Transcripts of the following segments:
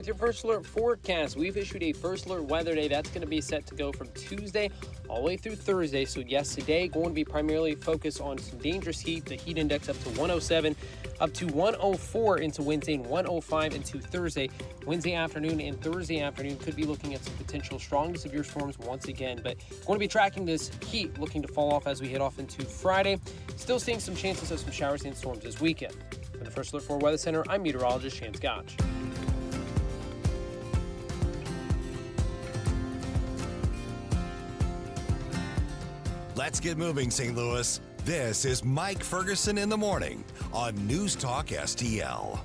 With your first alert forecast, we've issued a first alert weather day. That's going to be set to go from Tuesday all the way through Thursday. So yes, today going to be primarily focused on some dangerous heat. The heat index up to 107, up to 104 into Wednesday and 105 into Thursday. Wednesday afternoon and Thursday afternoon could be looking at some potential strong to severe storms once again. But going to be tracking this heat looking to fall off as we head off into Friday. Still seeing some chances of some showers and storms this weekend. For the First Alert 4 Weather Center, I'm meteorologist Shane Scotch. Let's get moving, St. Louis. This is Mike Ferguson in the morning on NewsTalkSTL.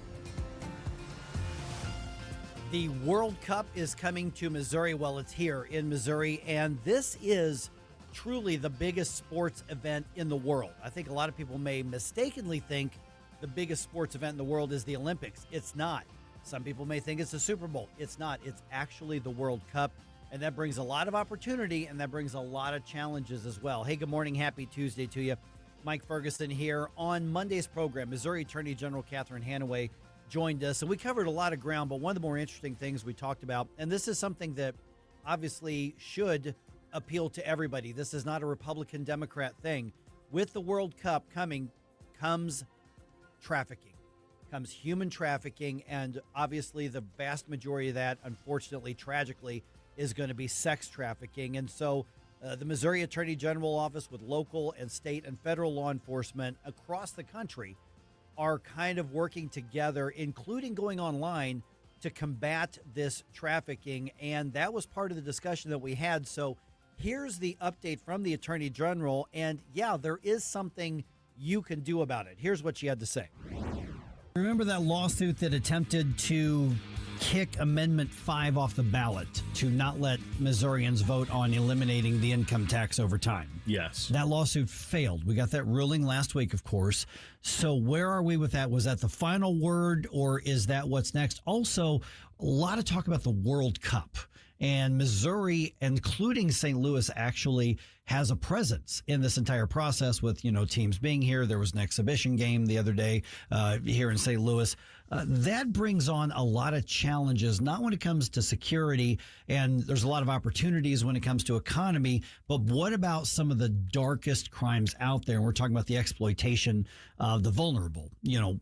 The World Cup is coming to Missouri. Well, it's here in Missouri, and this is truly the biggest sports event in the world. I think a lot of people may mistakenly think the biggest sports event in the world is the Olympics. It's not. Some people may think it's the Super Bowl. It's not. It's actually the World Cup. And that brings a lot of opportunity, and that brings a lot of challenges as well. Hey, good morning. Happy Tuesday to you. Mike Ferguson here. On Monday's program, Missouri Attorney General Catherine Hanaway joined us, and we covered a lot of ground, but one of the more interesting things we talked about, and this is something that obviously should appeal to everybody. This is not a Republican-Democrat thing. With the World Cup coming comes trafficking, comes human trafficking, and obviously the vast majority of that, unfortunately, tragically, is going to be sex trafficking. And so the Missouri Attorney General Office with local and state and federal law enforcement across the country are kind of working together, including going online to combat this trafficking. And that was part of the discussion that we had. So here's the update from the Attorney General. And yeah, there is something you can do about it. Here's what she had to say. Remember that lawsuit that attempted to kick Amendment 5 off the ballot to not let Missourians vote on eliminating the income tax over time? Yes. That lawsuit failed. We got that ruling last week, of course. So where are we with that? Was that the final word, or is that what's next? Also, a lot of talk about the World Cup. And Missouri, including St. Louis, actually has a presence in this entire process with, teams being here. There was an exhibition game the other day here in St. Louis. That brings on a lot of challenges, not when it comes to security, and there's a lot of opportunities when it comes to economy. But what about some of the darkest crimes out there? And we're talking about the exploitation of the vulnerable,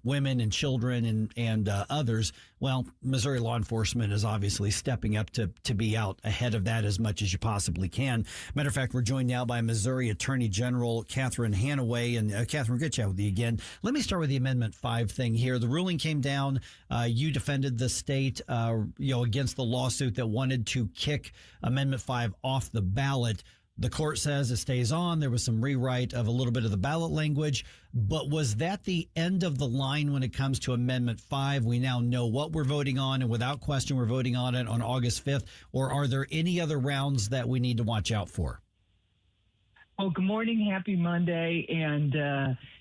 women and children and others. Well, Missouri law enforcement is obviously stepping up to be out ahead of that as much as you possibly can. Matter of fact, we're joined now by Missouri Attorney General Catherine Hanaway. And Catherine, good chat with you again. Let me start with the Amendment 5 thing here. The ruling came down. You defended the state, against the lawsuit that wanted to kick Amendment 5 off the ballot. The court says it stays on. There was some rewrite of a little bit of the ballot language. But was that the end of the line when it comes to Amendment 5? We now know what we're voting on, and without question, we're voting on it on August 5th. Or are there any other rounds that we need to watch out for? Well, good morning. Happy Monday. And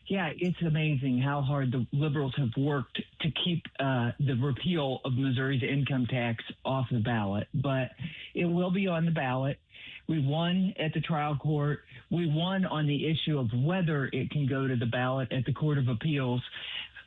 it's amazing how hard the liberals have worked to keep the repeal of Missouri's income tax off the ballot. But it will be on the ballot. We won at the trial court. We won on the issue of whether it can go to the ballot at the Court of Appeals.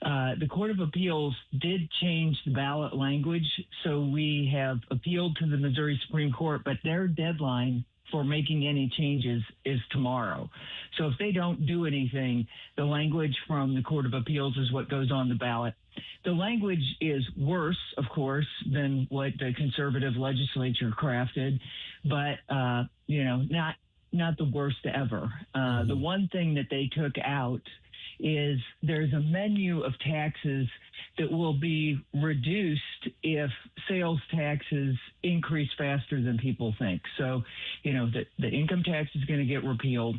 The Court of Appeals did change the ballot language, so we have appealed to the Missouri Supreme Court, but their deadline for making any changes is tomorrow. So if they don't do anything, the language from the Court of Appeals is what goes on the ballot. The language is worse, of course, than what the conservative legislature crafted, but, not the worst ever. The one thing that they took out is there's a menu of taxes that will be reduced if sales taxes increase faster than people think. So, the income tax is going to get repealed,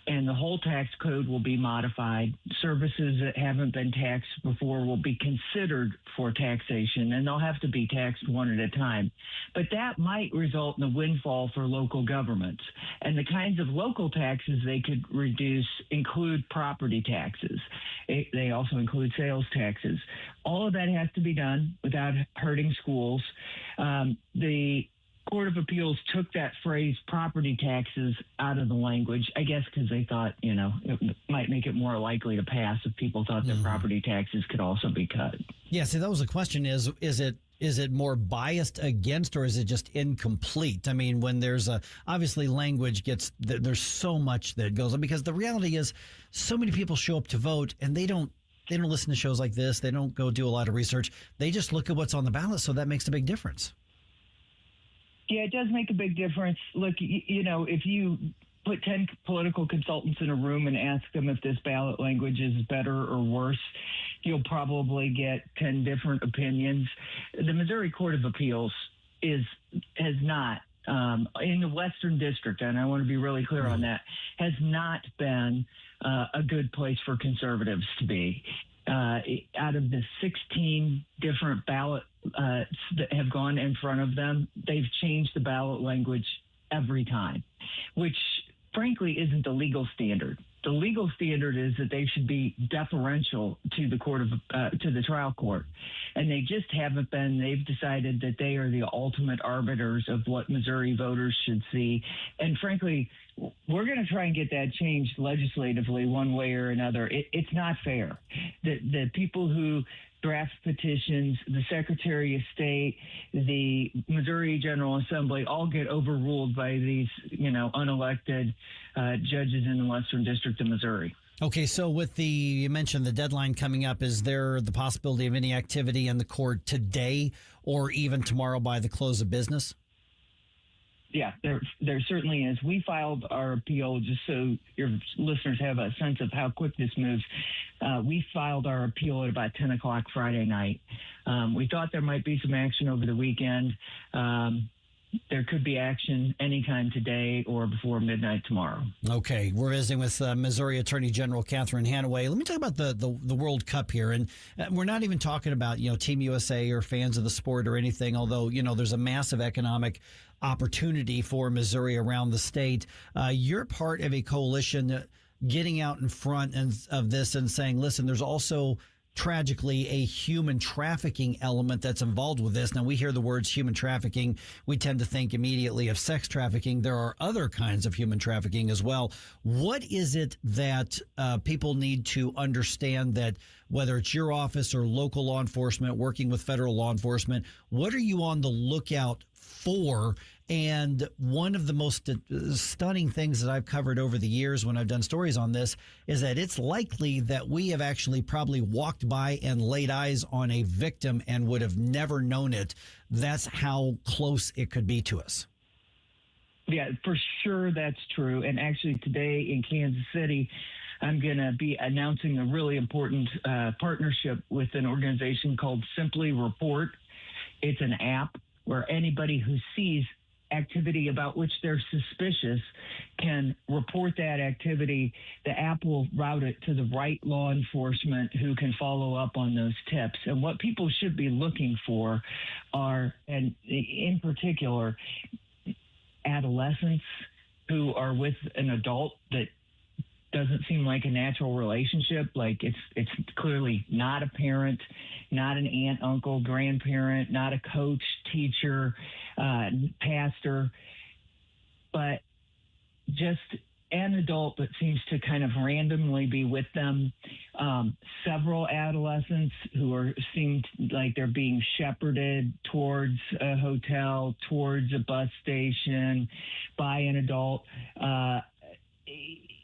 and the whole tax code will be modified. Services that haven't been taxed before will be considered for taxation, and they'll have to be taxed one at a time. But that might result in a windfall for local governments. And the kinds of local taxes they could reduce include property taxes. They also include sales taxes. All of that has to be done without hurting schools. The Court of Appeals took that phrase property taxes out of the language, I guess because they thought, it might make it more likely to pass if people thought that property taxes could also be cut. Yeah, see, that was the question is it Is it more biased against, or is it just incomplete? I mean, when there's obviously language there's so much that goes on, because the reality is so many people show up to vote and they don't listen to shows like this. They don't go do a lot of research. They just look at what's on the ballot. So that makes a big difference. Yeah, it does make a big difference. Look, if you put 10 political consultants in a room and ask them if this ballot language is better or worse, you'll probably get 10 different opinions. The Missouri Court of Appeals has not, in the Western District, and I want to be really clear on that, has not been a good place for conservatives to be. Out of the 16 different ballots that have gone in front of them, they've changed the ballot language every time, which frankly isn't the legal standard. The legal standard is that they should be deferential to the to the trial court, and they just haven't been. They've decided that they are the ultimate arbiters of what Missouri voters should see, and frankly, we're going to try and get that changed legislatively one way or another. It's not fair that the people who draft petitions, the Secretary of State, the Missouri General Assembly all get overruled by these, unelected judges in the Western District of Missouri. Okay, so you mentioned the deadline coming up. Is there the possibility of any activity in the court today or even tomorrow by the close of business? Yeah, there certainly is. We filed our appeal, just so your listeners have a sense of how quick this moves. We filed our appeal at about 10 o'clock Friday night. We thought there might be some action over the weekend. There could be action anytime today or before midnight tomorrow. Okay, we're visiting with Missouri Attorney General Catherine Hanaway. Let me talk about the World Cup here, and we're not even talking about Team USA or fans of the sport or anything. Although there's a massive economic opportunity for Missouri around the state. You're part of a coalition getting out in front of this and saying, listen, there's also tragically a human trafficking element that's involved with this. Now, we hear the words human trafficking, we tend to think immediately of sex trafficking. There are other kinds of human trafficking as well. What is it that people need to understand, that whether it's your office or local law enforcement working with federal law enforcement, what are you on the lookout for? And one of the most stunning things that I've covered over the years when I've done stories on this is that it's likely that we have actually probably walked by and laid eyes on a victim and would have never known it. That's how close it could be to us. Yeah, for sure that's true. And actually today in Kansas City, I'm going to be announcing a really important partnership with an organization called Simply Report. It's an app where anybody who sees activity about which they're suspicious can report that activity. The app will route it to the right law enforcement who can follow up on those tips. And what people should be looking for are, and in particular, adolescents who are with an adult that doesn't seem like a natural relationship. Like it's clearly not a parent, not an aunt, uncle, grandparent, not a coach, teacher, pastor, but just an adult that seems to kind of randomly be with them. Several adolescents who seem like they're being shepherded towards a hotel, towards a bus station by an adult.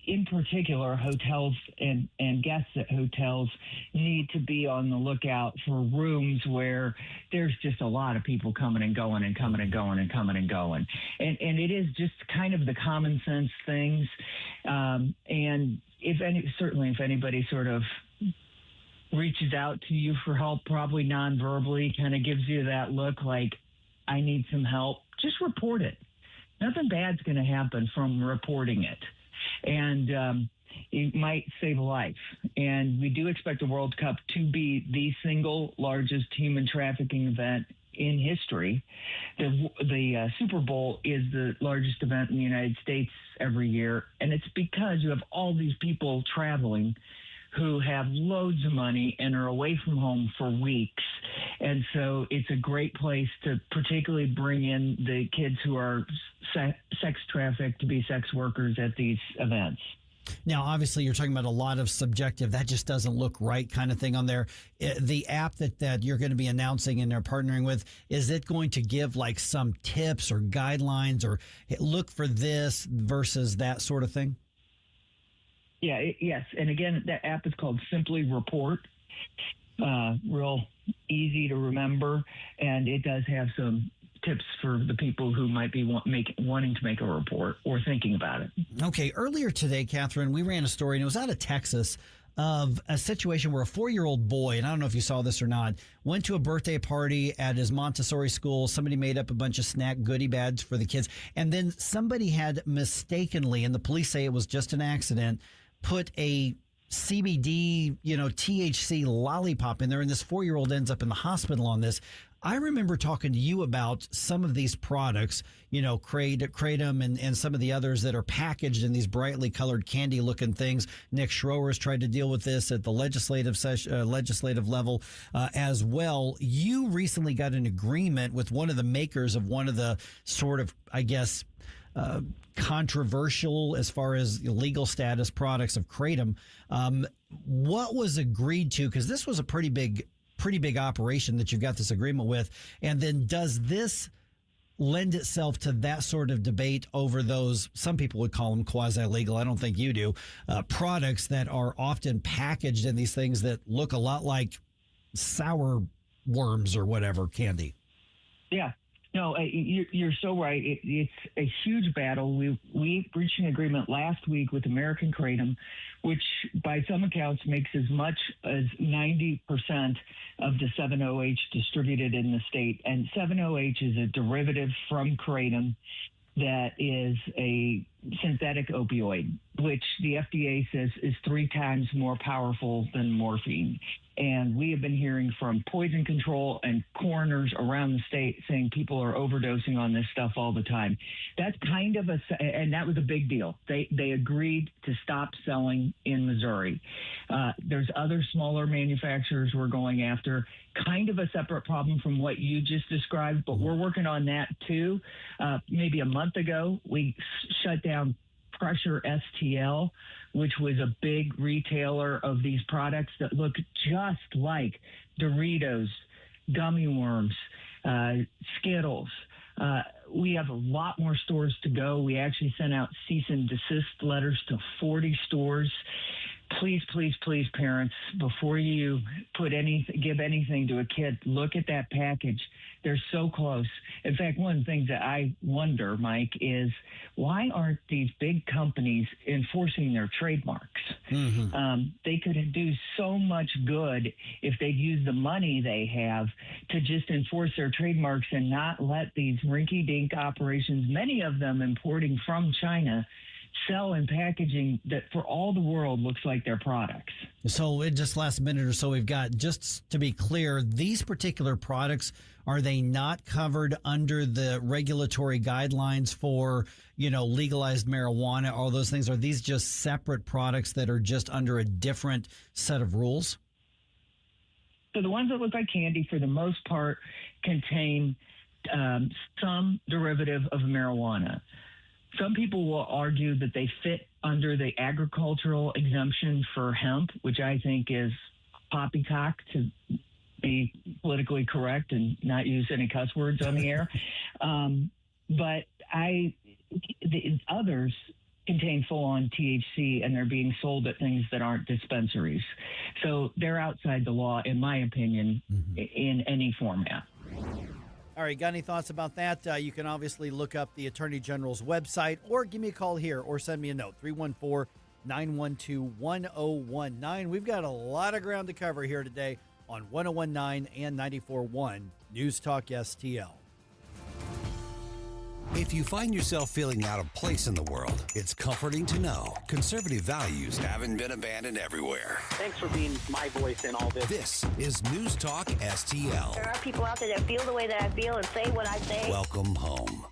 In particular, hotels and guests at hotels need to be on the lookout for rooms where there's just a lot of people coming and going and coming and going and coming and going. And it is just kind of the common sense things. And if anybody sort of reaches out to you for help, probably non-verbally, kind of gives you that look like, I need some help, just report it. Nothing bad's going to happen from reporting it. And it might save a life. And we do expect the World Cup to be the single largest human trafficking event in history. The Super Bowl is the largest event in the United States every year. And it's because you have all these people traveling who have loads of money and are away from home for weeks. And so it's a great place to particularly bring in the kids who are sex trafficked to be sex workers at these events. Now, obviously, you're talking about a lot of subjective, that just doesn't look right kind of thing on there. The app that you're going to be announcing and they're partnering with, is it going to give like some tips or guidelines or look for this versus that sort of thing? Yeah, yes. And again, that app is called Simply Report. Real easy to remember. And it does have some tips for the people who might be wanting to make a report or thinking about it. Okay. Earlier today, Catherine, we ran a story, and it was out of Texas, of a situation where a 4-year-old boy, and I don't know if you saw this or not, went to a birthday party at his Montessori school. Somebody made up a bunch of snack goodie bags for the kids. And then somebody had mistakenly, and the police say it was just an accident, put a CBD, THC lollipop in there, and this 4-year-old ends up in the hospital on this. I remember talking to you about some of these products, Kratom and some of the others that are packaged in these brightly colored candy looking things. Nick Schroer has tried to deal with this at the legislative level as well. You recently got an agreement with one of the makers of one of the sort of, I guess, controversial as far as legal status products of Kratom. What was agreed to? Because this was a pretty big operation that you've got this agreement with. And then does this lend itself to that sort of debate over those, some people would call them quasi-legal, I don't think you do, products that are often packaged in these things that look a lot like sour worms or whatever candy? Yeah. No, you're so right. It's a huge battle. We reached an agreement last week with American Kratom, which by some accounts makes as much as 90% of the 7-OH distributed in the state. And 7-OH is a derivative from Kratom that is a synthetic opioid, which the FDA says is 3 times more powerful than morphine. And we have been hearing from poison control and coroners around the state saying people are overdosing on this stuff all the time. That's and that was a big deal. They agreed to stop selling in Missouri. There's other smaller manufacturers we're going after, kind of a separate problem from what you just described, but we're working on that too. Maybe a month ago, we shut down Pressure STL, which was a big retailer of these products that look just like Doritos, gummy worms, Skittles. We have a lot more stores to go. We actually sent out cease and desist letters to 40 stores. Please, please, please, parents, before you give anything to a kid, look at that package. They're so close. In fact, one of the things that I wonder, Mike, is why aren't these big companies enforcing their trademarks? Mm-hmm. They could do so much good if they'd use the money they have to just enforce their trademarks and not let these rinky-dink operations, many of them importing from China, sell in packaging that for all the world looks like their products. So in just last minute or so, we've got, just to be clear, these particular products, are they not covered under the regulatory guidelines for, legalized marijuana, all those things? Are these just separate products that are just under a different set of rules? So the ones that look like candy, for the most part, contain some derivative of marijuana. Some people will argue that they fit under the agricultural exemption for hemp, which I think is poppycock, to be politically correct and not use any cuss words on the air. But the others contain full-on THC, and they're being sold at things that aren't dispensaries. So they're outside the law, in my opinion, in any format. All right, got any thoughts about that? You can obviously look up the Attorney General's website or give me a call here or send me a note, 314-912-1019. We've got a lot of ground to cover here today on 101.9 and 94.1 News Talk STL. If you find yourself feeling out of place in the world, it's comforting to know conservative values haven't been abandoned everywhere. Thanks for being my voice in all this. This is News Talk STL. There are people out there that feel the way that I feel and say what I say. Welcome home.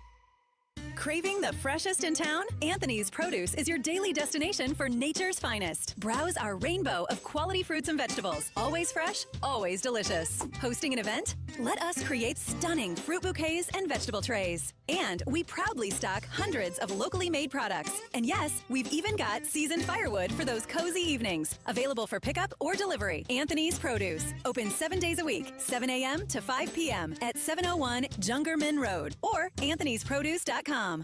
Craving the freshest in town? Anthony's Produce is your daily destination for nature's finest. Browse our rainbow of quality fruits and vegetables. Always fresh, always delicious. Hosting an event? Let us create stunning fruit bouquets and vegetable trays. And we proudly stock hundreds of locally made products. And yes, we've even got seasoned firewood for those cozy evenings. Available for pickup or delivery. Anthony's Produce. Open 7 days a week, 7 a.m. to 5 p.m. at 701 Jungerman Road or anthonysproduce.com.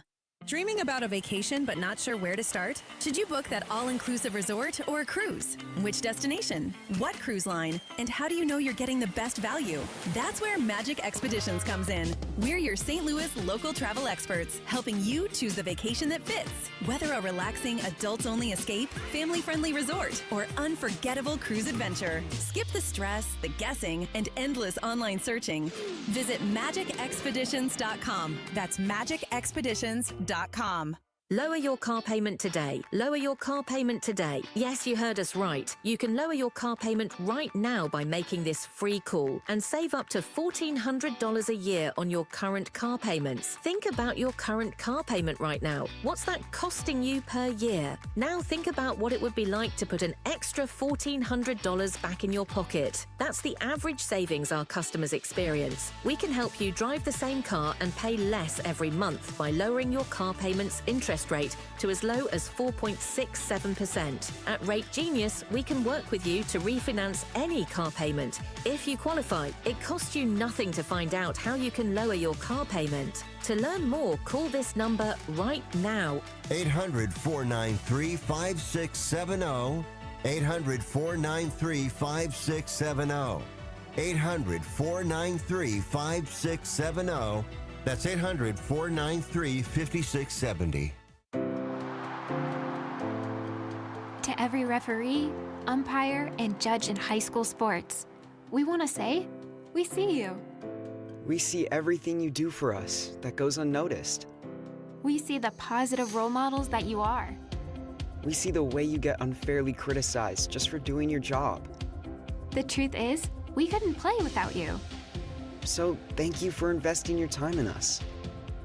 Dreaming about a vacation but not sure where to start? Should you book that all-inclusive resort or a cruise? Which destination? What cruise line? And how do you know you're getting the best value? That's where Magic Expeditions comes in. We're your St. Louis local travel experts, helping you choose the vacation that fits. Whether a relaxing adults-only escape, family-friendly resort, or unforgettable cruise adventure, skip the stress, the guessing, and endless online searching. Visit magicexpeditions.com. That's magicexpeditions.com. Lower your car payment today. Lower your car payment today. Yes, you heard us right. You can lower your car payment right now by making this free call and save up to $1,400 a year on your current car payments. Think about your current car payment right now. What's that costing you per year? Now think about what it would be like to put an extra $1,400 back in your pocket. That's the average savings our customers experience. We can help you drive the same car and pay less every month by lowering your car payment's interest rate to as low as 4.67%. At Rate Genius, we can work with you to refinance any car payment. If you qualify, it costs you nothing to find out how you can lower your car payment. To learn more, call this number right now. 800-493-5670. 800-493-5670. 800-493-5670. That's 800-493-5670. To every referee, umpire, and judge in high school sports, we want to say, we see you. We see everything you do for us that goes unnoticed. We see the positive role models that you are. We see the way you get unfairly criticized just for doing your job. The truth is, we couldn't play without you. So thank you for investing your time in us.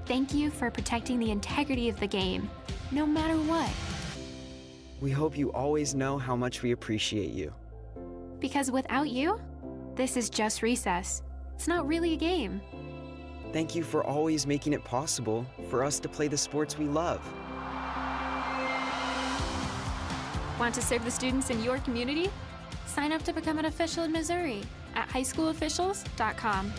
Thank you for protecting the integrity of the game, no matter what. We hope you always know how much we appreciate you. Because without you, this is just recess. It's not really a game. Thank you for always making it possible for us to play the sports we love. Want to serve the students in your community? Sign up to become an official in Missouri at highschoolofficials.com.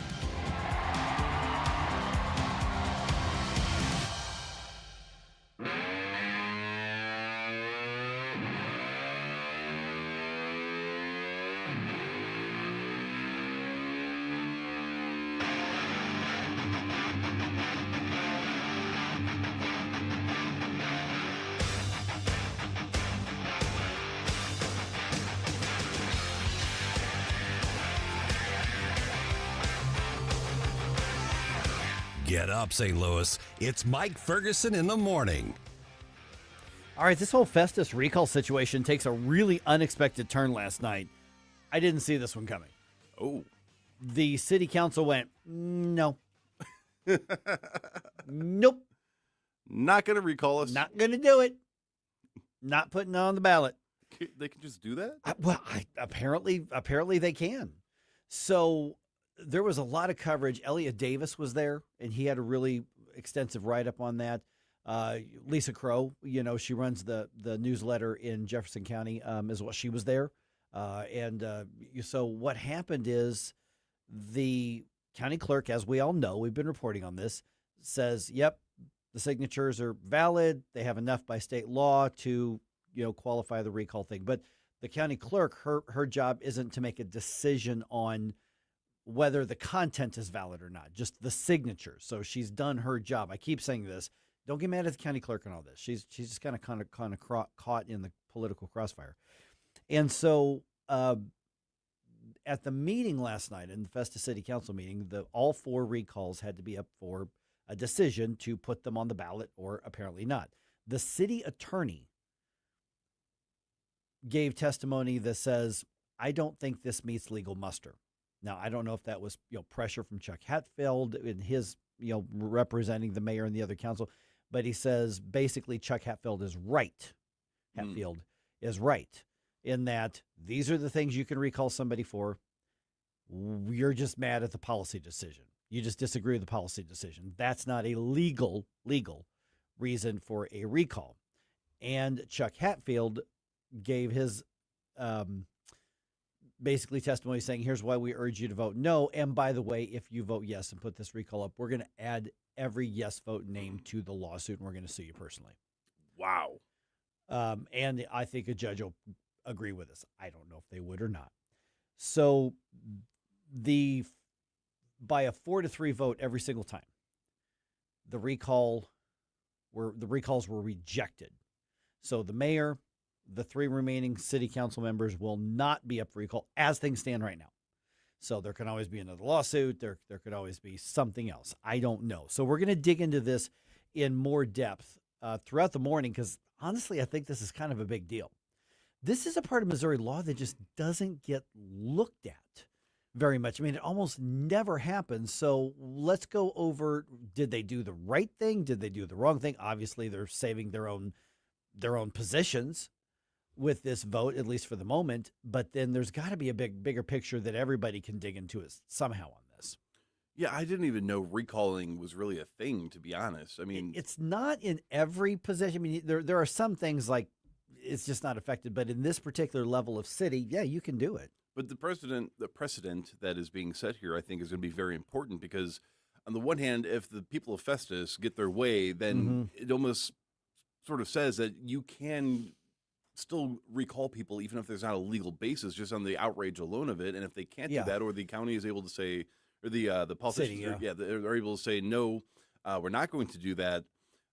Get up, St. Louis. It's Mike Ferguson in the morning. All right, this whole Festus recall situation takes a really unexpected turn last night. I didn't see this one coming. Oh. The city council went, no. Nope. Not going to recall us. Not going to do it. Not putting it on the ballot. They can just do that? Apparently they can. So there was a lot of coverage. Elliot Davis was there, and he had a really extensive write-up on that. Lisa Crow, she runs the newsletter in Jefferson County, as well. She was there. So what happened is the county clerk, as we all know, we've been reporting on this, says, yep, the signatures are valid. They have enough by state law to, qualify the recall thing. But the county clerk, her job isn't to make a decision on whether the content is valid or not, just the signatures. So she's done her job. I keep saying this. Don't get mad at the county clerk and all this. She's just kind of caught in the political crossfire. And so at the meeting last night, in the Festus City Council meeting, all 4 recalls had to be up for a decision to put them on the ballot or apparently not. The city attorney gave testimony that says, I don't think this meets legal muster. Now, I don't know if that was, pressure from Chuck Hatfield in his, representing the mayor and the other council, but he says basically Chuck Hatfield is right. Hatfield is right in that these are the things you can recall somebody for. You're just mad at the policy decision. You just disagree with the policy decision. That's not a legal reason for a recall. And Chuck Hatfield gave his basically testimony saying, here's why we urge you to vote no. And by the way, if you vote yes and put this recall up, we're going to add every yes vote name to the lawsuit, and we're going to sue you personally. Wow. And I think a judge will agree with us. I don't know if they would or not. So by a 4-3 vote every single time, the recalls were rejected. So the mayor, the 3 remaining city council members will not be up for recall as things stand right now. So there can always be another lawsuit. There could always be something else. I don't know. So we're going to dig into this in more depth throughout the morning because honestly, I think this is kind of a big deal. This is a part of Missouri law that just doesn't get looked at very much. I mean, it almost never happens. So let's go over, did they do the right thing? Did they do the wrong thing? Obviously, they're saving their own positions with this vote, at least for the moment. But then there's got to be a bigger picture that everybody can dig into it somehow on this. Yeah, I didn't even know recalling was really a thing, to be honest. I mean, it's not in every position. I mean, there are some things like it's just not affected, but in this particular level of city, yeah, you can do it. But the precedent that is being set here, I think, is going to be very important because, on the one hand, if the people of Festus get their way, then it almost sort of says that you can still recall people even if there's not a legal basis, just on the outrage alone of it. And if they can't do that, or the county is able to say, or the politicians, they're able to say no, we're not going to do that.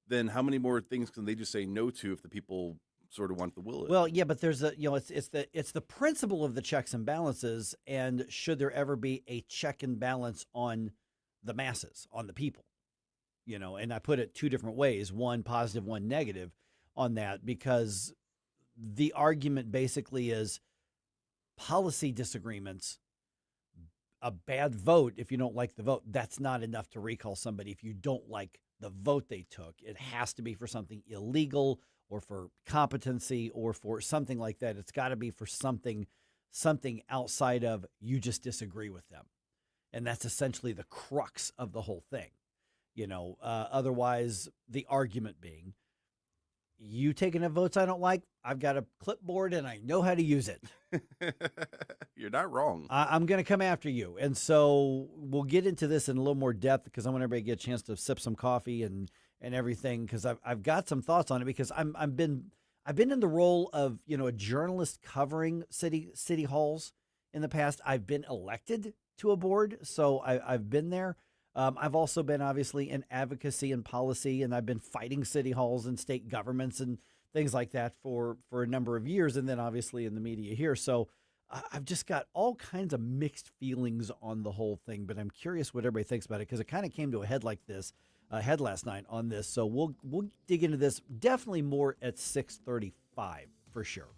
Then how many more things can they just say no to if the people sort of want the will? Well, yeah, but there's it's the principle of the checks and balances, and should there ever be a check and balance on the masses, on the people, and I put it 2 different ways, one positive, one negative on that, because the argument basically is policy disagreements, a bad vote, if you don't like the vote, that's not enough to recall somebody if you don't like the vote they took. It has to be for something illegal or for competency or for something like that. It's got to be for something outside of you just disagree with them. And that's essentially the crux of the whole thing. Otherwise, the argument being, you taking the votes I don't like, I've got a clipboard and I know how to use it. You're not wrong. I'm going to come after you. And so we'll get into this in a little more depth because I want everybody to get a chance to sip some coffee and everything, because I've got some thoughts on it, because I've been in the role of, a journalist covering city halls in the past. I've been elected to a board, so I've been there. I've also been obviously in advocacy and policy, and I've been fighting city halls and state governments and things like that for a number of years, and then obviously in the media here. So I've just got all kinds of mixed feelings on the whole thing, but I'm curious what everybody thinks about it, because it kind of came to a head like this, last night on this. So we'll dig into this definitely more at 6:35 for sure.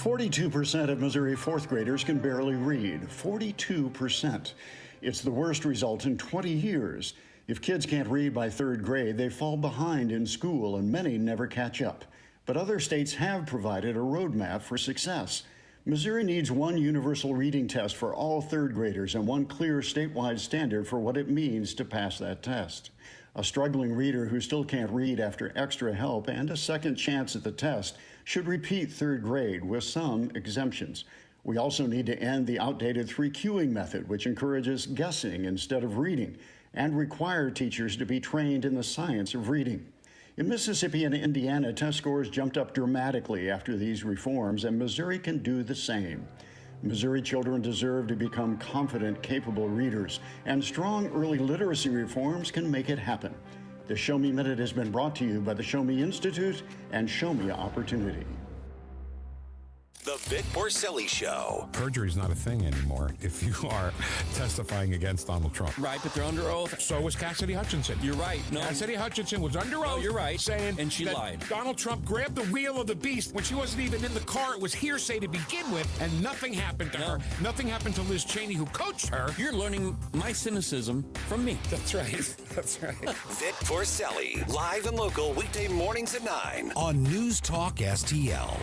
42% of Missouri fourth graders can barely read. 42%. It's the worst result in 20 years. If kids can't read by third grade, they fall behind in school, and many never catch up. But other states have provided a roadmap for success. Missouri needs one universal reading test for all third graders and one clear statewide standard for what it means to pass that test. A struggling reader who still can't read after extra help and a second chance at the test should repeat third grade with some exemptions. We also need to end the outdated 3Qing method, which encourages guessing instead of reading, and require teachers to be trained in the science of reading. In Mississippi and Indiana, test scores jumped up dramatically after these reforms, and Missouri can do the same. Missouri children deserve to become confident, capable readers, and strong early literacy reforms can make it happen. The Show Me Minute has been brought to you by the Show Me Institute and Show Me Opportunity. The Vic Porcelli Show. Perjury's not a thing anymore if you are testifying against Donald Trump. Right, but they're under oath. So was Cassidy Hutchinson. You're right. No. Cassidy Hutchinson was under oath. No, you're right. Saying and she that lied. Donald Trump grabbed the wheel of the beast when she wasn't even in the car. It was hearsay to begin with, and nothing happened to her. Nothing happened to Liz Cheney, who coached her. You're learning my cynicism from me. That's right. That's right. Vic Porcelli, live and local, weekday mornings at 9 on News Talk STL.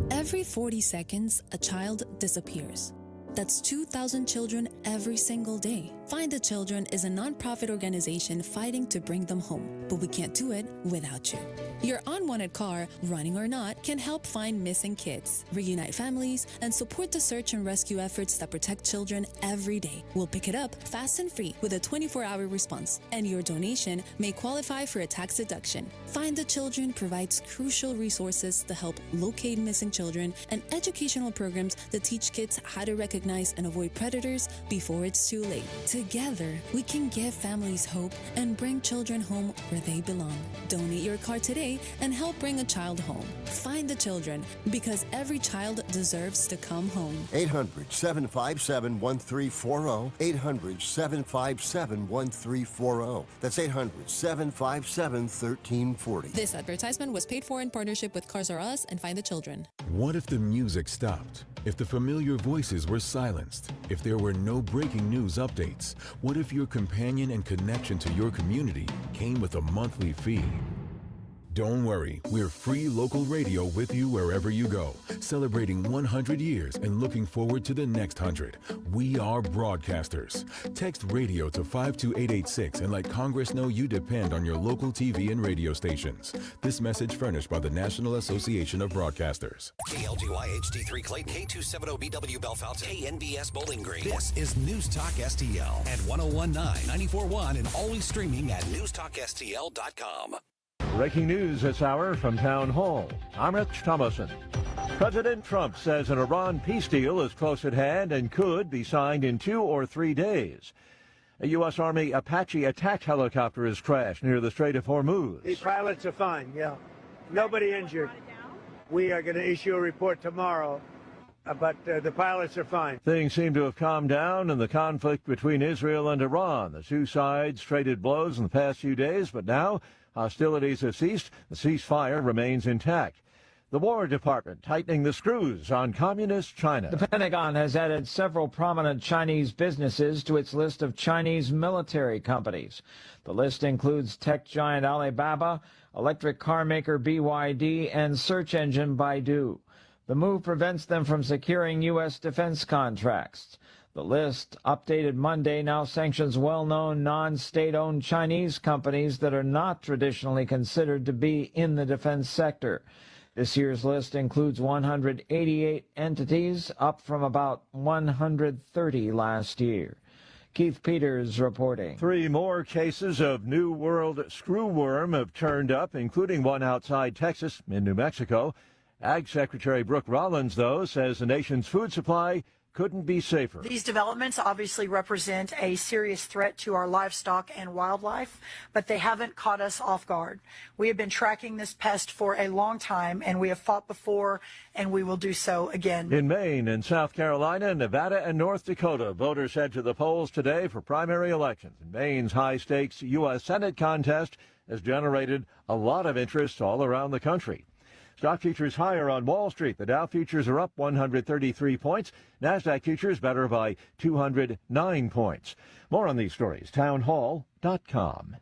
Every 40 seconds, a child disappears. That's 2,000 children every single day. Find the Children is a nonprofit organization fighting to bring them home, but we can't do it without you. Your unwanted car, running or not, can help find missing kids, reunite families, and support the search and rescue efforts that protect children every day. We'll pick it up fast and free with a 24-hour response, and your donation may qualify for a tax deduction. Find the Children provides crucial resources to help locate missing children and educational programs that teach kids how to recognize and avoid predators before it's too late. Together, we can give families hope and bring children home where they belong. Donate your car today and help bring a child home. Find the Children, because every child deserves to come home. 800-757-1340. 800-757-1340. That's 800-757-1340. This advertisement was paid for in partnership with Cars R Us and Find the Children. What if the music stopped? If the familiar voices were silenced? If there were no breaking news updates? What if your companion and connection to your community came with a monthly fee? Don't worry, we're free local radio with you wherever you go, celebrating 100 years and looking forward to the next 100. We are broadcasters. Text radio to 52886 and let Congress know you depend on your local TV and radio stations. This message furnished by the National Association of Broadcasters. KLGY HD3 Clayton, K270BW Belfast, KNBS Bowling Green. This is News Talk STL at 1019, 94.1, and always streaming at NewsTalkSTL.com. Breaking news this hour from Town Hall. I'm Rich Thomason. President Trump says an Iran peace deal is close at hand and could be signed in 2 or 3 days. A U.S. Army Apache attack helicopter has crashed near the Strait of Hormuz. The pilots are fine, yeah. Nobody injured. We are going to issue a report tomorrow, but the pilots are fine. Things seem to have calmed down in the conflict between Israel and Iran. The two sides traded blows in the past few days, but now hostilities have ceased. The ceasefire remains intact. The War Department tightening the screws on communist China. The Pentagon has added several prominent Chinese businesses to its list of Chinese military companies. The list includes tech giant Alibaba, electric car maker BYD, and search engine Baidu. The move prevents them from securing U.S. defense contracts. The list, updated Monday, now sanctions well-known non-state-owned Chinese companies that are not traditionally considered to be in the defense sector. This year's list includes 188 entities, up from about 130 last year. Keith Peters reporting. 3 more cases of New World screwworm have turned up, including one outside Texas in New Mexico. Ag Secretary Brooke Rollins, though, says the nation's food supply couldn't be safer. These developments obviously represent a serious threat to our livestock and wildlife, but they haven't caught us off guard. We have been tracking this pest for a long time, and we have fought before, and we will do so again. In Maine and South Carolina, Nevada, and North Dakota, voters head to the polls today for primary elections. Maine's high-stakes U.S. Senate contest has generated a lot of interest all around the country. Stock futures higher on Wall Street. The Dow futures are up 133 points. NASDAQ futures better by 209 points. More on these stories, townhall.com.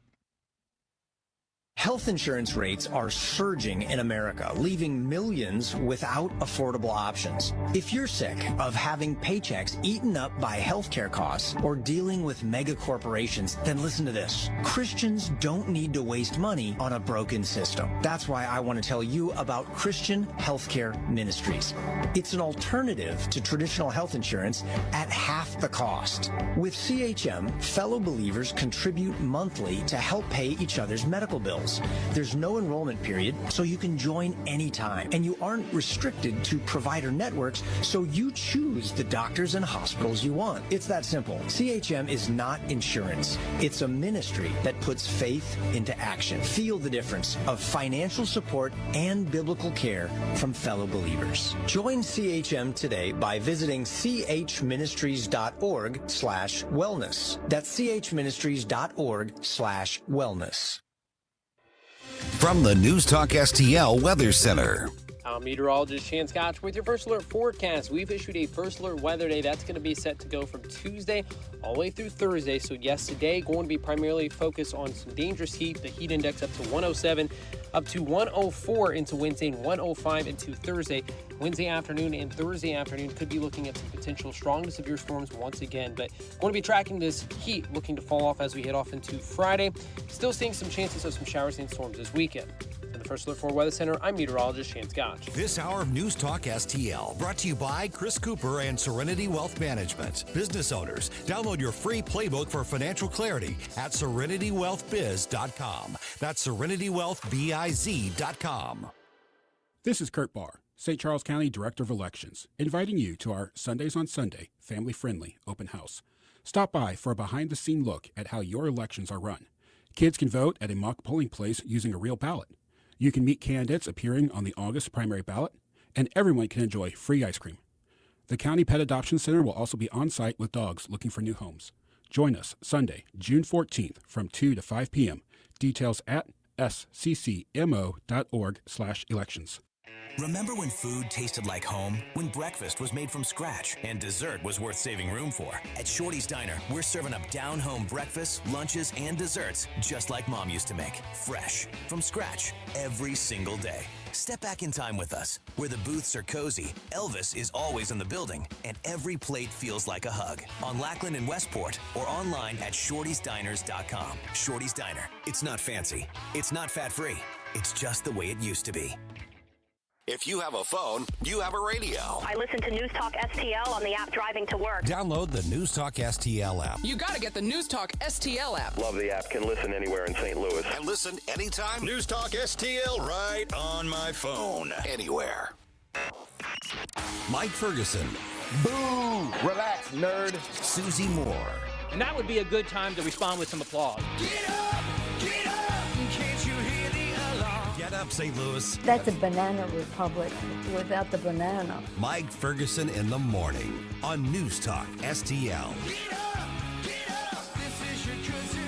Health insurance rates are surging in America, leaving millions without affordable options. If you're sick of having paychecks eaten up by healthcare costs or dealing with mega corporations, then listen to this. Christians don't need to waste money on a broken system. That's why I want to tell you about Christian Healthcare Ministries. It's an alternative to traditional health insurance at half the cost. With CHM, fellow believers contribute monthly to help pay each other's medical bills. Wellness. There's no enrollment period, so you can join anytime. And you aren't restricted to provider networks, so you choose the doctors and hospitals you want. It's that simple. CHM is not insurance. It's a ministry that puts faith into action. Feel the difference of financial support and biblical care from fellow believers. Join CHM today by visiting chministries.org/wellness. That's chministries.org/wellness. From the News Talk STL Weather Center. I'm meteorologist Chan Scotch with your first alert forecast. We've issued a first alert weather day. That's going to be set to go from Tuesday all the way through Thursday. So yes, today going to be primarily focused on some dangerous heat. The heat index up to 107, up to 104 into Wednesday and 105 into Thursday. Wednesday afternoon and Thursday afternoon could be looking at some potential strong to severe storms once again. But going to be tracking this heat looking to fall off as we head off into Friday. Still seeing some chances of some showers and storms this weekend. In the First Alert 4 Weather Center, I'm meteorologist Chan Scotch. This hour of News Talk STL brought to you by Chris Cooper and Serenity Wealth Management. Business owners, download your free playbook for financial clarity at SerenityWealthBiz.com. That's SerenityWealthBiz.com. This is Kirk Barr, St. Charles County Director of Elections, inviting you to our Sundays on Sunday family-friendly open house. Stop by for a behind-the-scene look at how your elections are run. Kids can vote at a mock polling place using a real ballot. You can meet candidates appearing on the August primary ballot, and everyone can enjoy free ice cream. The County Pet Adoption Center will also be on site with dogs looking for new homes. Join us Sunday, June 14th from 2 to 5 p.m. Details at sccmo.org/elections. Remember when food tasted like home? When breakfast was made from scratch and dessert was worth saving room for? At Shorty's Diner, we're serving up down-home breakfasts, lunches, and desserts just like Mom used to make. Fresh, from scratch, every single day. Step back in time with us, where the booths are cozy, Elvis is always in the building, and every plate feels like a hug. On Lackland and Westport, or online at shortysdiners.com. Shorty's Diner. It's not fancy. It's not fat-free. It's just the way it used to be. If you have a phone, you have a radio. I listen to News Talk STL on the app driving to work. Download the News Talk STL app. You got to get the News Talk STL app. Love the app. Can listen anywhere in St. Louis. And listen anytime. News Talk STL right on my phone. Anywhere. Mike Ferguson. Boo! Relax, nerd. Susie Moore. And that would be a good time to respond with some applause. Get up! Get up! Can't you hear the alarm? Get up, St. Louis. That's a banana republic without the banana. Mike Ferguson in the morning on News Talk STL. Get up! Get up! This is your cousin.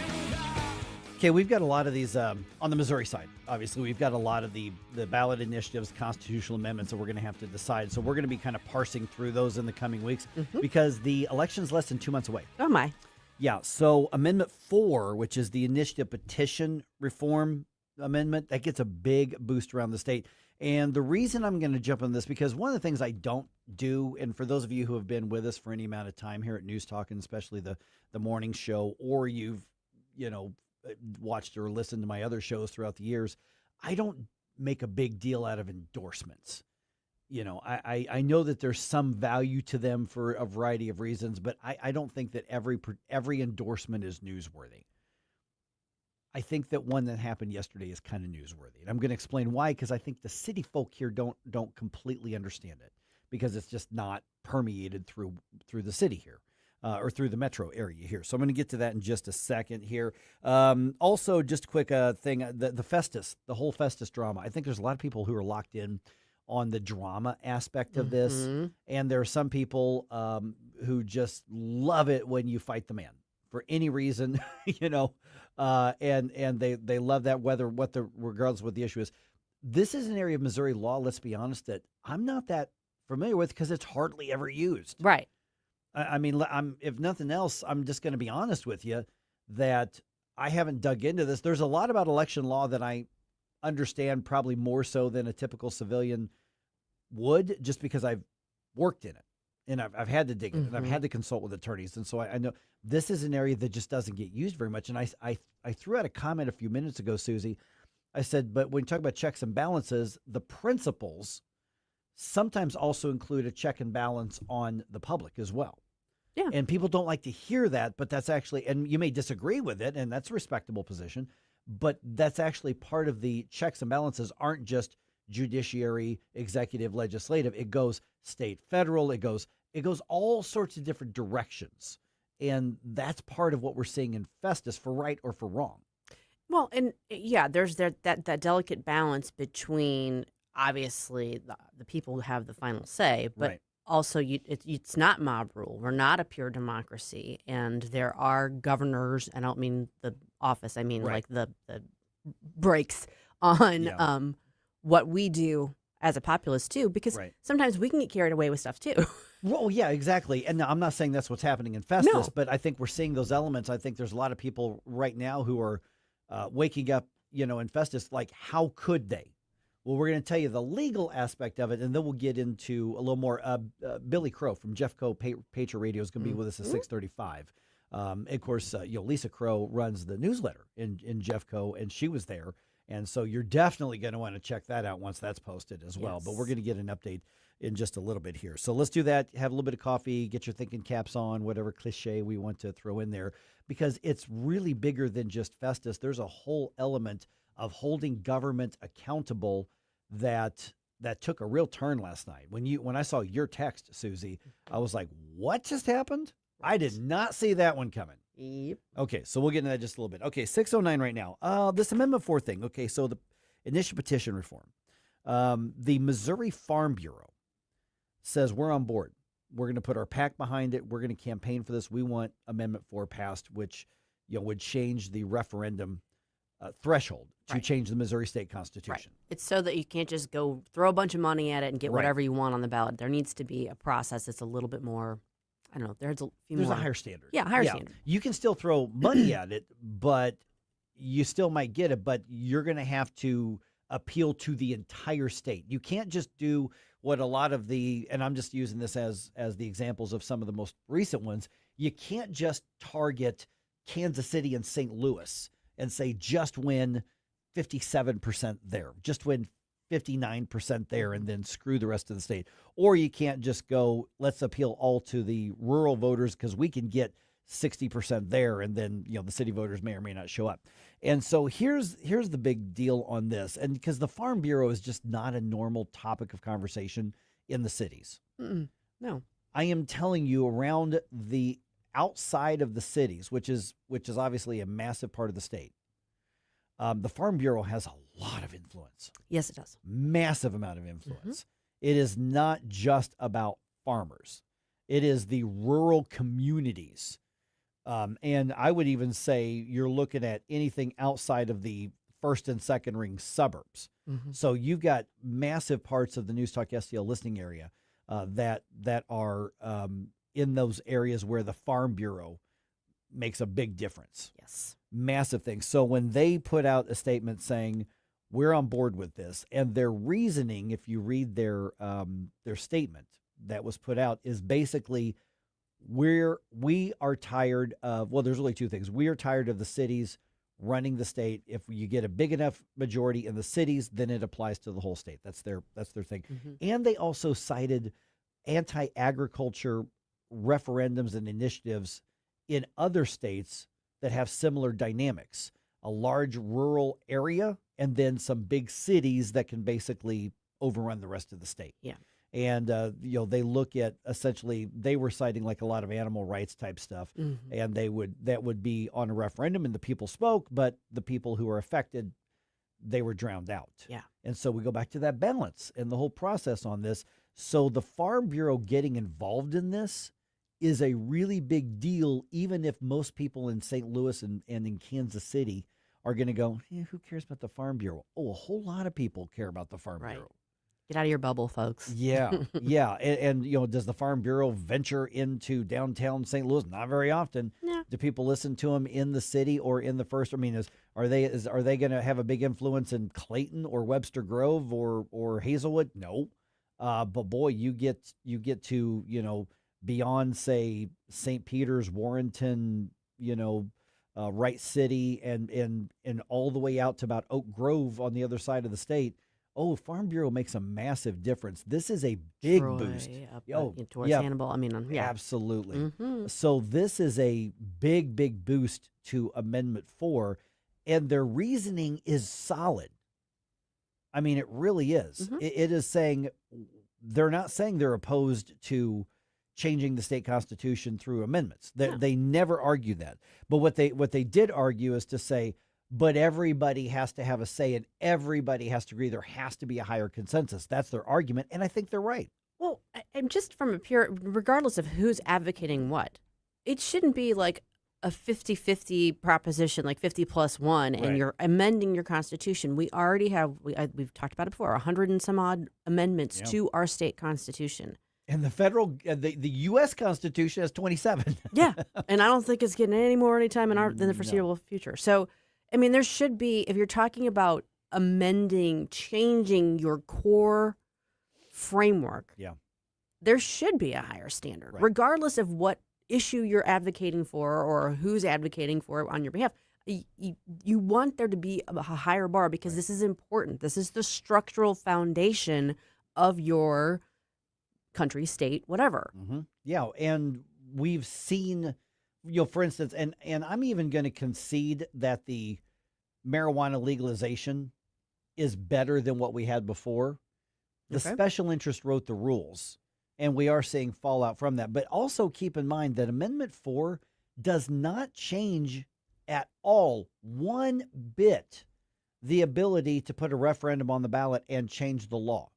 Okay, we've got a lot of these on the Missouri side. Obviously, we've got a lot of the ballot initiatives, constitutional amendments that we're going to have to decide. So we're going to be kind of parsing through those in the coming weeks because the election's less than 2 months away. Oh, my. Yeah, so Amendment 4, which is the initiative petition reform amendment, that gets a big boost around the state. And the reason I'm going to jump on this, because one of the things I don't do, and for those of you who have been with us for any amount of time here at News Talk, and especially the morning show, or you've, watched or listened to my other shows throughout the years, I don't make a big deal out of endorsements. I know that there's some value to them for a variety of reasons, but I don't think that every endorsement is newsworthy. I think that one that happened yesterday is kind of newsworthy. And I'm going to explain why, because I think the city folk here don't completely understand it, because it's just not permeated through the city here. Or through the metro area here. So I'm going to get to that in just a second here. Also, just a quick thing, the Festus, the whole Festus drama. I think there's a lot of people who are locked in on the drama aspect of this. And there are some people who just love it when you fight the man for any reason, and they love that regardless of what the issue is. This is an area of Missouri law, let's be honest, that I'm not that familiar with because it's hardly ever used. Right. I mean, if nothing else, I'm just going to be honest with you that I haven't dug into this. There's a lot about election law that I understand probably more so than a typical civilian would, just because I've worked in it and I've had to dig in it and I've had to consult with attorneys. And so I know this is an area that just doesn't get used very much. And I threw out a comment a few minutes ago, Susie. I said, but when you talk about checks and balances, the principles sometimes also include a check and balance on the public as well. Yeah. And people don't like to hear that, but that's actually, and you may disagree with it, and that's a respectable position, but that's actually part of the checks and balances aren't just judiciary, executive, legislative. It goes state, federal. It goes all sorts of different directions. And that's part of what we're seeing in Festus, for right or for wrong. Well, and yeah, there's that delicate balance between obviously the people who have the final say, but Right. also it's not mob rule. We're not a pure democracy, and there are governors. I don't mean the office. I mean Right. like the brakes on Yeah. what we do as a populace too, because Right. sometimes we can get carried away with stuff too. Well, yeah, exactly. And I'm not saying that's what's happening in Festus, No. but I think we're seeing those elements. I think there's a lot of people right now who are waking up, in Festus, like, how could they? Well, we're going to tell you the legal aspect of it, and then we'll get into a little more. Billy Crow from Jeffco Patriot Radio is going to be with us at 6:35. Of course, Lisa Crow runs the newsletter in Jeffco, and she was there. And so you're definitely going to want to check that out once that's posted as well. But we're going to get an update in just a little bit here. So let's do that. Have a little bit of coffee, get your thinking caps on, whatever cliche we want to throw in there, because it's really bigger than just Festus. There's a whole element of holding government accountable that took a real turn last night. When I saw your text, Susie, I was like, what just happened? I did not see that one coming. Yep. Okay, so we'll get into that just a little bit. Okay, 6:09 right now. This Amendment 4 thing. Okay, so the initial petition reform. The Missouri Farm Bureau says we're on board. We're going to put our PAC behind it. We're going to campaign for this. We want Amendment 4 passed, which would change the referendum threshold to change the Missouri state constitution. Right. It's so that you can't just go throw a bunch of money at it and get Right. whatever you want on the ballot. There needs to be a process that's a little bit more, I don't know, there's a higher standard. Yeah, higher standard. You can still throw money at it, but you still might get it, but you're going to have to appeal to the entire state. You can't just do what a lot of and I'm just using this as the examples of some of the most recent ones, you can't just target Kansas City and St. Louis and say just win 57% there, just win 59% there, and then screw the rest of the state. Or you can't just go, let's appeal all to the rural voters because we can get 60% there, and then the city voters may or may not show up. And so here's the big deal on this, and because the Farm Bureau is just not a normal topic of conversation in the cities. No. I am telling you, around the outside of the cities, which is obviously a massive part of the state, the Farm Bureau has a lot of influence. Yes, it does. Massive amount of influence. It is not just about farmers. It is the rural communities. And I would even say you're looking at anything outside of the first and second ring suburbs. So you've got massive parts of the News Talk STL listening area that are in those areas where the Farm Bureau makes a big difference. Yes. Massive thing. So when they put out a statement saying we're on board with this, and their reasoning, if you read their statement that was put out, is basically we are tired of, well, there's really two things. We are tired of the cities running the state. If you get a big enough majority in the cities, then it applies to the whole state. That's their thing. And they also cited anti-agriculture referendums and initiatives in other states that have similar dynamics. A large rural area and then some big cities that can basically overrun the rest of the state. Yeah. And, they look at, essentially, they were citing like a lot of animal rights type stuff, and that would be on a referendum, and the people spoke, but the people who were affected, they were drowned out. Yeah. And so we go back to that balance and the whole process on this. So the Farm Bureau getting involved in this is a really big deal, even if most people in St. Louis and in Kansas City are going to go, who cares about the Farm Bureau? Oh, a whole lot of people care about the Farm Bureau. Get out of your bubble, folks. Yeah, yeah. And does the Farm Bureau venture into downtown St. Louis? Not very often. Yeah. Do people listen to them in the city or in the first? I mean, are they going to have a big influence in Clayton or Webster Grove or Hazelwood? No. But boy, you get to beyond, say, St. Peter's, Warrenton, Wright City, and all the way out to about Oak Grove on the other side of the state. Oh, Farm Bureau makes a massive difference. This is a big boost. Towards Hannibal. I mean, yeah. Absolutely. So this is a big, big boost to Amendment 4. And their reasoning is solid. I mean, it really is. It is saying, they're not saying they're opposed to changing the state constitution through amendments. They never argue that. But what they did argue is to say, but everybody has to have a say and everybody has to agree. There has to be a higher consensus. That's their argument. And I think they're right. Well, I'm just from a pure, regardless of who's advocating what, it shouldn't be like a 50-50 proposition, like 50+1, and you're amending your constitution. We already have, we've talked about it before, 100 and some odd amendments to our state constitution. And the federal, the U.S. Constitution has 27. Yeah, and I don't think it's getting any more anytime in the foreseeable future. So, I mean, there should be, if you're talking about amending, changing your core framework, there should be a higher standard, regardless of what issue you're advocating for or who's advocating for it on your behalf. You want there to be a higher bar because this is important. This is the structural foundation of your country, state, whatever. Yeah, and we've seen, for instance, and I'm even going to concede that the marijuana legalization is better than what we had before. The special interest wrote the rules, and we are seeing fallout from that. But also keep in mind that Amendment 4 does not change at all, one bit, the ability to put a referendum on the ballot and change the law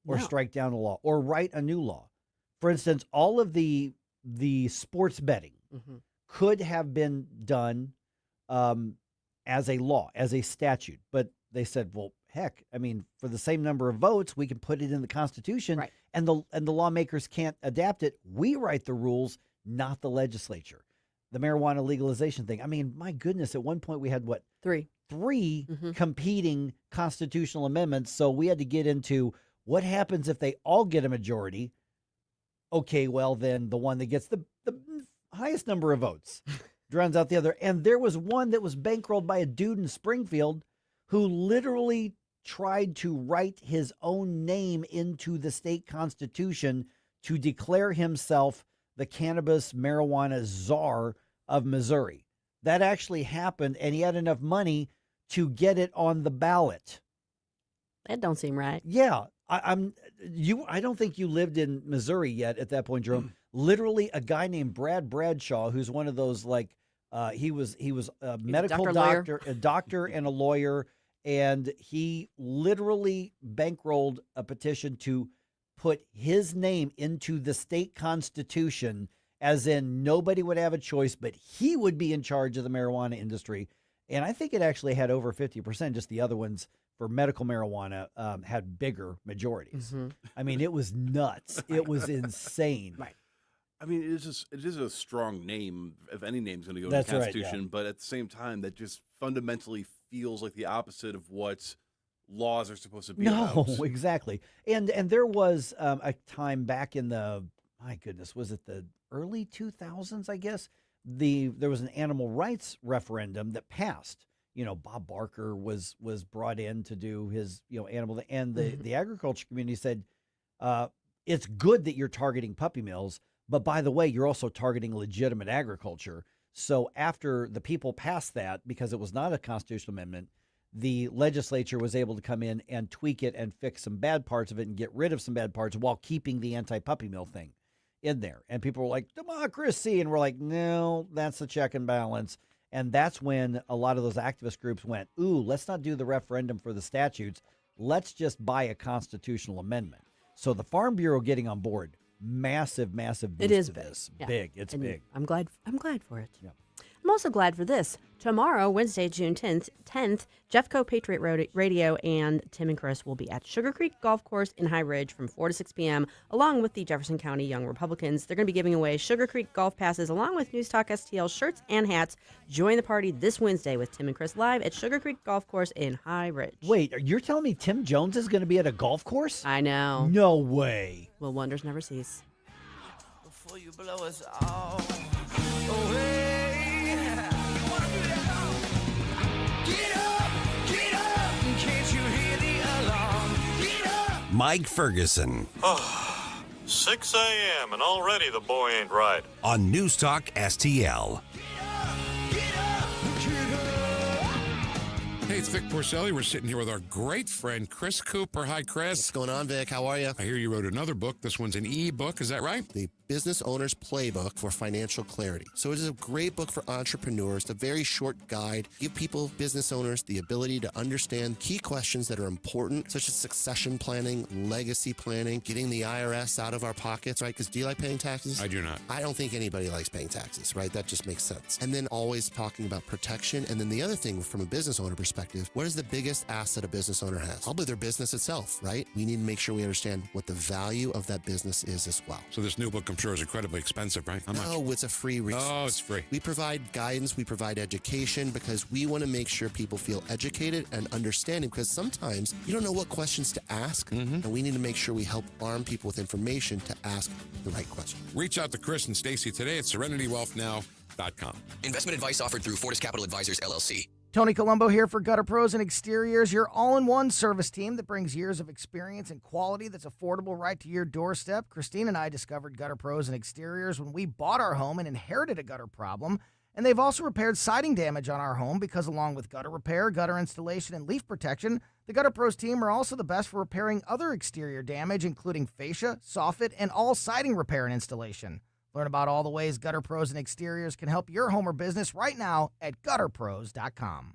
or strike down a law or write a new law. For instance, all of the sports betting could have been done as a law, as a statute. But they said, well, heck, I mean, for the same number of votes, we can put it in the Constitution, and the lawmakers can't adapt it. We write the rules, not the legislature. The marijuana legalization thing. I mean, my goodness, at one point we had what? Three competing constitutional amendments. So we had to get into what happens if they all get a majority. Okay, well, then the one that gets the highest number of votes drowns out the other. And there was one that was bankrolled by a dude in Springfield who literally tried to write his own name into the state constitution to declare himself the cannabis marijuana czar of Missouri. That actually happened, and he had enough money to get it on the ballot. That don't seem right. Yeah, I don't think you lived in Missouri yet at that point, Jerome. Literally, a guy named Brad Bradshaw, who's one of those he was a medical doctor, a doctor and a lawyer, and he literally bankrolled a petition to put his name into the state constitution, as in nobody would have a choice, but he would be in charge of the marijuana industry. And I think it actually had over 50%. Just the other ones for medical marijuana had bigger majorities. I mean, it was nuts. It was insane. I mean, it is a strong name, if any name's going to go in the Constitution, but at the same time, that just fundamentally feels like the opposite of what laws are supposed to be about. No, exactly. And there was a time back in the, my goodness, was it the early 2000s, I guess? There was an animal rights referendum that passed. You know, Bob Barker was brought in to do his, animal, and the agriculture community said, it's good that you're targeting puppy mills, but by the way, you're also targeting legitimate agriculture. So after the people passed that, because it was not a constitutional amendment, the legislature was able to come in and tweak it and fix some bad parts of it and get rid of some bad parts while keeping the anti-puppy mill thing in there. And people were like, democracy. And we're like, no, that's the check and balance. And that's when a lot of those activist groups went, ooh, let's not do the referendum for the statutes. Let's just buy a constitutional amendment. So the Farm Bureau getting on board, massive boost. It is to big. this. Yeah. Big. It's and big. I'm glad for it. Yeah. I'm also glad for this. Tomorrow, Wednesday, June 10th, Jeffco Patriot Radio and Tim and Chris will be at Sugar Creek Golf Course in High Ridge from 4 to 6 p.m., along with the Jefferson County Young Republicans. They're going to be giving away Sugar Creek Golf Passes along with News Talk STL shirts and hats. Join the party this Wednesday with Tim and Chris live at Sugar Creek Golf Course in High Ridge. Wait, you're telling me Tim Jones is going to be at a golf course? I know. No way. Well, wonders never cease. Before you blow us all away. Mike Ferguson. 6 a.m. and already the boy ain't right. On News Talk STL. it's Vic Porcelli. We're sitting here with our great friend, Chris Cooper. Hi, Chris. What's going on, Vic? How are you? I hear you wrote another book. This one's an e-book. Is that right? The Business Owner's Playbook for Financial Clarity. So it is a great book for entrepreneurs. It's a very short guide. Give people, business owners, the ability to understand key questions that are important, such as succession planning, legacy planning, getting the IRS out of our pockets, right? Because do you like paying taxes? I do not. I don't think anybody likes paying taxes, right? That just makes sense. And then always talking about protection. And then the other thing from a business owner perspective, what is the biggest asset a business owner has? Probably their business itself, right? We need to make sure we understand what the value of that business is as well. So this new book, I'm sure, is incredibly expensive, right? How much? No, it's a free resource. Oh, it's free. We provide guidance, we provide education because we want to make sure people feel educated and understanding because sometimes you don't know what questions to ask, and we need to make sure we help arm people with information to ask the right question. Reach out to Chris and Stacy today at SerenityWealthNow.com. Investment advice offered through Fortis Capital Advisors, LLC. Tony Colombo here for Gutter Pros and Exteriors, your all-in-one service team that brings years of experience and quality that's affordable right to your doorstep. Christine and I discovered Gutter Pros and Exteriors when we bought our home and inherited a gutter problem. And they've also repaired siding damage on our home because along with gutter repair, gutter installation, and leaf protection, the Gutter Pros team are also the best for repairing other exterior damage, including fascia, soffit, and all siding repair and installation. Learn about all the ways Gutter Pros and Exteriors can help your home or business right now at gutterpros.com.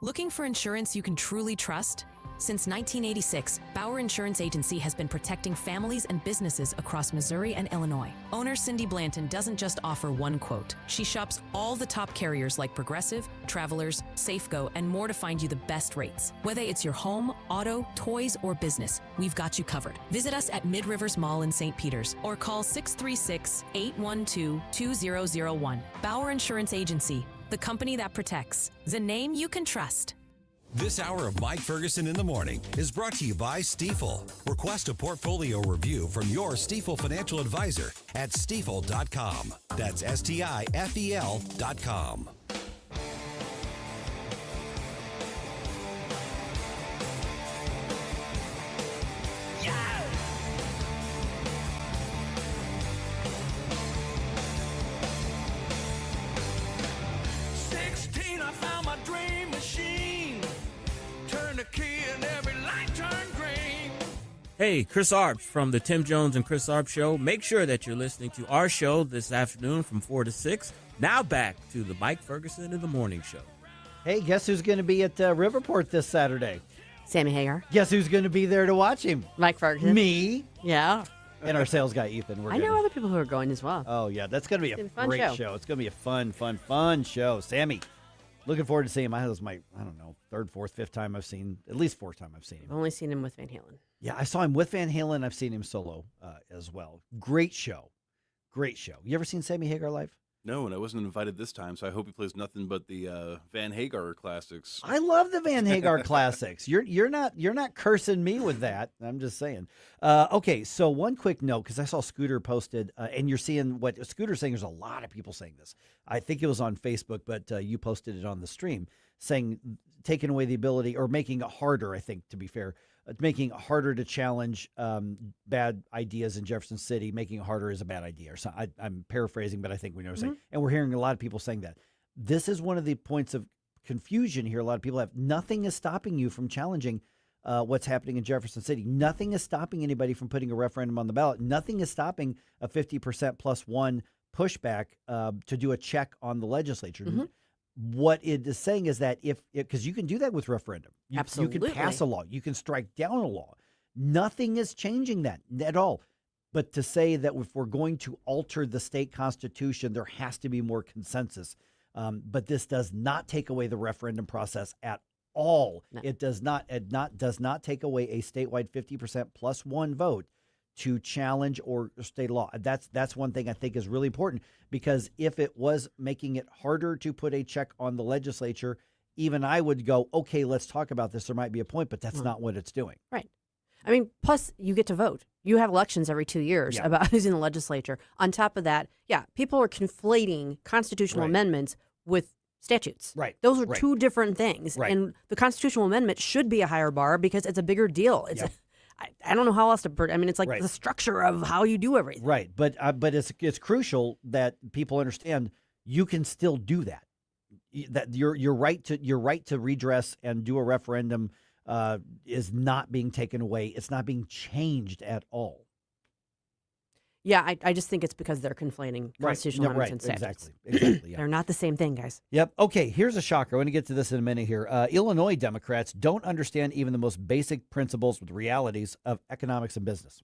Looking for insurance you can truly trust? Since 1986, Bauer Insurance Agency has been protecting families and businesses across Missouri and Illinois. Owner Cindy Blanton doesn't just offer one quote. She shops all the top carriers like Progressive, Travelers, Safeco, and more to find you the best rates. Whether it's your home, auto, toys, or business, we've got you covered. Visit us at Mid-Rivers Mall in St. Peters or call 636-812-2001. Bauer Insurance Agency, the company that protects, the name you can trust. This hour of Mike Ferguson in the Morning is brought to you by Stifel. Request a portfolio review from your Stifel financial advisor at stifel.com. That's STIFEL.com. Hey, Chris Arps from the Tim Jones and Chris Arps Show. Make sure that you're listening to our show this afternoon from 4 to 6. Now back to the Mike Ferguson in the Morning Show. Hey, guess who's going to be at Riverport this Saturday? Sammy Hagar. Guess who's going to be there to watch him? Mike Ferguson. Me. Yeah. And our sales guy, Ethan. I know other people who are going as well. Oh, yeah. That's going to be a fun great show. It's going to be a fun show. Sammy, looking forward to seeing him. That was my, I don't know, third, fourth, fifth time I've seen, at least fourth time I've seen him. I've only seen him with Van Halen. Yeah, I saw him with Van Halen. I've seen him solo as well. Great show. Great show. You ever seen Sammy Hagar live? No, and I wasn't invited this time, so I hope he plays nothing but the Van Hagar classics. I love the Van Hagar classics. You're not cursing me with that. I'm just saying. Okay, so one quick note, because I saw Scooter posted, and you're seeing what Scooter's saying. There's a lot of people saying this. I think it was on Facebook, but you posted it on the stream, saying taking away the ability or making it harder, I think, to be fair, making it harder to challenge bad ideas in Jefferson City, making it harder is a bad idea. Or so I'm paraphrasing, but I think we know what I'm saying. And we're hearing a lot of people saying that. This is one of the points of confusion here. A lot of people have. Nothing is stopping you from challenging what's happening in Jefferson City. Nothing is stopping anybody from putting a referendum on the ballot. Nothing is stopping a 50% plus one pushback to do a check on the legislature. What it is saying is that because you can do that with referendum. Absolutely. You can pass a law. You can strike down a law. Nothing is changing that at all. But to say that if we're going to alter the state constitution, there has to be more consensus. But this does not take away the referendum process at all. No. It does not take away a statewide 50% plus one vote to challenge or state law. That's one thing I think is really important, because if it was making it harder to put a check on the legislature, even I would go, okay, let's talk about this. There might be a point, but that's not what it's doing. Right. I mean, plus you get to vote. You have elections every 2 years about who's in the legislature. On top of that, people are conflating constitutional amendments with statutes. Right. Those are two different things. Right. And the constitutional amendment should be a higher bar because it's a bigger deal. It's I don't know how else to put it. I mean, it's like the structure of how you do everything. Right. But it's crucial that people understand you can still do that. that your right to redress and do a referendum is not being taken away. It's not being changed at all. Yeah, I just think it's because they're conflating constitutional amendments and statutes. Exactly. Yeah. They're not the same thing, guys. Yep. Okay, here's a shocker. I'm going to get to this in a minute here. Illinois Democrats don't understand even the most basic principles with realities of economics and business.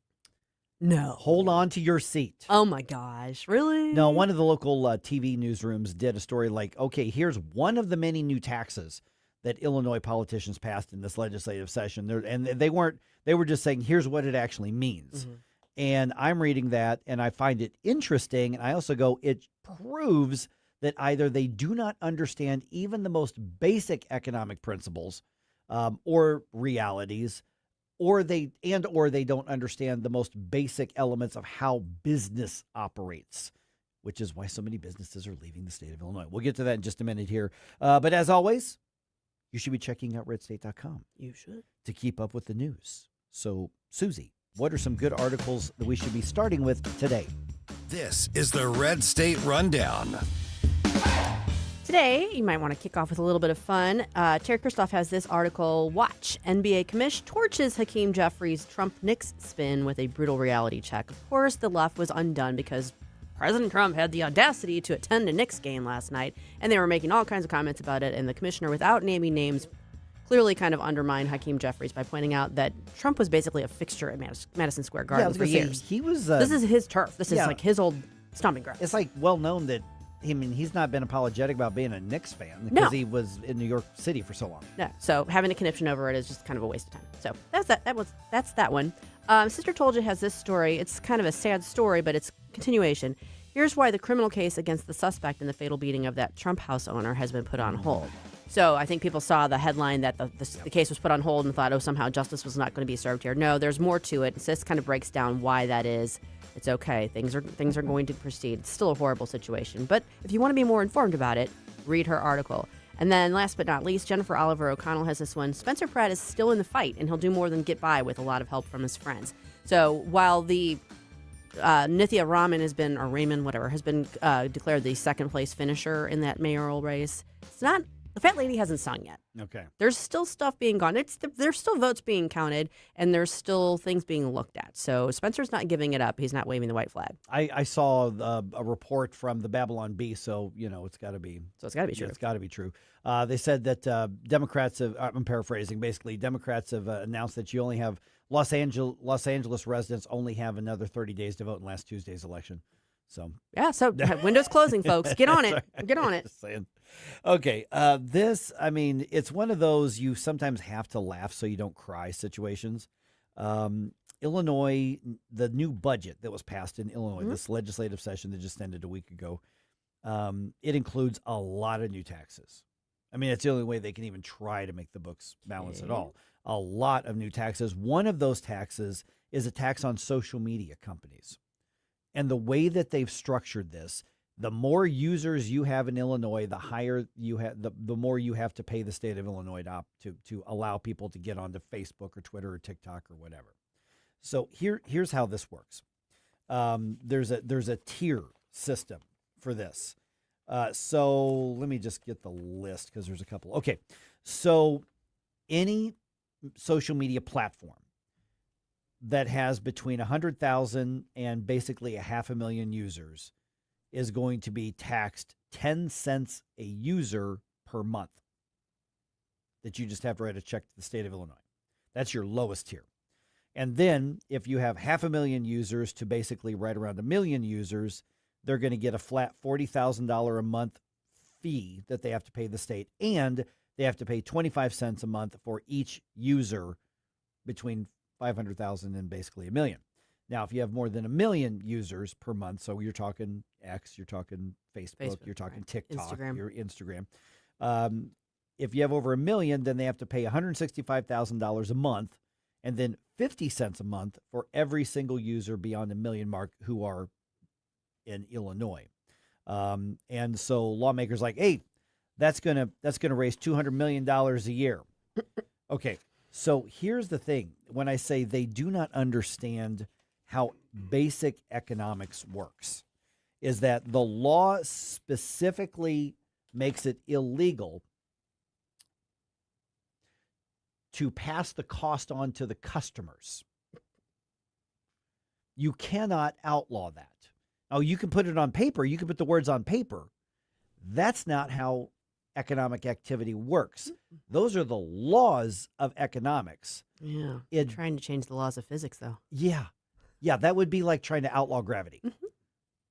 No. Hold on to your seat. Oh, my gosh. Really? No, one of the local TV newsrooms did a story like, okay, here's one of the many new taxes that Illinois politicians passed in this legislative session. They were just saying, here's what it actually means. Mm-hmm. And I'm reading that, and I find it interesting. And I also go, it proves that either they do not understand even the most basic economic principles or realities, or they don't understand the most basic elements of how business operates, which is why so many businesses are leaving the state of Illinois. We'll get to that in just a minute here. But as always, you should be checking out redstate.com. You should. To keep up with the news. So, Susie, what are some good articles that we should be starting with today? This is the Red State Rundown. Today, you might want to kick off with a little bit of fun. Terry Kristoff has this article, Watch, NBA commish torches Hakeem Jeffries' Trump-Knicks spin with a brutal reality check. Of course, the left was undone because President Trump had the audacity to attend a Knicks game last night, and they were making all kinds of comments about it, and the commissioner, without naming names, clearly kind of undermined Hakeem Jeffries by pointing out that Trump was basically a fixture at Madison Square Garden for years. He was. This is his turf. This is like his old stomping ground. It's like well known that he's not been apologetic about being a Knicks fan because he was in New York City for so long. No, so having a conniption over it is just kind of a waste of time. So that's that one. Sister Told You has this story. It's kind of a sad story, but it's continuation. Here's why the criminal case against the suspect in the fatal beating of that Trump house owner has been put on hold. So I think people saw the headline that the case was put on hold and thought, oh, somehow justice was not going to be served here. No, there's more to it. So this kind of breaks down why that is. It's okay. Things are going to proceed. It's still a horrible situation. But if you want to be more informed about it, read her article. And then last but not least, Jennifer Oliver O'Connell has this one. Spencer Pratt is still in the fight, and he'll do more than get by with a lot of help from his friends. So while the Nithya Raman has been declared the second place finisher in that mayoral race, the fat lady hasn't sung yet. Okay. There's still stuff being gone. There's still votes being counted, and there's still things being looked at. So Spencer's not giving it up. He's not waving the white flag. I saw a report from the Babylon Bee, so it's got to be. So it's got to be true. It's got to be true. They said that Democrats have. I'm paraphrasing. Basically, Democrats have announced that you only have Los Angeles residents only have another 30 days to vote in last Tuesday's election. So windows closing, folks. Get on it. Get on it. Just saying. Okay, it's one of those you sometimes have to laugh so you don't cry situations. Illinois, the new budget that was passed in Illinois, this legislative session that just ended a week ago, it includes a lot of new taxes. I mean, it's the only way they can even try to make the books balance at all. A lot of new taxes. One of those taxes is a tax on social media companies. And the way that they've structured this, the more users you have in Illinois, the higher you have, the more you have to pay the state of Illinois to allow people to get onto Facebook or Twitter or TikTok or whatever. So here's how this works. There's a tier system for this. So let me just get the list because there's a couple. Okay, so any social media platform that has between 100,000 and basically 500,000 users is going to be taxed 10 cents a user per month that you just have to write a check to the state of Illinois. That's your lowest tier. And then if you have 500,000 users to basically right around 1 million users, they're going to get a flat $40,000 a month fee that they have to pay the state, and they have to pay 25 cents a month for each user between 500,000 and basically 1 million. Now, if you have more than 1 million users per month, so you're talking X, you're talking Facebook, you're talking TikTok, your Instagram. If you have over 1 million, then they have to pay $165,000 a month, and then 50 cents a month for every single user beyond the 1 million mark who are in Illinois. And so lawmakers like, hey, that's gonna raise $200 million a year. Okay. So here's the thing. When I say they do not understand how basic economics works, is that the law specifically makes it illegal to pass the cost on to the customers. You cannot outlaw that. Oh, you can put it on paper. You can put the words on paper. That's not how economic activity works. Those are the laws of economics. Yeah. Trying to change the laws of physics, though. Yeah. Yeah, that would be like trying to outlaw gravity.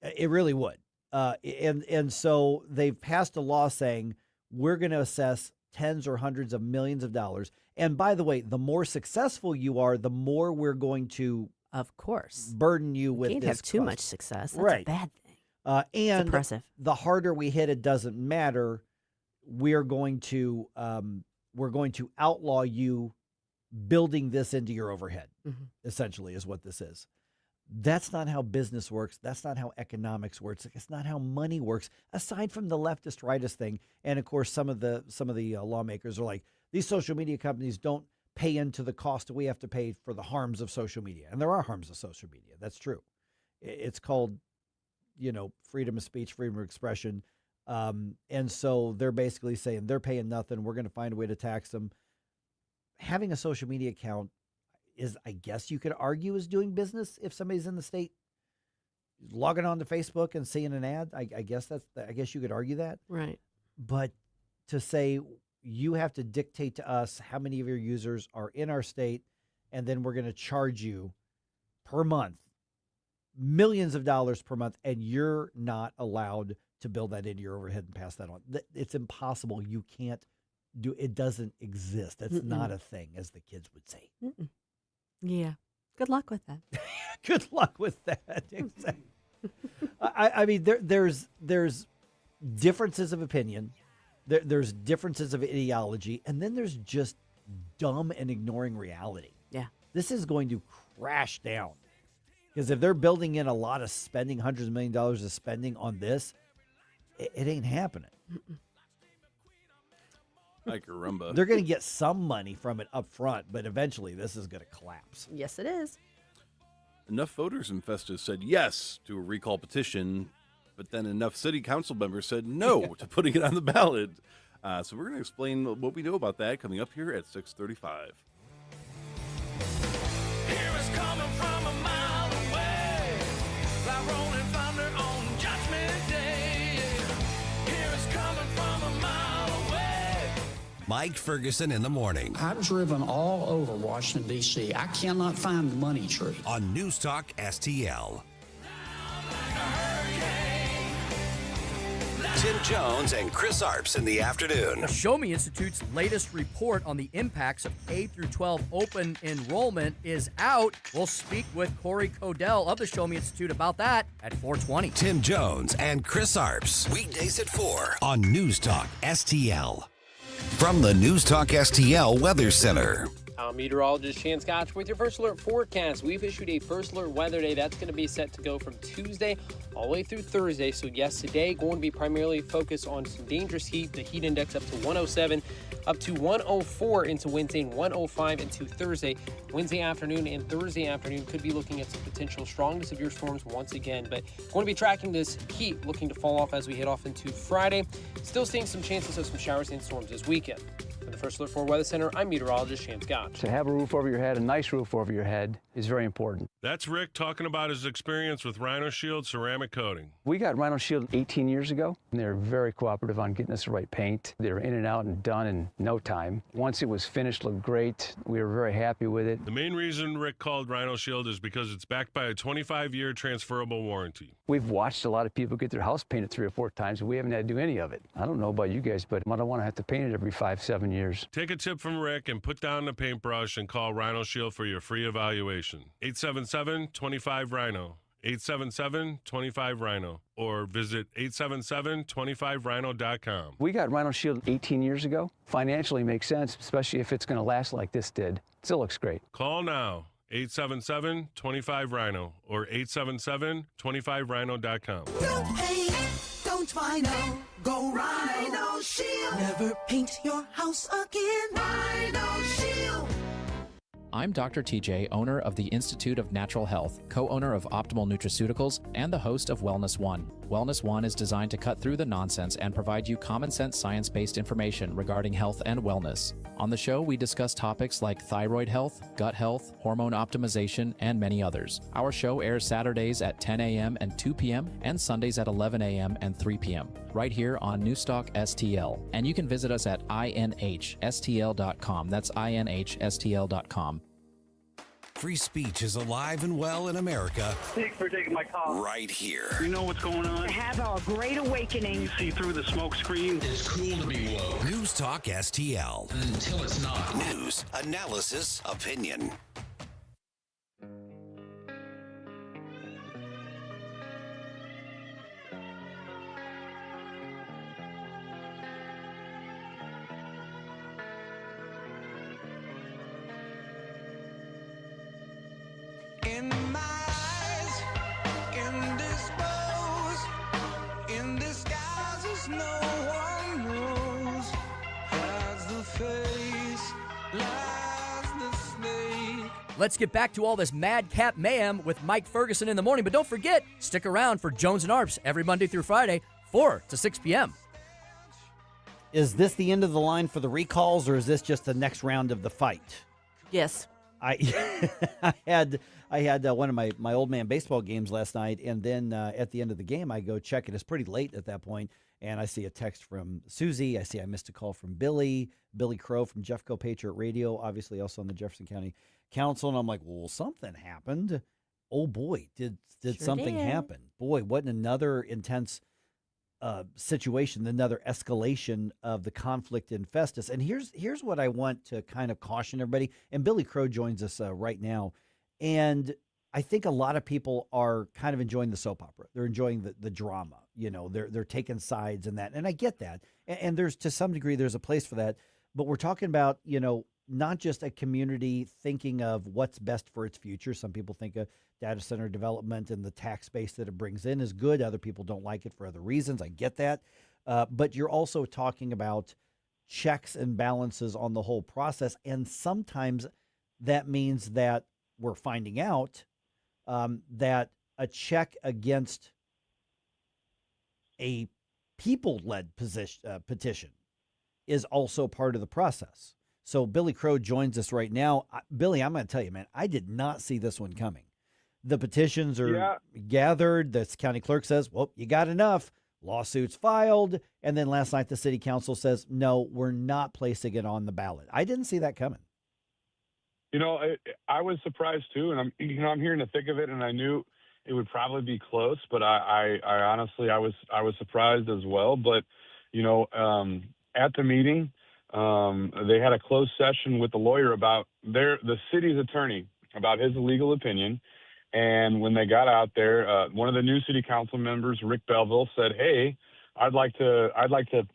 It really would. And so they've passed a law saying we're going to assess tens or hundreds of millions of dollars. And by the way, the more successful you are, the more we're going to, of course, burden you with. Can't this have too cost. much success. That's right. a bad thing. And oppressive. The harder we hit, it doesn't matter. We're going to outlaw you building this into your overhead. Essentially, is what this is. That's not how business works. That's not how economics works. It's not how money works. Aside from the leftist rightist thing, and of course, some of the lawmakers are like, these social media companies don't pay into the cost that we have to pay for the harms of social media, and there are harms of social media. That's true. It's called, freedom of speech, freedom of expression, and so they're basically saying they're paying nothing. We're going to find a way to tax them. Having a social media account is, I guess you could argue, is doing business if somebody's in the state logging on to Facebook and seeing an ad. I guess you could argue that. Right. But to say you have to dictate to us how many of your users are in our state, and then we're going to charge you per month millions of dollars per month, and you're not allowed to build that into your overhead and pass that on. It's impossible. You can't do it. Doesn't exist. That's not a thing, as the kids would say. Yeah. Good luck with that. Good luck with that. Exactly. I mean, there's differences of opinion. There's differences of ideology. And then there's just dumb and ignoring reality. Yeah. This is going to crash down. Because if they're building in a lot of spending, hundreds of $millions of spending on this, it ain't happening. Like a rumba. They're going to get some money from it up front, but eventually this is going to collapse. Yes, it is. Enough voters in Festus said yes to a recall petition, but then enough city council members said no to putting it on the ballot. So we're going to explain what we know about that coming up here at 6:35. Mike Ferguson in the morning. I've driven all over Washington, D.C. I cannot find the money tree. On NewsTalk STL. Tim Jones and Chris Arps in the afternoon. The Show Me Institute's latest report on the impacts of K through 12 open enrollment is out. We'll speak with Corey Codell of the Show Me Institute about that at 4:20. Tim Jones and Chris Arps. Weekdays at 4 on NewsTalk STL. From the NewsTalk STL Weather Center. I'm meteorologist Shan Scotch with your first alert forecast. We've issued a first alert weather day. That's going to be set to go from Tuesday all the way through Thursday. So yes, today going to be primarily focused on some dangerous heat. The heat index up to 107, up to 104 into Wednesday, and 105 into Thursday. Wednesday afternoon and Thursday afternoon could be looking at some potential strong to severe storms once again. But going to be tracking this heat looking to fall off as we head off into Friday. Still seeing some chances of some showers and storms this weekend. For the First Alert 4 Weather Center, I'm meteorologist Shan Scotch. To have a roof over your head, a nice roof over your head, is very important. That's Rick talking about his experience with Rhino Shield ceramic coating. We got Rhino Shield 18 years ago, and they were very cooperative on getting us the right paint. They were in and out and done in no time. Once it was finished, looked great. We were very happy with it. The main reason Rick called Rhino Shield is because it's backed by a 25-year transferable warranty. We've watched a lot of people get their house painted 3 or 4 times, and we haven't had to do any of it. I don't know about you guys, but I don't want to have to paint it every 5-7 years. Take a tip from Rick and put down the paintbrush and call Rhino Shield for your free evaluation. 877-25-RHINO. 877-25-RHINO. Or visit 877-25rhino.com. We got Rhino Shield 18 years ago. Financially makes sense, especially if it's going to last like this did. Still looks great. Call now. 877-25-RHINO or 877-25rhino.com. No paint, don't Rhino. Go Rhino Shield. Never paint your house again. Rhino Shield. I'm Dr. TJ, owner of the Institute of Natural Health, co-owner of Optimal Nutraceuticals, and the host of Wellness One. Wellness One is designed to cut through the nonsense and provide you common sense science-based information regarding health and wellness. On the show, we discuss topics like thyroid health, gut health, hormone optimization, and many others. Our show airs Saturdays at 10 a.m. and 2 p.m. and Sundays at 11 a.m. and 3 p.m. right here on NewsTalkSTL. And you can visit us at inhstl.com. That's inhstl.com. Free speech is alive and well in America. Thanks for taking my call. Right here. You know what's going on? Have a great awakening. You see through the smoke screen. It's cool to be woke. News Talk STL. Until it's not. News, analysis, opinion. In my eyes, indisposed, in disguises no one knows. Hides the face, lies the snake. Let's get back to all this madcap mayhem with Mike Ferguson in the morning. But don't forget, stick around for Jones and Arps every Monday through Friday, 4 to 6 p.m. Is this the end of the line for the recalls, or is this just the next round of the fight? Yes. I had one of my old man baseball games last night, and then at the end of the game, I go check it. It's pretty late at that point, and I see a text from Susie. I see I missed a call from Billy Crow from Jeffco Patriot Radio, obviously also on the Jefferson County Council, and I'm like, well, something happened. Oh boy, did something happen? Boy, what another intense situation, another escalation of the conflict in Festus. And here's what I want to kind of caution everybody. And Billy Crow joins us right now. And I think a lot of people are kind of enjoying the soap opera. They're enjoying the drama. You know, they're taking sides in that. And I get that. And there's, to some degree, there's a place for that. But we're talking about, you know, not just a community thinking of what's best for its future. Some people think of data center development and the tax base that it brings in is good. Other people don't like it for other reasons. I get that. But you're also talking about checks and balances on the whole process. And sometimes that means that we're finding out that a check against a people-led petition is also part of the process. So Billy Crow joins us right now. Billy, I'm going to tell you, man, I did not see this one coming. The petitions are gathered. The county clerk says, well, you got enough. Lawsuits filed. And then last night, the city council says, no, we're not placing it on the ballot. I didn't see that coming. You know, I was surprised too. And I'm hearing the thick of it, and I knew it would probably be close, but I honestly, I was surprised as well. But, you know, at the meeting, they had a closed session with the lawyer about the city's attorney about his legal opinion. And when they got out there, one of the new city council members, Rick Belleville, said, "Hey, I'd like to,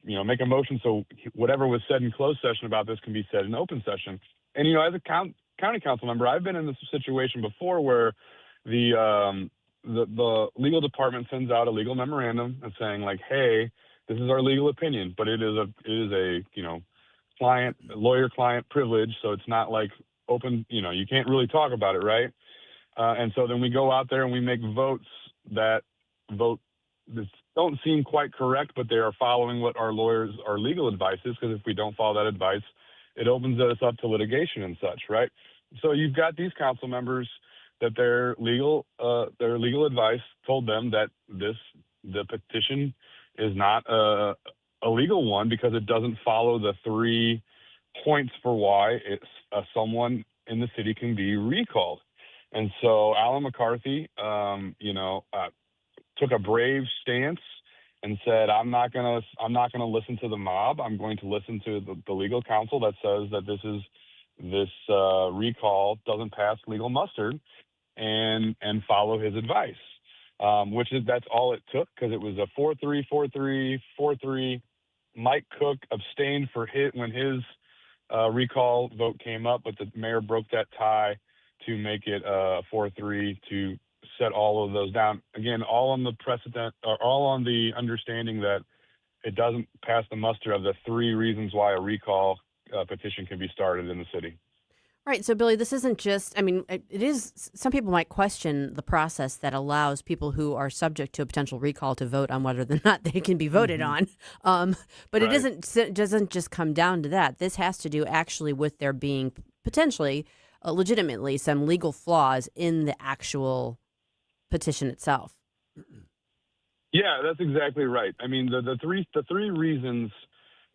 make a motion so whatever was said in closed session about this can be said in open session." And as a county council member, I've been in this situation before where the legal department sends out a legal memorandum and saying like, "Hey, this is our legal opinion," but it is a lawyer-client privilege, so it's not like open. You can't really talk about it, right? And so then we go out there and we make votes that don't seem quite correct, but they are following what our legal advice is, because if we don't follow that advice, it opens us up to litigation and such, right? So you've got these council members that their legal advice told them that the petition is not a legal one because it doesn't follow the 3 points for why someone in the city can be recalled. And so Alan McCarthy, took a brave stance and said, "I'm not gonna listen to the mob. I'm going to listen to the legal counsel that says that this recall doesn't pass legal muster, and follow his advice." That's all it took, because it was a 4-3, 4-3, 4-3. Mike Cook abstained when his recall vote came up, but the mayor broke that tie to make it 4-3 to set all of those down. Again, all on the precedent, or all on the understanding that it doesn't pass the muster of the 3 reasons why a recall petition can be started in the city. Right. So, Billy, this isn't just, I mean, it is, some people might question the process that allows people who are subject to a potential recall to vote on whether or not they can be voted on. But Right. it doesn't just come down to that. This has to do actually with there being potentially, legitimately, some legal flaws in the actual petition itself. Yeah, that's exactly right. I mean, the three reasons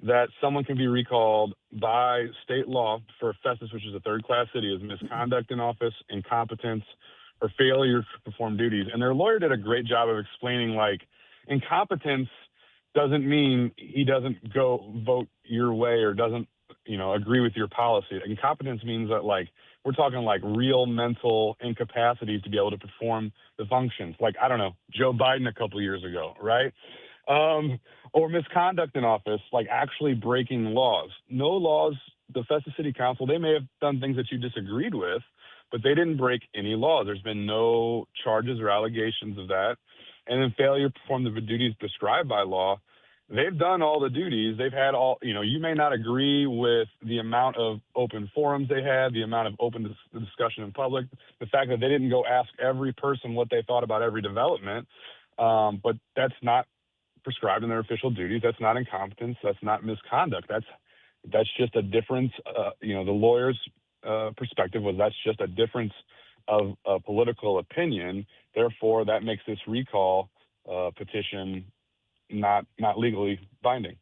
that someone can be recalled by state law for Festus, which is a third-class city, is misconduct in office, incompetence, or failure to perform duties. And their lawyer did a great job of explaining, like, incompetence doesn't mean he doesn't go vote your way or doesn't, agree with your policy. Incompetence means that, like, we're talking like real mental incapacity to be able to perform the functions. Like, I don't know, Joe Biden a couple years ago, right? Or misconduct in office, like actually breaking laws. No laws, the Festus City Council, they may have done things that you disagreed with, but they didn't break any laws. There's been no charges or allegations of that. And then failure to perform the duties prescribed by law. They've done all the duties. They've had all, you may not agree with the amount of open forums they had, the amount of open discussion in public, the fact that they didn't go ask every person what they thought about every development. But that's not prescribed in their official duties. That's not incompetence. That's not misconduct. That's just a difference. The lawyer's perspective was that's just a difference of political opinion. Therefore, that makes this recall petition not legally binding.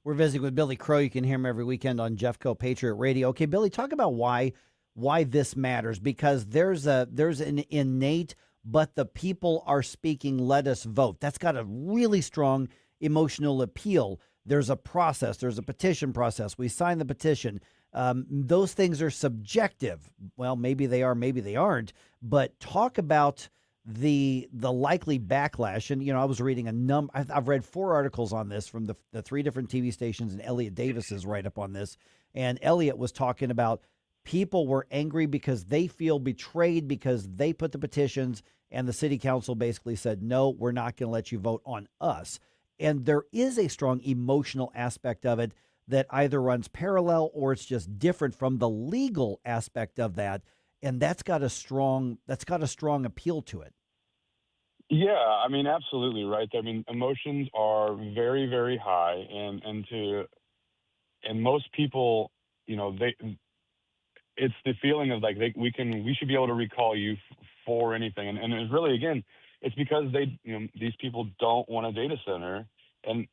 We're visiting with Billy Crow. You can hear him every weekend on Jeffco Patriot Radio. Okay, Billy, talk about why this matters, because there's an innate, but the people are speaking, let us vote. That's got a really strong emotional appeal. There's a process. There's a petition process. We sign the petition. Those things are subjective. Well, maybe they are, maybe they aren't. But talk about the likely backlash. And, I was reading I've read 4 articles on this from the 3 different TV stations, and Elliot Davis's write-up on this. And Elliot was talking about people were angry because they feel betrayed because they put the petitions and the city council basically said, no, we're not going to let you vote on us. And there is a strong emotional aspect of it that either runs parallel or it's just different from the legal aspect of that. And that's got a strong appeal to it. Yeah, I mean, absolutely right. I mean, emotions are very, very high, and most people, it's the feeling of like we should be able to recall you for anything, and it's really, again, it's because these people don't want a data center, and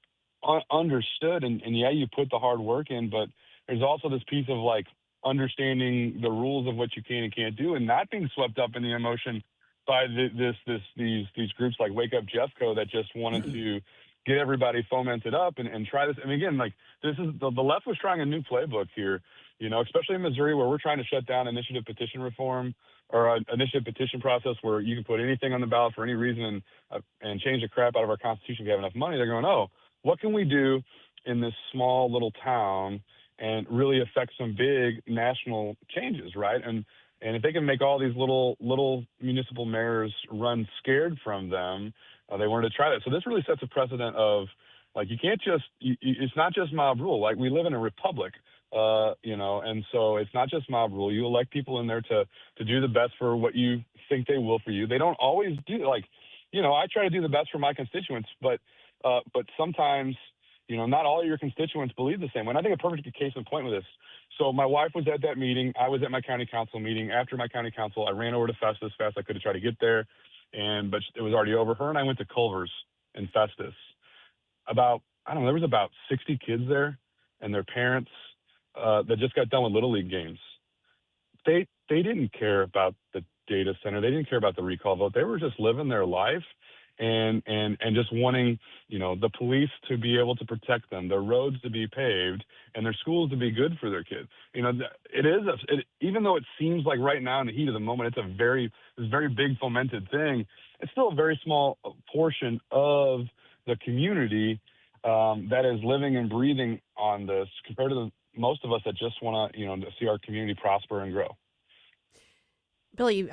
understood, and yeah, you put the hard work in, but there's also this piece of like understanding the rules of what you can and can't do, and not being swept up in the emotion by these groups like Wake Up Jeffco that just wanted to get everybody fomented up and try this. I mean, again, like this is the left was trying a new playbook here, especially in Missouri, where we're trying to shut down initiative petition reform or an initiative petition process where you can put anything on the ballot for any reason and change the crap out of our Constitution if we have enough money. They're going, oh, what can we do in this small little town and really affect some big national changes, right? And if they can make all these little municipal mayors run scared from them, they wanted to try that. So this really sets a precedent of, like, you can't just it's not just mob rule. Like, we live in a republic, and so it's not just mob rule. You elect people in there to do the best for what you think they will for you. They don't always do, like, I try to do the best for my constituents, but sometimes, not all of your constituents believe the same way. And I think a perfect case in point with this. So my wife was at that meeting. I was at my county council meeting. After my county council, I ran over to Festus as fast as I could to try to get there, but it was already over. Her and I went to Culver's in Festus. There was about 60 kids there and their parents that just got done with Little League games. They didn't care about the data center. They didn't care about the recall vote. They were just living their life and just wanting, the police to be able to protect them, their roads to be paved, and their schools to be good for their kids. Even though it seems like right now in the heat of the moment, it's this very big fomented thing, it's still a very small portion of the community that is living and breathing on this compared to most of us that just want to see our community prosper and grow. Billy,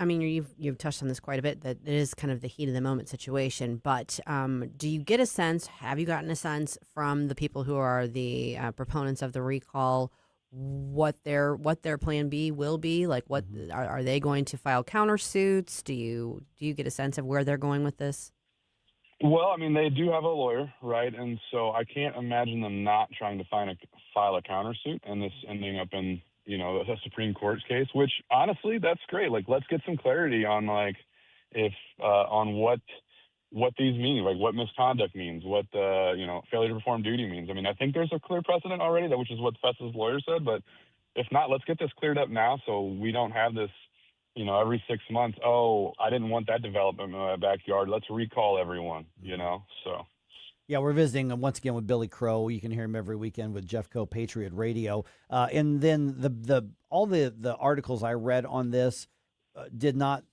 you've touched on this quite a bit, that it is kind of the heat of the moment situation, but do you get a sense, have you gotten a sense from the people who are the proponents of the recall, what their plan B will be? Like, what are they going to file countersuits? Do you get a sense of where they're going with this? Well, I mean, they do have a lawyer, right? And so I can't imagine them not trying to file a countersuit and this ending up in, a Supreme Court's case, which honestly, that's great. Like, let's get some clarity on on what these mean, like what misconduct means, what failure to perform duty means. I mean, I think there's a clear precedent already, which is what Festa's lawyer said. But if not, let's get this cleared up now so we don't have this, every 6 months. Oh, I didn't want that development in my backyard. Let's recall everyone. So. Yeah, we're visiting once again with Billy Crow. You can hear him every weekend with Jeff Coe, Patriot Radio. And then all the articles I read on this did not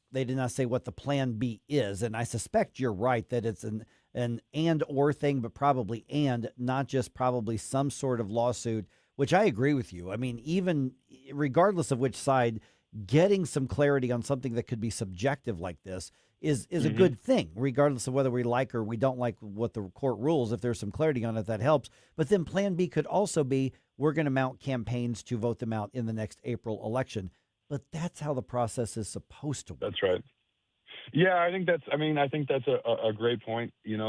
say what the plan B is. And I suspect you're right that it's an and or thing, but probably and, not just probably some sort of lawsuit, which I agree with you. I mean, even regardless of which side, getting some clarity on something that could be subjective like this is a good thing, regardless of whether we like or we don't like what the court rules. If there's some clarity on it, that helps. But then plan B could also be, we're going to mount campaigns to vote them out in the next April election. But that's how the process is supposed to work. That's right. Yeah, I think that's a great point. These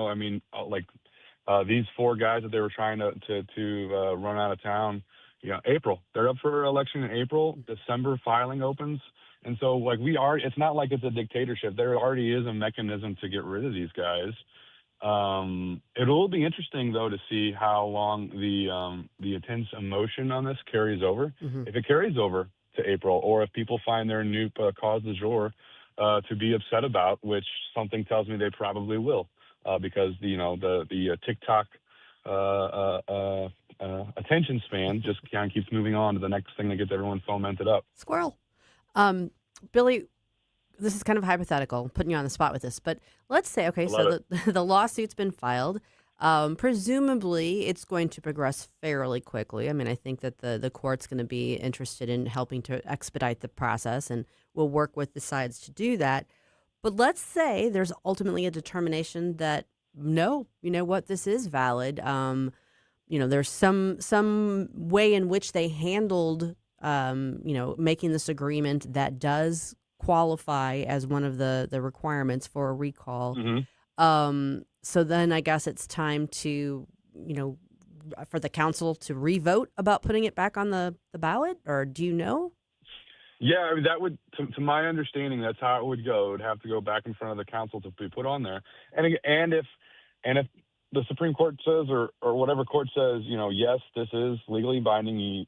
4 guys that they were trying to run out of town, April, they're up for election in April. December filing opens. And so it's not like it's a dictatorship. There already is a mechanism to get rid of these guys. It will be interesting though to see how long the intense emotion on this carries over. If it carries over to April, or if people find their new cause du jour to be upset about, which something tells me they probably will, because the TikTok attention span just kind of keeps moving on to the next thing that gets everyone fomented up. Squirrel. Billy, this is kind of hypothetical, putting you on the spot with this, but let's say, okay, so the lawsuit's been filed. Presumably, it's going to progress fairly quickly. I mean, I think that the court's going to be interested in helping to expedite the process, and we'll work with the sides to do that. But let's say there's ultimately a determination that, no, you know what, this is valid. There's some way in which they handled, making this agreement that does qualify as one of the requirements for a recall. So then I guess it's time to, for the council to revote about putting it back on the ballot, or do you know? Yeah, I mean, that would, to my understanding, that's how it would go. It would have to go back in front of the council to be put on there. And if the Supreme Court says, or whatever court says, yes, this is legally binding,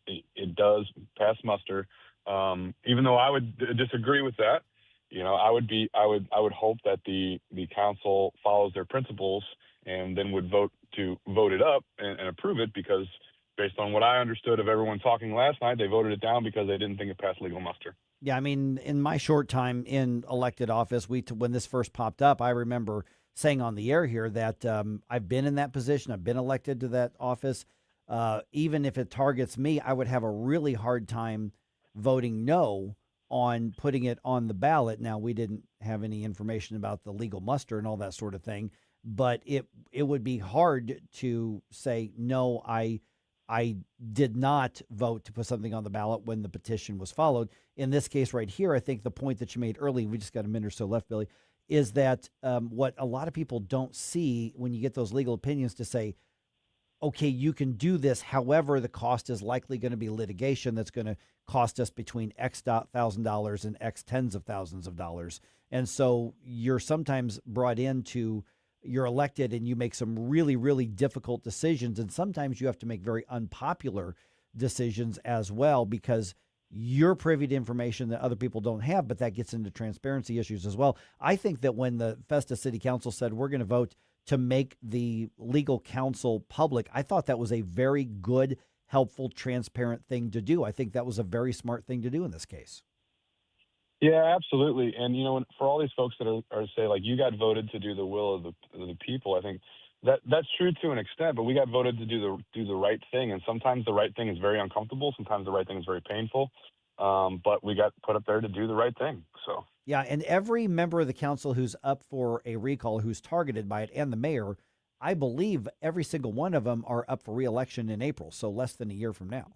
it does pass muster. Even though I would disagree with that, I would hope that the council follows their principles and then would vote it up and approve it, because based on what I understood of everyone talking last night, they voted it down because they didn't think it passed legal muster. Yeah, I mean, in my short time in elected office, when this first popped up, I remember saying on the air here that I've been in that position. I've been elected to that office. Even if it targets me, I would have a really hard time voting no on putting it on the ballot. Now, we didn't have any information about the legal muster and all that sort of thing, but it would be hard to say, no, I did not vote to put something on the ballot when the petition was followed. In this case right here, I think the point that you made early, we just got a minute or so left, Billy, is that what a lot of people don't see when you get those legal opinions to say, okay, you can do this. However, the cost is likely going to be litigation that's going to cost us between X $1,000 and X tens of thousands of dollars. And so you're sometimes brought into, you're elected and you make some really, really difficult decisions. And sometimes you have to make very unpopular decisions as well, because you're privy to information that other people don't have, but that gets into transparency issues as well. I think that when the Festa City Council said we're going to vote to make the legal counsel public, I thought that was a very good, helpful, transparent thing to do. I think that was a very smart thing to do in this case. Yeah, absolutely. And, for all these folks that are say, like, you got voted to do the will of the people, I think that's true to an extent, but we got voted to do the right thing. And sometimes the right thing is very uncomfortable. Sometimes the right thing is very painful. But we got put up there to do the right thing. So. Yeah, and every member of the council who's up for a recall, who's targeted by it, and the mayor, I believe every single one of them are up for re-election in April, so less than a year from now.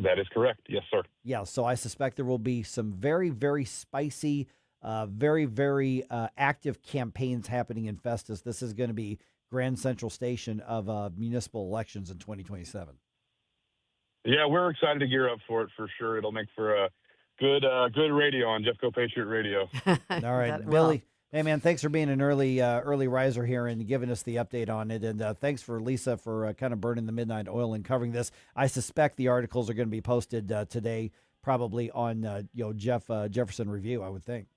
That is correct. Yes, sir. Yeah, so I suspect there will be some very, very spicy, very, very active campaigns happening in Festus. This is going to be Grand Central Station of municipal elections in 2027. Yeah, we're excited to gear up for it for sure. It'll make for a good radio on Jeffco Patriot Radio. All right, Billy. Hey, man, thanks for being an early riser here and giving us the update on it. And thanks for Lisa for kind of burning the midnight oil and covering this. I suspect the articles are going to be posted today, probably on Jefferson Review, I would think.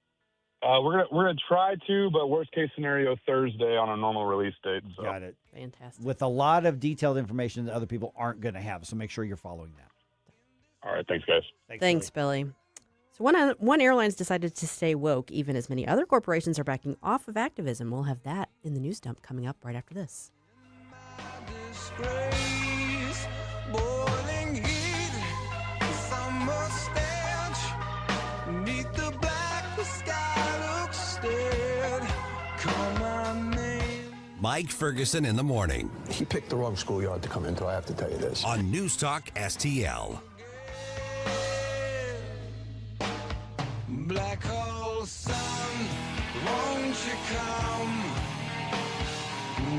We're gonna try to, but worst case scenario Thursday on a normal release date. So. Got it. Fantastic. With a lot of detailed information that other people aren't going to have, so make sure you're following that. All right, thanks, guys. Thanks, Billy. So one airline's decided to stay woke, even as many other corporations are backing off of activism. We'll have that in the news dump coming up right after this. Mike Ferguson in the morning. He picked the wrong schoolyard to come into, I have to tell you this. On News Talk STL. Black hole sun, won't you come?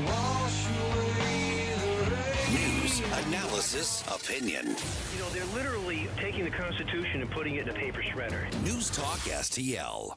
Wash away the rain. News, analysis, opinion. You know, they're literally taking the Constitution and putting it in a paper shredder. News Talk STL.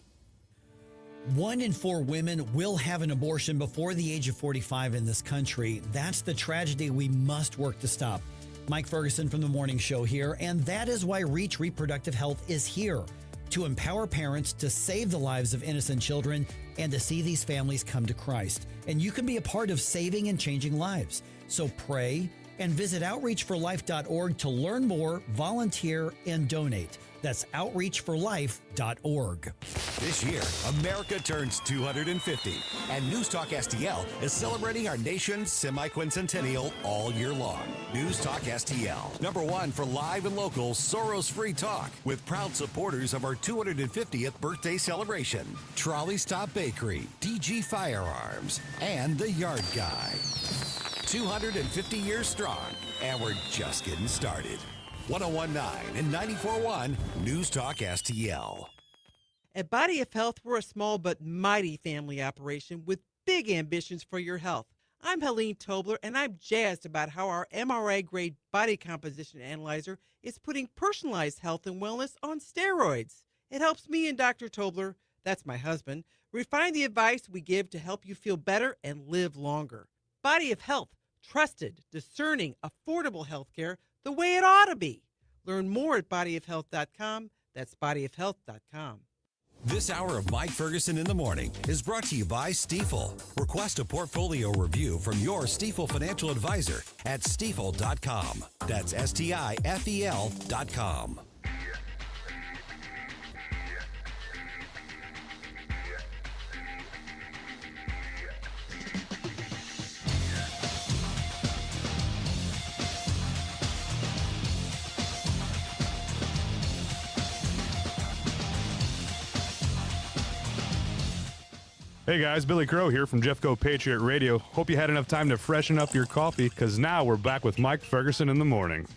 1 in 4 women will have an abortion before the age of 45 in this country. That's the tragedy we must work to stop. Mike Ferguson from The Morning Show here, and that is why Reach Reproductive Health is here, to empower parents to save the lives of innocent children and to see these families come to Christ. And you can be a part of saving and changing lives. So pray and visit outreachforlife.org to learn more, volunteer, and donate. That's outreachforlife.org. This year, America turns 250, and News Talk STL is celebrating our nation's semi-quincentennial all year long. News Talk STL, #1 for live and local Soros-free talk, with proud supporters of our 250th birthday celebration. Trolley Stop Bakery, DG Firearms, and The Yard Guy. 250 years strong, and we're just getting started. 101.9 and 94.1 News Talk STL. At Body of Health, we're a small but mighty family operation with big ambitions for your health. I'm Helene Tobler, and I'm jazzed about how our MRI-grade body composition analyzer is putting personalized health and wellness on steroids. It helps me and Dr. Tobler, that's my husband, refine the advice we give to help you feel better and live longer. Body of Health, trusted, discerning, affordable health care the way it ought to be. Learn more at bodyofhealth.com. That's bodyofhealth.com. This hour of Mike Ferguson in the Morning is brought to you by Stifel. Request a portfolio review from your Stifel financial advisor at stifel.com. That's STIFEL.com. Hey guys, Billy Crow here from Jeffco Patriot Radio. Hope you had enough time to freshen up your coffee, because now we're back with Mike Ferguson in the morning.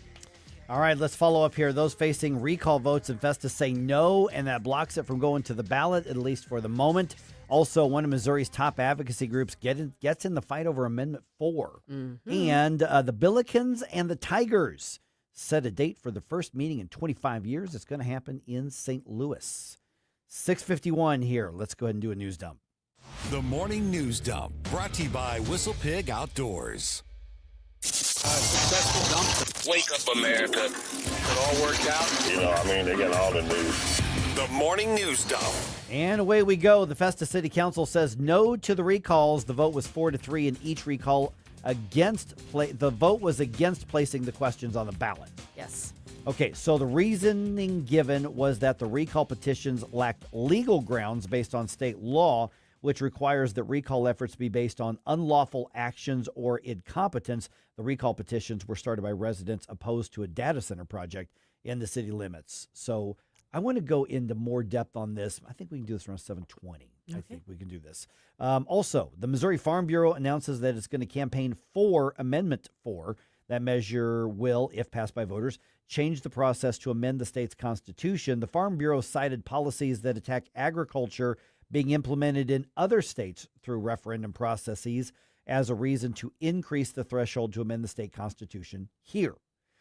All right, let's follow up here. Those facing recall votes in Festus say no, and that blocks it from going to the ballot, at least for the moment. Also, one of Missouri's top advocacy groups gets in the fight over Amendment 4. Mm-hmm. And the Billikens and the Tigers set a date for the first meeting in 25 years. It's going to happen in St. Louis. 6:51 here. Let's go ahead and do a news dump. The Morning News Dump, brought to you by Whistle Pig Outdoors. Successful dump. Wake up, America. It all worked out. They got all the news. The Morning News Dump. And away we go. The Festus City Council says no to the recalls. The vote was 4-3 in each recall the vote was against placing the questions on the ballot. Yes. Okay, so the reasoning given was that the recall petitions lacked legal grounds based on state law, which requires that recall efforts be based on unlawful actions or incompetence. The recall petitions were started by residents opposed to a data center project in the city limits. So I want to go into more depth on this. I think we can do this around 7:20. Okay. I think we can do this. Also, the Missouri Farm Bureau announces that it's going to campaign for Amendment 4. That measure will, if passed by voters, change the process to amend the state's constitution. The Farm Bureau cited policies that attack agriculture being implemented in other states through referendum processes as a reason to increase the threshold to amend the state constitution here.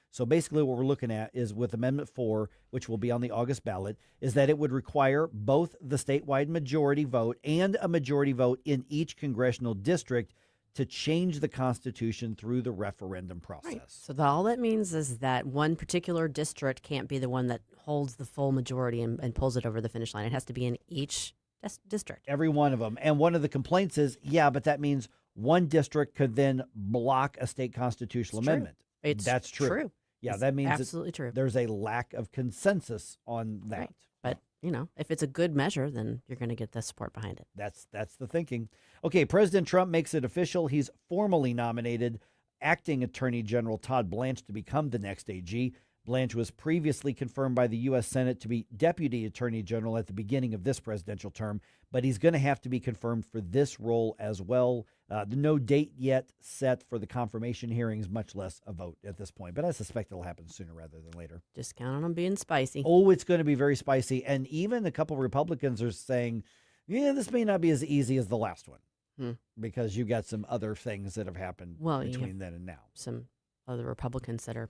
So basically what we're looking at is with Amendment 4, which will be on the August ballot, is that it would require both the statewide majority vote and a majority vote in each congressional district to change the Constitution through the referendum process. Right. So all that means is that one particular district can't be the one that holds the full majority and pulls it over the finish line. It has to be in each district. Every one of them. And one of the complaints is, but that means one district could then block a state constitutional amendment. That's true. Yeah, It's that means absolutely true. There's a lack of consensus on that. Right. But, if it's a good measure, then you're going to get the support behind it. That's the thinking. Okay, President Trump makes it official. He's formally nominated acting Attorney General Todd Blanche to become the next AG. Blanche was previously confirmed by the U.S. Senate to be Deputy Attorney General at the beginning of this presidential term, but he's going to have to be confirmed for this role as well. No date yet set for the confirmation hearings, much less a vote at this point, but I suspect it'll happen sooner rather than later. Just count on them being spicy. Oh, it's going to be very spicy, and even a couple of Republicans are saying, this may not be as easy as the last one because you got some other things that have happened between then and now. Some other Republicans that are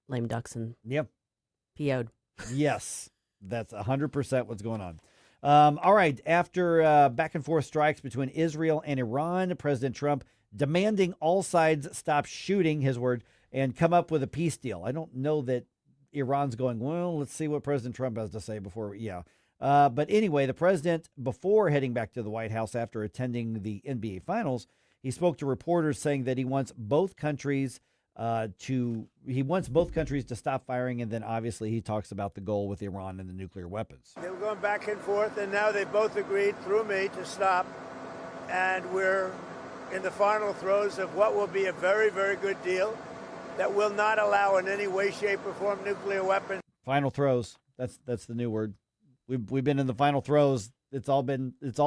lame ducks and PO'd. Yes, that's 100% what's going on. All right, after back and forth strikes between Israel and Iran, President Trump demanding all sides stop shooting, his word, and come up with a peace deal. I don't know that Iran's going, well, let's see what President Trump has to say before, but anyway, the president, before heading back to the White House after attending the NBA Finals, he spoke to reporters saying that he wants both countries to stop firing, and then obviously he talks about the goal with Iran and the nuclear weapons. They were going back and forth, and now they both agreed through me to stop, and we're in the final throes of what will be a very, very good deal that will not allow in any way, shape, or form nuclear weapons. Final throes. That's the new word. We've been in the final throes. It's all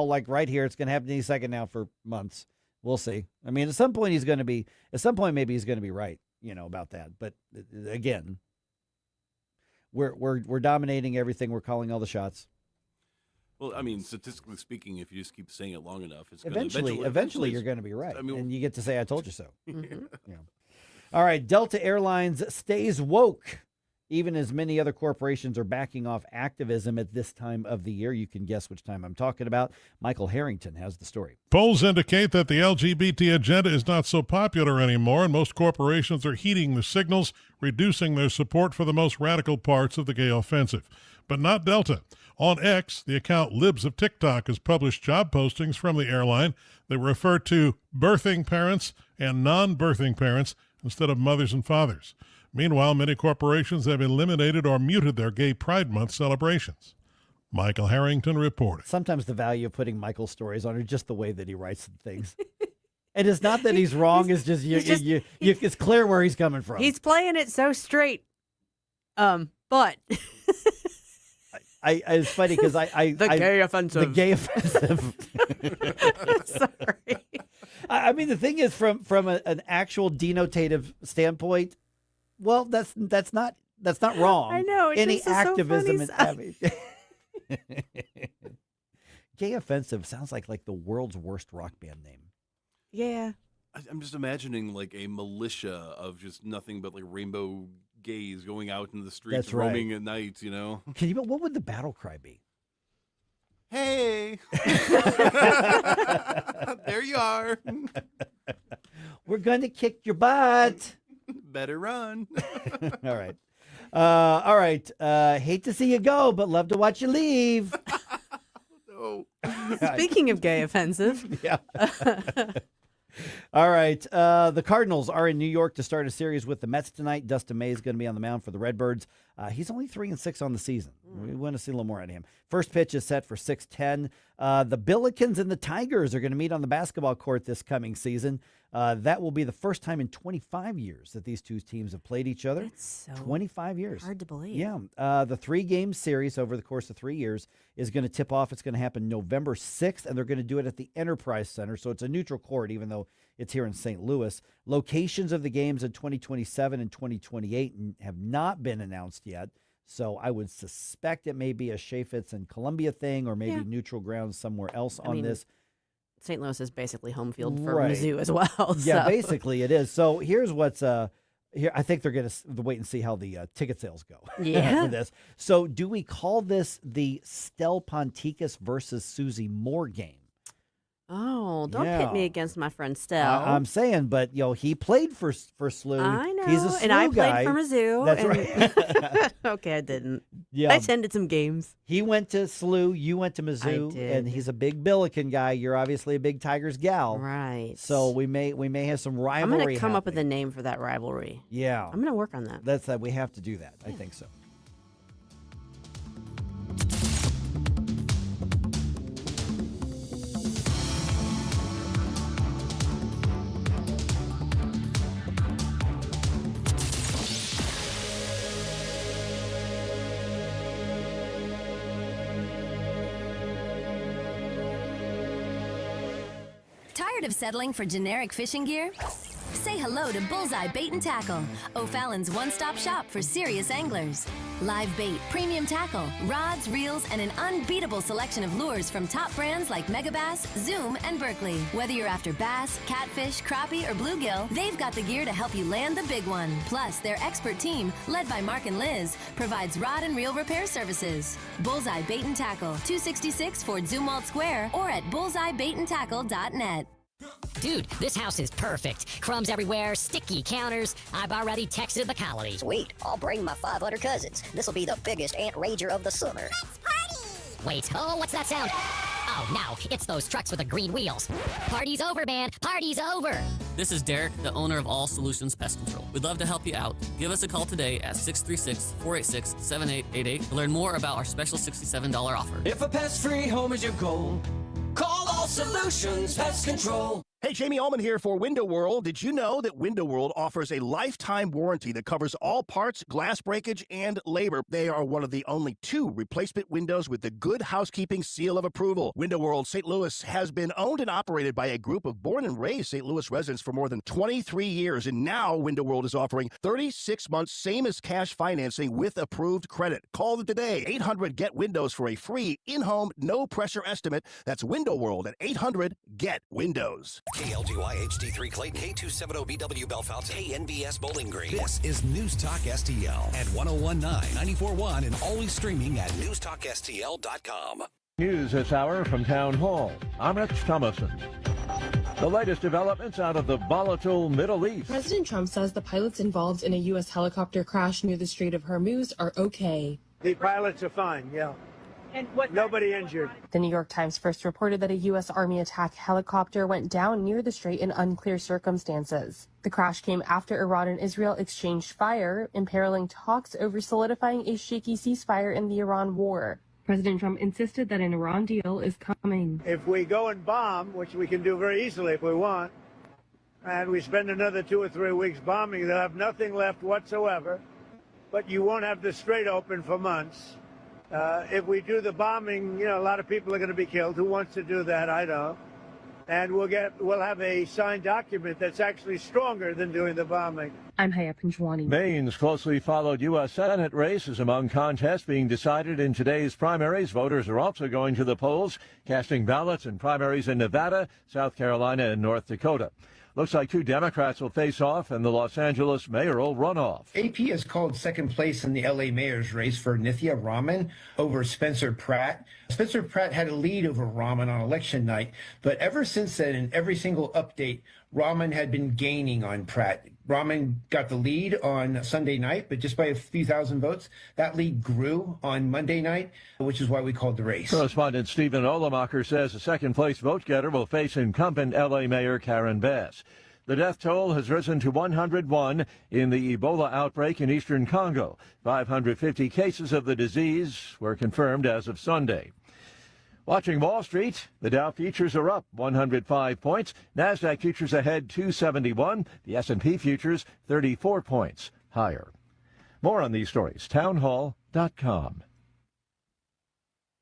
like right here. It's going to happen any second now for months. We'll see. I mean, at some point maybe he's going to be right, about that. But again, we're dominating everything. We're calling all the shots. Well, I mean, statistically speaking, if you just keep saying it long enough, it's eventually you're going to be right. I mean, and you get to say, I told you so. Mm-hmm. Yeah. All right. Delta Airlines stays woke, even as many other corporations are backing off activism at this time of the year. You can guess which time I'm talking about. Michael Harrington has the story. Polls indicate that the LGBT agenda is not so popular anymore, and most corporations are heeding the signals, reducing their support for the most radical parts of the gay offensive. But not Delta. On X, the account Libs of TikTok has published job postings from the airline that refer to birthing parents and non-birthing parents instead of mothers and fathers. Meanwhile, many corporations have eliminated or muted their Gay Pride Month celebrations. Michael Harrington reported. Sometimes the value of putting Michael's stories on are just the way that he writes things. And it's not that he's wrong. It's just, it's clear where he's coming from. He's playing it so straight. But it's funny because the gay offensive. The gay offensive. Sorry. I mean, the thing is, from an actual denotative standpoint, well, that's not wrong. I know. Any just activism is is having. Gay offensive sounds like the world's worst rock band name. Yeah. I'm just imagining like a militia of just nothing but like rainbow gays going out in the streets, That's right. roaming at night. Can you? What would the battle cry be? Hey, there you are. We're gonna kick your butt. Better run. All right. All right. Hate to see you go, but love to watch you leave. No. Speaking of gay offensive. Yeah. All right. The Cardinals are in New York to start a series with the Mets tonight. Dustin May is going to be on the mound for the Redbirds. He's only 3-6 on the season. We want to see a little more out of him. First pitch is set for 6:10. The Billikens and the Tigers are going to meet on the basketball court this coming season. That will be the first time in 25 years that these two teams have played each other. That's so 25 years. hard to believe. Yeah. The 3-game series over the course of 3 years is going to tip off. It's going to happen November 6th, and they're going to do it at the Enterprise Center. So it's a neutral court, even though It's here in St. Louis. Locations of the games in 2027 and 2028 have not been announced yet. So I would suspect it may be a Chaffetz and Columbia thing, or maybe neutral ground somewhere else on this. St. Louis is basically home field for Right. Mizzou as well. Yeah, so. basically it is. So here's what's here. I think they're going to wait and see how the ticket sales go. Yeah. For this. So do we call this the Stel Ponticus versus Susie Moore game? Oh, don't pit me against my friend Stel. I'm saying, but he played for SLU. I know, He's a SLU and I guy. played for Mizzou. That's right. Okay, I didn't. Yeah. I attended some games. He went to SLU. You went to Mizzou, I did. and he's a big Billiken guy. You're obviously a big Tigers gal, right? So we may have some rivalry. I'm going to come up with a name for that rivalry. Yeah, I'm going to work on that. That's that. We have to do that. I think so. Tired of settling for generic fishing gear? Say hello to Bullseye Bait and Tackle, O'Fallon's one-stop shop for serious anglers. Live bait, premium tackle, rods, reels, and an unbeatable selection of lures from top brands like Megabass, Zoom, and Berkley. Whether you're after bass, catfish, crappie, or bluegill, they've got the gear to help you land the big one. Plus, their expert team, led by Mark and Liz, provides rod and reel repair services. Bullseye Bait and Tackle, 266 Fort Zumwalt Square, or at bullseyebaitandtackle.net. Dude, this house is perfect. Crumbs everywhere, sticky counters. I've already texted the colonies. Sweet. I'll bring my 500 cousins. This'll be the biggest ant rager of the summer. Let's party! Wait, what's that sound? Oh, no, it's those trucks with the green wheels. Party's over, man. Party's over. This is Derek, the owner of All Solutions Pest Control. We'd love to help you out. Give us a call today at 636-486-7888 to learn more about our special $67 offer. If a pest-free home is your goal, call All Solutions Pest Control. Hey, Jamie Ullman here for Window World. Did you know that Window World offers a lifetime warranty that covers all parts, glass breakage, and labor? They are one of the only 2 replacement windows with the Good Housekeeping seal of approval. Window World St. Louis has been owned and operated by a group of born and raised St. Louis residents for more than 23 years, and now Window World is offering 36 months same-as-cash financing with approved credit. Call them today, 800-GET-WINDOWS for a free in-home, no-pressure estimate. That's Window World at 800-GET-WINDOWS. KLGY HD3 Clayton, K270BW Belfast, KNBS Bowling Green. This is News Talk STL at 1019, 94.1, and always streaming at NewsTalkSTL.com. News this hour from Town Hall. I'm Rich Thomason. The latest developments out of the volatile Middle East. President Trump says the pilots involved in a U.S. helicopter crash near the Strait of Hormuz are okay. The pilots are fine, yeah. And nobody injured. The New York Times first reported that a U.S. Army attack helicopter went down near the strait in unclear circumstances. The crash came after Iran and Israel exchanged fire, imperiling talks over solidifying a shaky ceasefire in the Iran war. President Trump insisted that an Iran deal is coming. If we go and bomb, which we can do very easily if we want, and we spend another 2 or 3 weeks bombing, they'll have nothing left whatsoever, but you won't have the strait open for months. If we do the bombing, a lot of people are going to be killed. Who wants to do that? I don't. And we'll have a signed document that's actually stronger than doing the bombing. I'm Haya Panjwani. Maine's closely followed U.S. Senate race is among contests being decided in today's primaries. Voters are also going to the polls, casting ballots in primaries in Nevada, South Carolina, and North Dakota. Looks like 2 Democrats will face off in the Los Angeles mayoral runoff. AP has called second place in the L.A. mayor's race for Nithya Raman over Spencer Pratt. Spencer Pratt had a lead over Raman on election night, but ever since then, in every single update, Raman had been gaining on Pratt. Raman got the lead on Sunday night, but just by a few thousand votes. That lead grew on Monday night, which is why we called the race. Correspondent Stephen Olemacher says the second-place vote-getter will face incumbent L.A. Mayor Karen Bass. The death toll has risen to 101 in the Ebola outbreak in eastern Congo. 550 cases of the disease were confirmed as of Sunday. Watching Wall Street, the Dow futures are up 105 points. NASDAQ futures ahead 271. The S&P futures 34 points higher. More on these stories, townhall.com.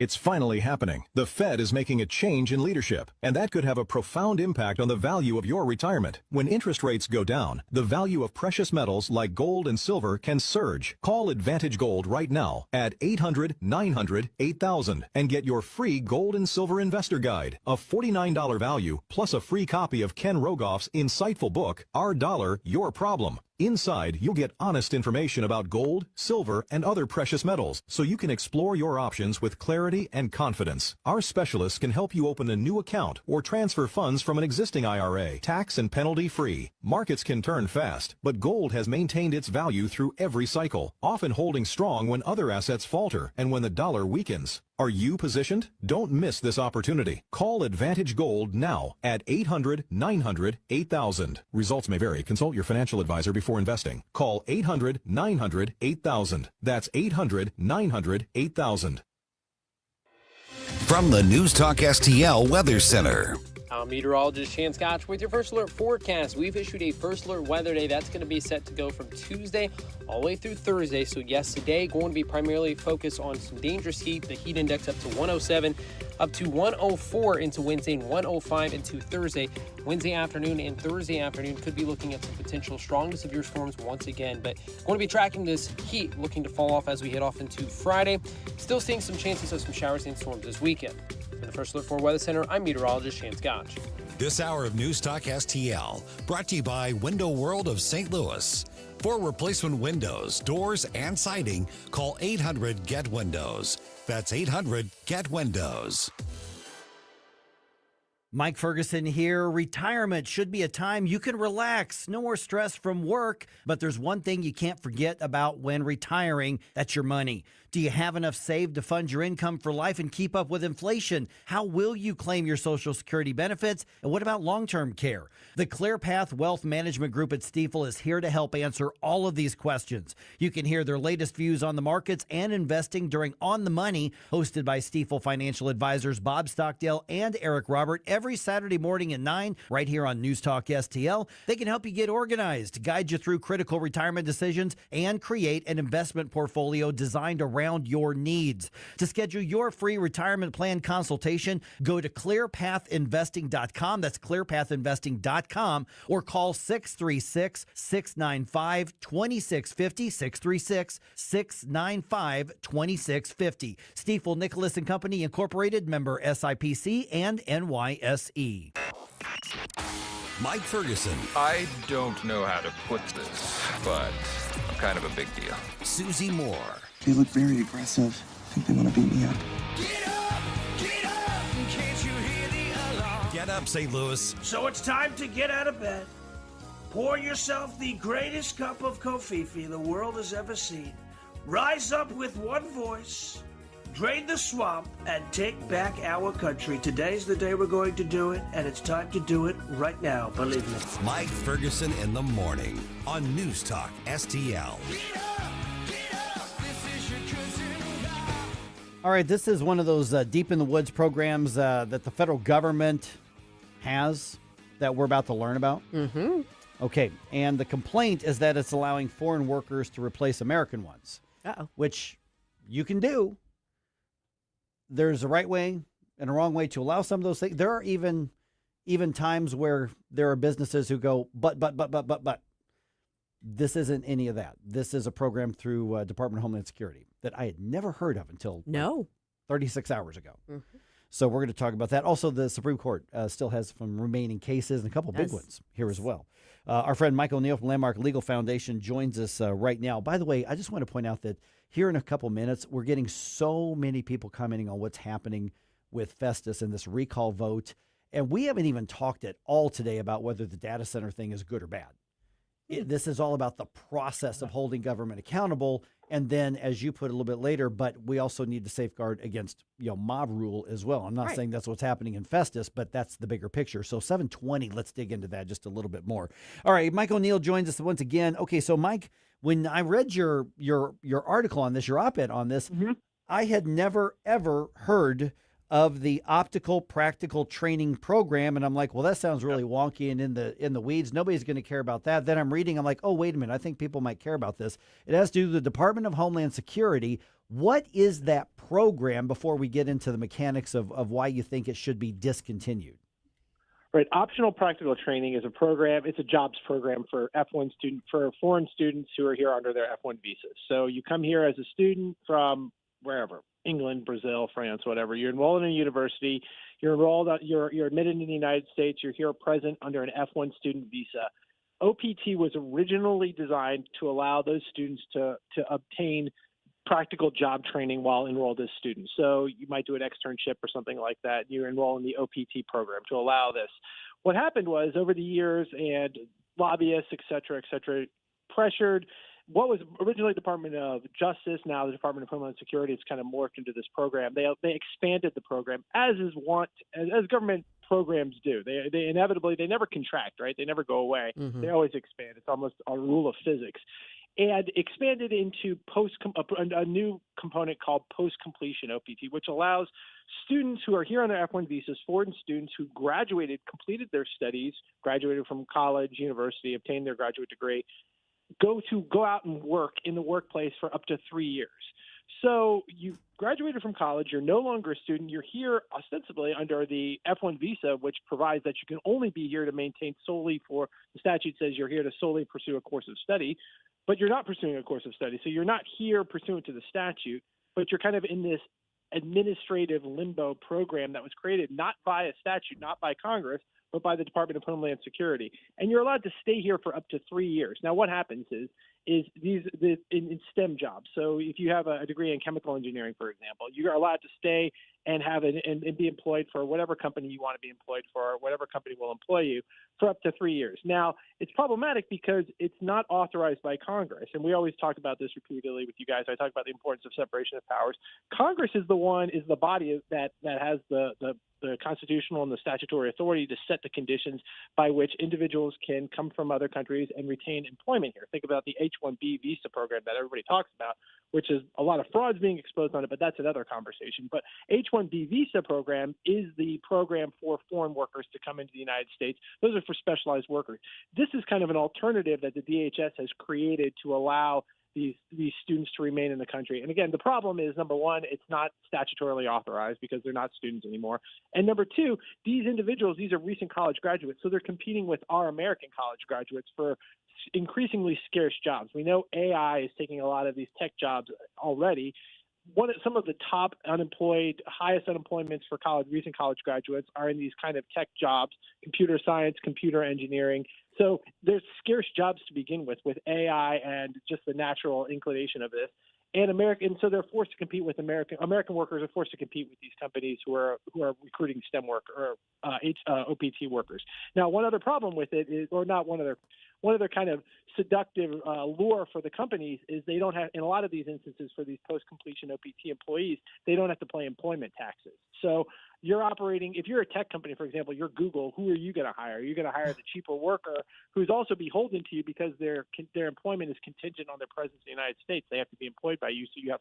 It's finally happening. The Fed is making a change in leadership, and that could have a profound impact on the value of your retirement. When interest rates go down, the value of precious metals like gold and silver can surge. Call Advantage Gold right now at 800-900-8000 and get your free gold and silver investor guide, a $49 value, plus a free copy of Ken Rogoff's insightful book, Our Dollar, Your Problem. Inside, you'll get honest information about gold, silver, and other precious metals, so you can explore your options with clarity and confidence. Our specialists can help you open a new account or transfer funds from an existing IRA, tax and penalty free. Markets can turn fast, but gold has maintained its value through every cycle, often holding strong when other assets falter and when the dollar weakens. Are you positioned? Don't miss this opportunity. Call Advantage Gold now at 800-900-8000. Results may vary. Consult your financial advisor before investing. Call 800-900-8000. That's 800-900-8000. From the News Talk STL Weather Center. I'm meteorologist Shan Scotch with your First Alert forecast. We've issued a First Alert weather day. That's going to be set to go from Tuesday all the way through Thursday. So yes, today going to be primarily focused on some dangerous heat. The heat index up to 107, up to 104 into Wednesday and 105 into Thursday. Wednesday afternoon and Thursday afternoon could be looking at some potential strong to severe storms once again. But going to be tracking this heat looking to fall off as we head off into Friday. Still seeing some chances of some showers and storms this weekend. In the First Alert 4 Weather Center, I'm meteorologist Shan Scotch. This hour of News Talk STL brought to you by Window World of St. Louis. For replacement windows, doors, and siding, call 800-GET-WINDOWS. That's 800-GET-WINDOWS. Mike Ferguson here. Retirement should be a time you can relax. No more stress from work. But there's one thing you can't forget about when retiring. That's your money. Do you have enough saved to fund your income for life and keep up with inflation? How will you claim your Social Security benefits? And what about long-term care? The ClearPath Wealth Management Group at Stifel is here to help answer all of these questions. You can hear their latest views on the markets and investing during On the Money, hosted by Stifel financial advisors Bob Stockdale and Eric Robert, every Saturday morning at 9, right here on News Talk STL. They can help you get organized, guide you through critical retirement decisions, and create an investment portfolio designed around your needs. To schedule your free retirement plan consultation, go to clearpathinvesting.com. That's clearpathinvesting.com, or call 636-695-2650, 636-695-2650. Stifel Nicholas and Company Incorporated, member SIPC and NYSE. Mike Ferguson. I don't know how to put this, but I'm kind of a big deal. Susie Moore. They look very aggressive. I think they want to beat me up. Get up, St. Louis. So it's time to get out of bed. Pour yourself the greatest cup of Kofifi the world has ever seen. Rise up with one voice, drain the swamp, and take back our country. Today's the day we're going to do it, and it's time to do it right now, believe me. Mike Ferguson in the morning on News Talk STL. All right, this is one of those Deep in the Woods programs that the federal government has that we're about to learn about. Mm-hmm. Okay, and the complaint is that it's allowing foreign workers to replace American ones, which you can do. There's a right way and a wrong way to allow some of those things. There are even times where there are businesses who go, but. This isn't any of that. This is a program through Department of Homeland Security that I had never heard of until 36 hours ago. Mm-hmm. So we're going to talk about that. Also, the Supreme Court still has some remaining cases and a couple big ones here as well. Our friend Mike O'Neill from Landmark Legal Foundation joins us right now. By the way, I just want to point out that here in a couple minutes, we're getting so many people commenting on what's happening with Festus and this recall vote. And we haven't even talked at all today about whether the data center thing is good or bad. This is all about the process of holding government accountable. And then, as you put a little bit later, but we also need to safeguard against mob rule as well. I'm not saying that's what's happening in Festus, but that's the bigger picture. So 720, let's dig into that just a little bit more. All right, Mike O'Neill joins us once again. Okay, so Mike, when I read your article on this, your op-ed on this, I had never, ever heard of the optical practical training program. And I'm like, well, that sounds really wonky and in the weeds. Nobody's going to care about that. Then I'm reading, I'm like, oh, wait a minute. I think people might care about this. It has to do with the Department of Homeland Security. What is that program before we get into the mechanics of why you think it should be discontinued? Right. Optional practical training is a program. It's a jobs program for for foreign students who are here under their F1 visas. So you come here as a student from wherever, England, Brazil, France, whatever. You're enrolled in a university. You're admitted into the United States. You're here present under an F1 student visa. OPT was originally designed to allow those students to obtain practical job training while enrolled as students. So you might do an externship or something like that. You enroll in the OPT program to allow this. What happened was over the years, and lobbyists, et cetera, pressured what was originally the Department of Justice, now the Department of Homeland Security. It's kind of morphed into this program. They expanded the program as government programs do. They inevitably, they never contract, right? They never go away. Mm-hmm. They always expand. It's almost a rule of physics. And expanded into a new component called post-completion OPT, which allows students who are here on their F1 visas, foreign students who completed their studies, graduated from college, university, obtained their graduate degree, go out and work in the workplace for up to 3 years. So you graduated from college, you're no longer a student, you're here ostensibly under the F1 visa, which provides that you can only be here to maintain solely for, the statute says you're here to solely pursue a course of study, but you're not pursuing a course of study. So you're not here pursuant to the statute, but you're kind of in this administrative limbo program that was created not by a statute, not by Congress, but by the Department of Homeland Security. And you're allowed to stay here for up to 3 years. Now, what happens is in STEM jobs. So if you have a degree in chemical engineering, for example, you're allowed to stay and and be employed for whatever company you want to be employed for, or whatever company will employ you for up to 3 years. Now, it's problematic because it's not authorized by Congress. And we always talk about this repeatedly with you guys. I talk about the importance of separation of powers. Congress is the body that has the constitutional and the statutory authority to set the conditions by which individuals can come from other countries and retain employment here. Think about the H-1B visa program that everybody talks about, which is a lot of frauds being exposed on it, but that's another conversation. But H-1B visa program is the program for foreign workers to come into the United States. Those are for specialized workers. This is kind of an alternative that the DHS has created to allow these students to remain in the country. And again, the problem is, number one, it's not statutorily authorized because they're not students anymore. And number two, these individuals, these are recent college graduates, so they're competing with our American college graduates for increasingly scarce jobs. We know AI is taking a lot of these tech jobs already. Some of the top highest unemployments for recent college graduates are in these kind of tech jobs, computer science, computer engineering. So there's scarce jobs to begin with AI and just the natural inclination of this. And so they're forced to compete with American workers are forced to compete with these companies who are recruiting STEM work or OPT workers. Now, one other problem with it is, or not one other kind of seductive lure for the companies is they don't have, in a lot of these instances for these post-completion OPT employees, they don't have to pay employment taxes. So you're operating, if you're a tech company, for example, you're Google, who are you going to hire? You're going to hire the cheaper worker who's also beholden to you because their employment is contingent on their presence in the United States. They have to be employed by you, so you have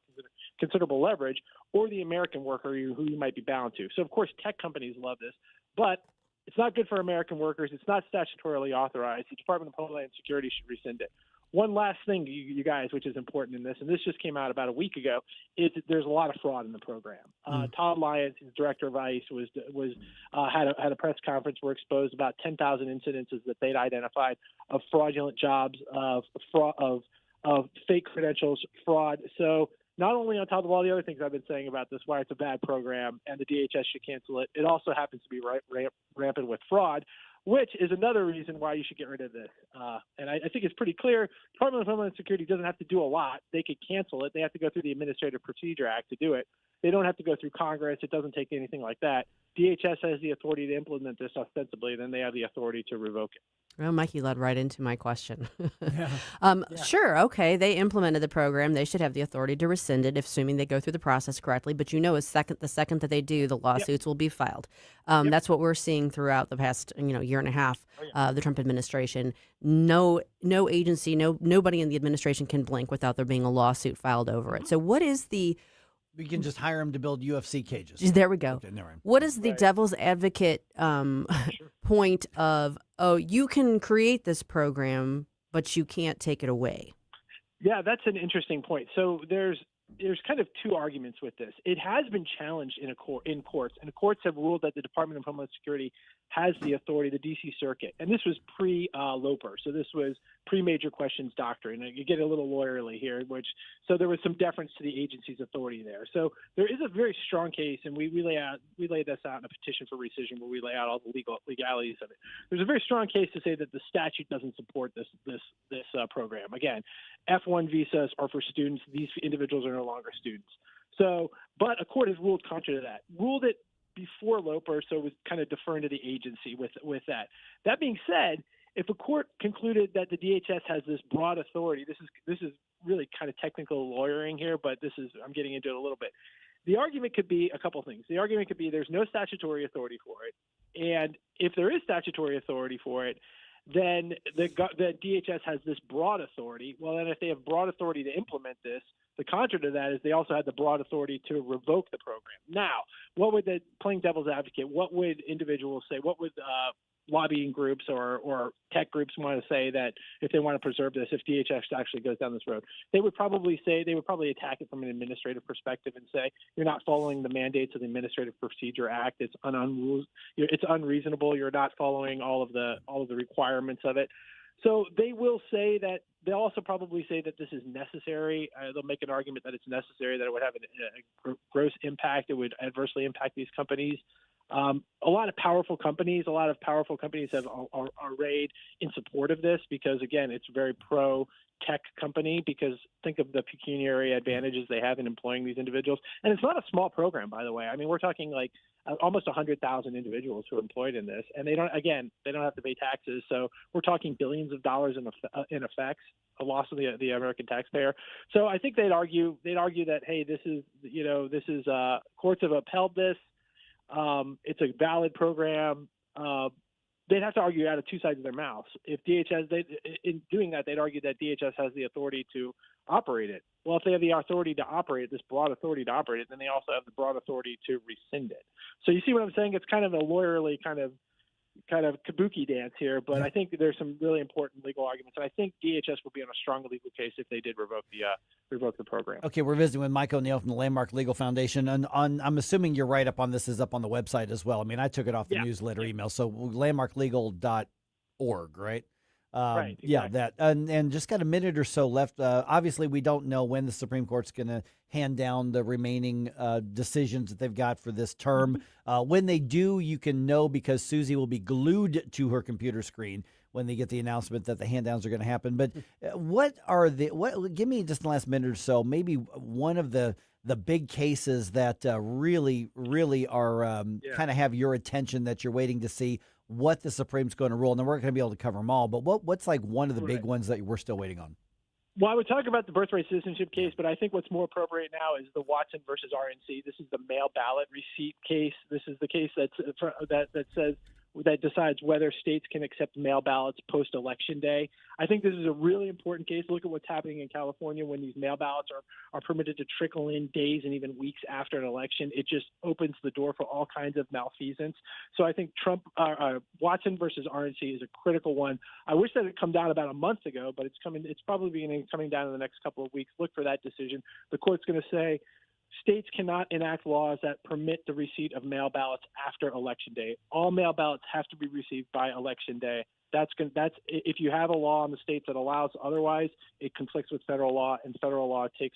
considerable leverage, or the American worker who you might be bound to. So, of course, tech companies love this, but it's not good for American workers. It's not statutorily authorized. The Department of Homeland Security should rescind it. One last thing, you guys, which is important in this, and this just came out about a week ago, is that there's a lot of fraud in the program. Todd Lyons, who's director of ICE, had a press conference where exposed about 10,000 incidences that they'd identified of fraudulent jobs, of fake credentials, fraud. So not only on top of all the other things I've been saying about this, why it's a bad program and the DHS should cancel it, it also happens to be rampant with fraud, which is another reason why you should get rid of this. And I think it's pretty clear. Department of Homeland Security doesn't have to do a lot. They could cancel it. They have to go through the Administrative Procedure Act to do it. They don't have to go through Congress. It doesn't take anything like that. DHS has the authority to implement this ostensibly, then they have the authority to revoke it. Well, Mikey led right into my question. Sure, okay, they implemented the program. They should have the authority to rescind it, assuming they go through the process correctly. But the second that they do, the lawsuits will be filed. That's what we're seeing throughout the past year and a half of the Trump administration. No agency, nobody in the administration can blink without there being a lawsuit filed over it. So what is the We can just hire them to build UFC cages. There we go. Okay, never mind. What is the devil's advocate point of, you can create this program, but you can't take it away? Yeah, that's an interesting point. So there's kind of two arguments with this. It has been challenged in courts, and the courts have ruled that the Department of Homeland Security has the authority, the D.C. Circuit, and this was pre-Loper, so this was pre-major questions doctrine. And you get a little lawyerly here, so there was some deference to the agency's authority there. So there is a very strong case, and we lay this out in a petition for rescission where we lay out all the legalities of it. There's a very strong case to say that the statute doesn't support this program. Again, F-1 visas are for students. These individuals are no longer students. So, but a court has ruled contrary to that. Ruled it before Loper, so it was kind of deferring to the agency with that. That being said, if a court concluded that the DHS has this broad authority, this is really kind of technical lawyering here, but I'm getting into it a little bit. The argument could be a couple things. The argument could be there's no statutory authority for it, and if there is statutory authority for it, then the DHS has this broad authority. Well, then if they have broad authority to implement this, the contra to that is they also had the broad authority to revoke the program. Now, what would playing devil's advocate, what would individuals say? What would lobbying groups or tech groups want to say that if they want to preserve this, if DHS actually goes down this road? They would probably attack it from an administrative perspective and say, you're not following the mandates of the Administrative Procedure Act. It's unreasonable. You're not following all of the requirements of it. So they'll also probably say that this is necessary. They'll make an argument that it's necessary, that it would have a gross impact. It would adversely impact these companies. A lot of powerful companies have arrayed in support of this because, again, it's a very pro-tech company because think of the pecuniary advantages they have in employing these individuals. And it's not a small program, by the way. I mean, we're talking like almost 100,000 individuals who are employed in this, and they don't have to pay taxes. So we're talking billions of dollars in effects, a loss of the American taxpayer. So I think they'd argue that, hey, this is courts have upheld this. It's a valid program. They'd have to argue out of two sides of their mouths. If in doing that, they'd argue that DHS has the authority to operate it. Well, if they have the authority to operate it, this broad authority to operate it, then they also have the broad authority to rescind it. So you see what I'm saying? It's kind of a lawyerly kind of kabuki dance here, but I think there's some really important legal arguments, and I think DHS will be on a strong legal case if they did revoke the program. Okay, we're visiting with Mike O'Neill from the Landmark Legal Foundation, and I'm assuming your write-up on this is up on the website as well. I mean, I took it off the newsletter email, so landmarklegal.org, right? Right. Exactly. Yeah, that. And just got a minute or so left. Obviously, we don't know when the Supreme Court's going to hand down the remaining decisions that they've got for this term. When they do, you can know because Susie will be glued to her computer screen when they get the announcement that the hand-downs are going to happen. But give me just the last minute or so, maybe one of the big cases that really are kind of have your attention that you're waiting to see what the Supreme's going to rule. And then we're going to be able to cover them all. But what's like one of the big ones that we're still waiting on? Well, I would talk about the birthright citizenship case, but I think what's more appropriate now is the Watson versus RNC. This is the mail ballot receipt case. This is the case that decides whether states can accept mail ballots post-election day. I think this is a really important case. Look at what's happening in California when these mail ballots are permitted to trickle in days and even weeks after an election. It just opens the door for all kinds of malfeasance. So I think Watson versus RNC is a critical one. I wish that it had come down about a month ago, but it's coming. It's probably coming down in the next couple of weeks. Look for that decision. The court's going to say states cannot enact laws that permit the receipt of mail ballots after Election Day. All mail ballots have to be received by Election Day. That's if you have a law in the states that allows otherwise, it conflicts with federal law, and federal law takes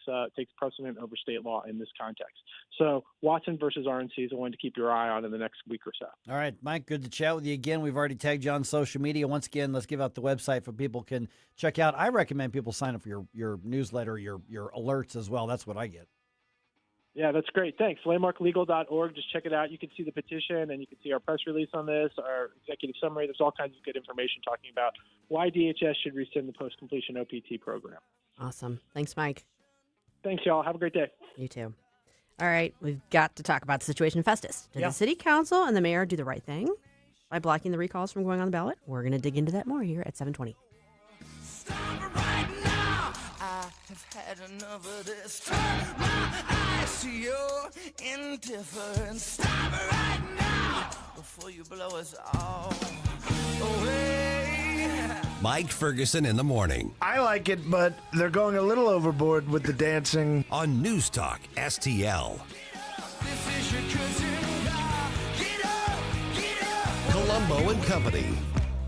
precedent over state law in this context. So Watson versus RNC is one to keep your eye on in the next week or so. All right, Mike, good to chat with you again. We've already tagged you on social media. Once again, let's give out the website for people can check out. I recommend people sign up for your newsletter, your alerts as well. That's what I get. Yeah, that's great. Thanks. Landmarklegal.org. Just check it out. You can see the petition, and you can see our press release on this, our executive summary. There's all kinds of good information talking about why DHS should rescind the post-completion OPT program. Awesome. Thanks, Mike. Thanks, y'all. Have a great day. You too. All right, we've got to talk about the situation in Festus. Did the city council and the mayor do the right thing by blocking the recalls from going on the ballot? We're going to dig into that more here at 7:20. Stop right now. I've had enough of this. Turn my eyes to your indifference. Stop it right now before you blow us all away. Mike Ferguson in the morning. I like it, but they're going a little overboard with the dancing. On News Talk STL. This is your curtain call. Get up, get up. Colombo and Company.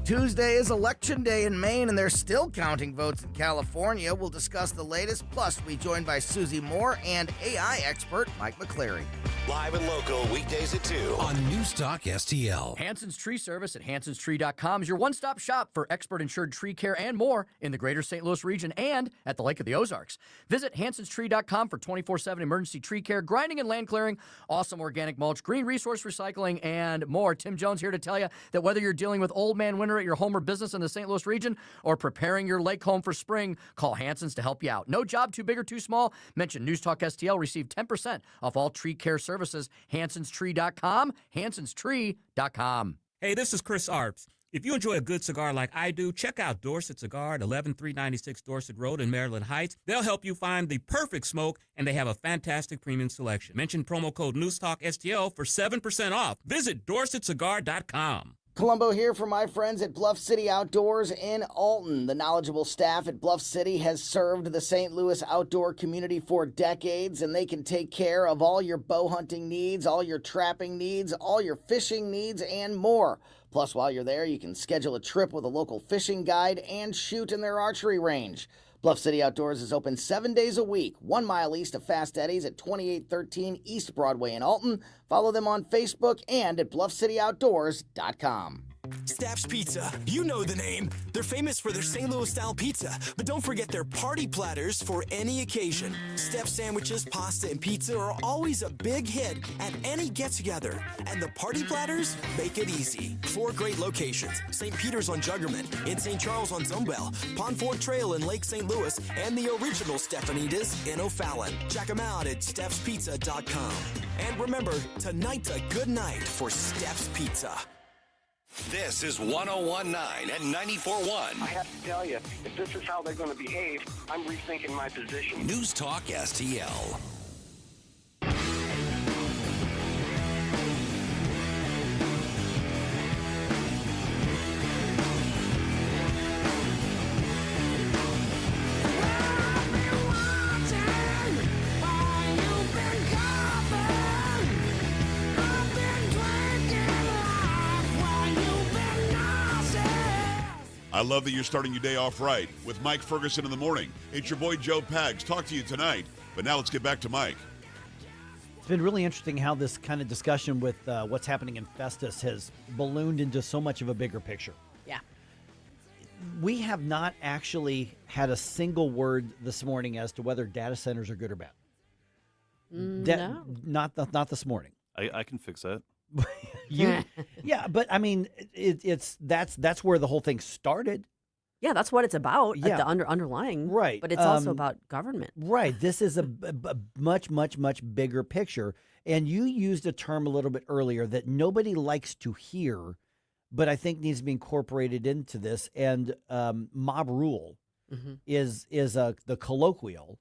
Tuesday is Election Day in Maine, and they're still counting votes in California. We'll discuss the latest. Plus, we'll be joined by Susie Moore and AI expert Mike McCleary. Live and local weekdays at 2 on News Talk STL. Hanson's Tree Service at hansonstree.com is your one-stop shop for expert insured tree care and more in the greater St. Louis region and at the Lake of the Ozarks. Visit hansonstree.com for 24/7 emergency tree care, grinding and land clearing, awesome organic mulch, green resource recycling, and more. Tim Jones here to tell you that whether you're dealing with old man winter at your home or business in the St. Louis region or preparing your lake home for spring, call Hanson's to help you out. No job too big or too small. Mention News Talk STL. Receive 10% off all tree care services. hansonstree.com, hansonstree.com. Hey, this is Chris Arps. If you enjoy a good cigar like I do, check out Dorset Cigar at 11396 Dorset Road in Maryland Heights. They'll help you find the perfect smoke, and they have a fantastic premium selection. Mention promo code NewsTalkSTL for 7% off. Visit DorsetCigar.com. Colombo here for my friends at Bluff City Outdoors in Alton. The knowledgeable staff at Bluff City has served the St. Louis outdoor community for decades, and they can take care of all your bow hunting needs, all your trapping needs, all your fishing needs, and more. Plus, while you're there, you can schedule a trip with a local fishing guide and shoot in their archery range. Bluff City Outdoors is open 7 days a week, 1 mile east of Fast Eddie's at 2813 East Broadway in Alton. Follow them on Facebook and at bluffcityoutdoors.com. Staff's Pizza, you know the name. They're famous for their St. Louis-style pizza, but don't forget their party platters for any occasion. Steph sandwiches, pasta, and pizza are always a big hit at any get-together. And the party platters make it easy. 4 great locations: St. Peter's on Juggerman, in St. Charles on Zumbell, Pond Ford Trail in Lake St. Louis, and the original Stephanitas in O'Fallon. Check them out at stephspizza.com. And remember, tonight's a good night for Steph's Pizza. This is 101.9 and 94.1. I have to tell you, if this is how they're going to behave, I'm rethinking my position. News Talk STL. I love that you're starting your day off right with Mike Ferguson in the morning. It's your boy Joe Pags. Talk to you tonight. But now let's get back to Mike. It's been really interesting how this kind of discussion with what's happening in Festus has ballooned into so much of a bigger picture. Yeah. We have not actually had a single word this morning as to whether data centers are good or bad. No. Not this morning. I can fix that. Yeah, but I mean, that's where the whole thing started. Yeah, that's what it's about. Yeah. The underlying, right? But it's also about government, right? This is a much bigger picture. And you used a term a little bit earlier that nobody likes to hear, but I think needs to be incorporated into this. And mob rule is the colloquial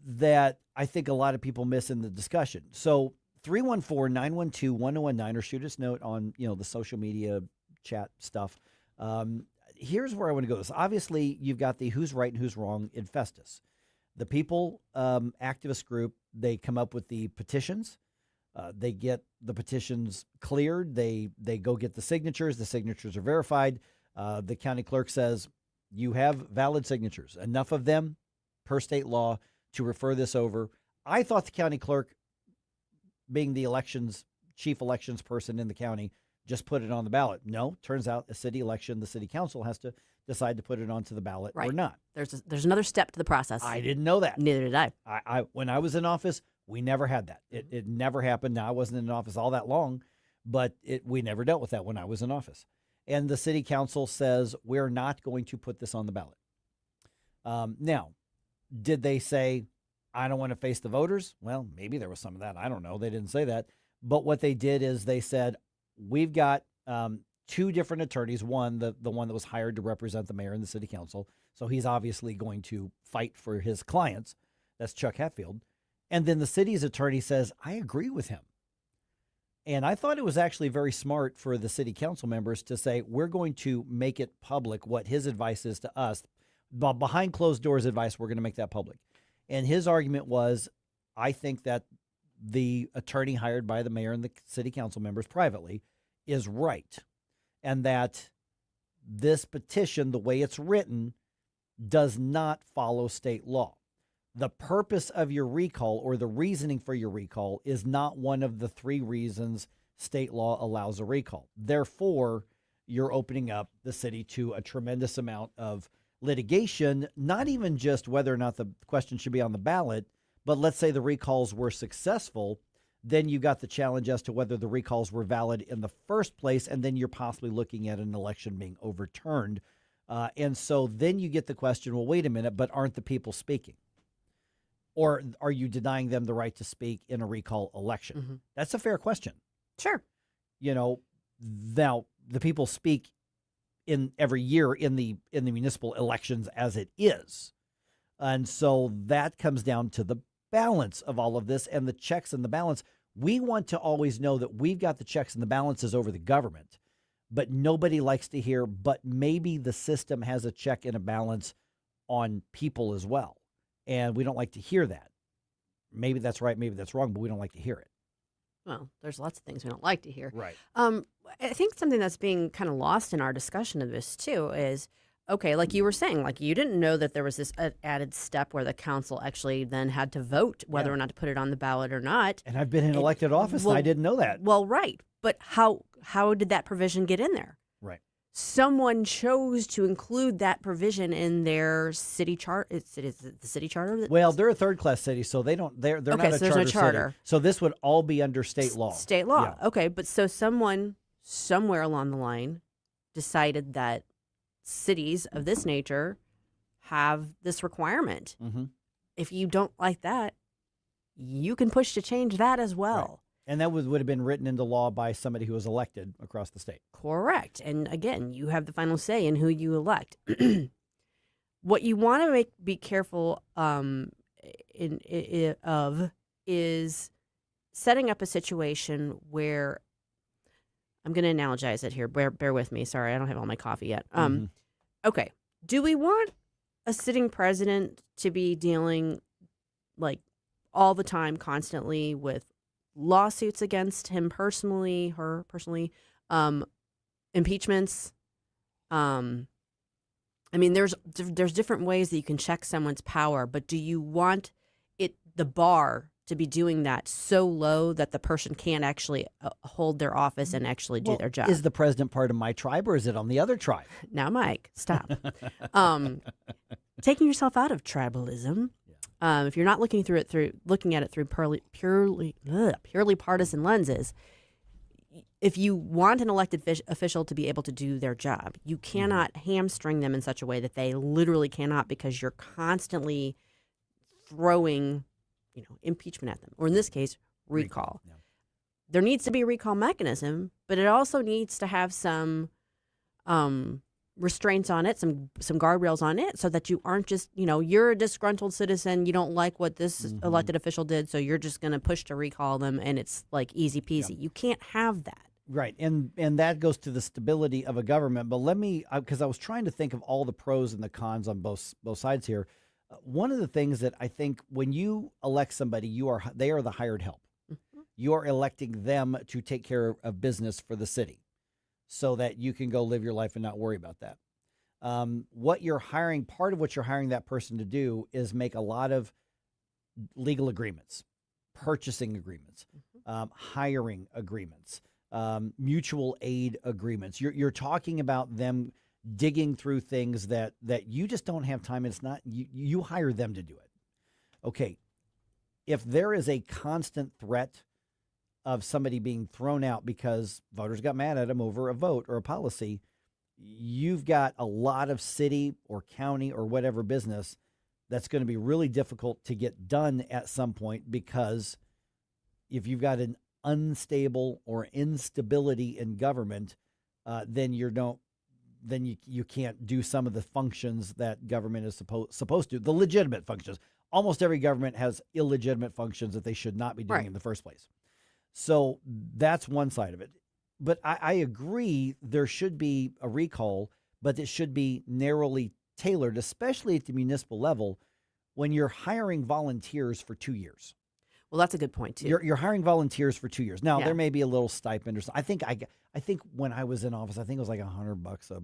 that I think a lot of people miss in the discussion. So 314-912-1019 or shoot us a note on the social media chat stuff. Here's where I want to go. Obviously, you've got the who's right and who's wrong in Festus. The people activist group, they come up with the petitions. They get the petitions cleared. They go get the signatures. The signatures are verified. The county clerk says, you have valid signatures, enough of them per state law to refer this over. I thought the county clerk, being the chief elections person in the county, just put it on the ballot. No, turns out a city election, the city council has to decide to put it onto the ballot or not. There's another step to the process. I didn't know that. Neither did I. I when I was in office, we never had that. It never happened. Now, I wasn't in office all that long, but we never dealt with that when I was in office. And the city council says, we're not going to put this on the ballot. Now, did they say, I don't want to face the voters? Well, maybe there was some of that. I don't know. They didn't say that. But what they did is they said, we've got two different attorneys. One, the one that was hired to represent the mayor and the city council. So he's obviously going to fight for his clients. That's Chuck Hatfield. And then the city's attorney says, I agree with him. And I thought it was actually very smart for the city council members to say, we're going to make it public what his advice is to us. Behind closed doors advice, we're going to make that public. And his argument was, I think that the attorney hired by the mayor and the city council members privately is right. And that this petition, the way it's written, does not follow state law. The purpose of your recall or the reasoning for your recall is not one of the three reasons state law allows a recall. Therefore, you're opening up the city to a tremendous amount of litigation, not even just whether or not the question should be on the ballot, but let's say the recalls were successful, then you got the challenge as to whether the recalls were valid in the first place, and then you're possibly looking at an election being overturned. And so then you get the question, well, wait a minute, but aren't the people speaking? Or are you denying them the right to speak in a recall election? Mm-hmm. That's a fair question. Sure. You know, now the people speak in every year in the municipal elections as it is. And so that comes down to the balance of all of this and the checks and the balance. We want to always know that we've got the checks and the balances over the government, but nobody likes to hear, but maybe the system has a check and a balance on people as well. And we don't like to hear that. Maybe that's right, maybe that's wrong, but we don't like to hear it. Well, there's lots of things we don't like to hear. Right. I think something that's being kind of lost in our discussion of this, too, is, okay, like you were saying, like you didn't know that there was this added step where the council actually then had to vote whether or not to put it on the ballot or not. And I've been in elected office, and I didn't know that. Well, right. But how did that provision get in there? Right. Someone chose to include that provision in their city charter. Is it the city charter? Well, they're a third-class city, so they're not a so there's no charter. City. So this would all be under state law. State law. Yeah. Okay, but so someone somewhere along the line decided that cities of this nature have this requirement. Mm-hmm. If you don't like that, you can push to change that as well. Right. And that would have been written into law by somebody who was elected across the state. Correct. And again, you have the final say in who you elect. What you want to be careful of is setting up a situation where, I'm going to analogize it here. Bear with me. Sorry, I don't have all my coffee yet. Okay. Do we want a sitting president to be dealing like all the time, constantly with lawsuits against him personally, her personally, impeachments? I mean, there's different ways that you can check someone's power, but do you want the bar to be doing that so low that the person can't actually hold their office and actually do their job? Is the president part of my tribe, or is it on the other tribe? Now, Mike, stop. Taking yourself out of tribalism. If you're not looking at it through purely partisan lenses, if you want an elected official to be able to do their job, you cannot hamstring them in such a way that they literally cannot, because you're constantly throwing, impeachment at them, or in this case, recall. Yeah. There needs to be a recall mechanism, but it also needs to have some restraints on it, some guardrails on it, so that you aren't just, you're a disgruntled citizen, you don't like what this elected official did, so you're just going to push to recall them, and it's like easy peasy. You can't have that. Right, and that goes to the stability of a government. But let me, because I was trying to think of all the pros and the cons on both sides here. One of the things that I think when you elect somebody, they are the hired help. Mm-hmm. You are electing them to take care of business for the city, so that you can go live your life and not worry about that. What you're hiring, part of what you're hiring that person to do is make a lot of legal agreements, purchasing agreements, hiring agreements, mutual aid agreements. You're talking about them digging through things that you just don't have time. It's not, you hire them to do it. Okay. If there is a constant threat of somebody being thrown out because voters got mad at them over a vote or a policy, you've got a lot of city or county or whatever business that's going to be really difficult to get done at some point, because if you've got an unstable or instability in government, then you can't do some of the functions that government is supposed to, the legitimate functions. Almost every government has illegitimate functions that they should not be doing in the first place. So that's one side of it. But I agree there should be a recall, but it should be narrowly tailored, especially at the municipal level when you're hiring volunteers for 2 years. Well, that's a good point, too. You're hiring volunteers for 2 years. Now, there may be a little stipend or something. I think when I was in office, I think it was like $100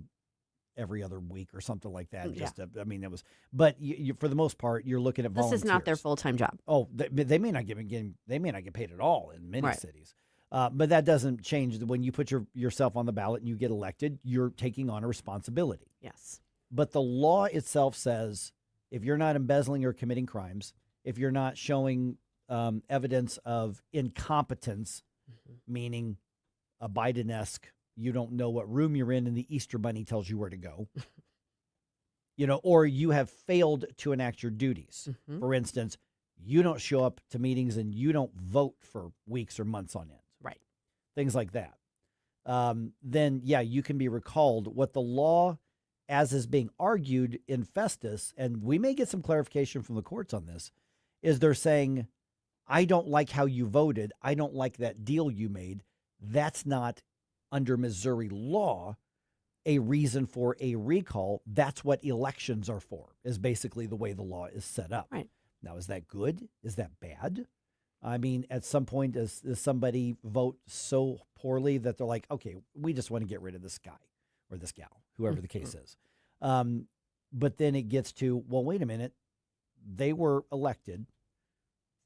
every other week or something like that. It was, but you, for the most part, you're looking at volunteers. This is not their full-time job. Oh, they may not get paid at all in many cities. But that doesn't change when you put yourself on the ballot and you get elected, you're taking on a responsibility. Yes. But the law itself says if you're not embezzling or committing crimes, if you're not showing evidence of incompetence, meaning a Biden-esque, you don't know what room you're in and the Easter Bunny tells you where to go, or you have failed to enact your duties. For instance, you don't show up to meetings and you don't vote for weeks or months on end. Right. Things like that. Then, you can be recalled. What the law, as is being argued in Festus, and we may get some clarification from the courts on this, is they're saying, I don't like how you voted. I don't like that deal you made. That's not, under Missouri law, a reason for a recall. That's what elections are for, is basically the way the law is set up. Right. Now, is that good? Is that bad? I mean, at some point, does somebody vote so poorly that they're like, okay, we just want to get rid of this guy or this gal, whoever the case is. But then it gets to, well, wait a minute. They were elected.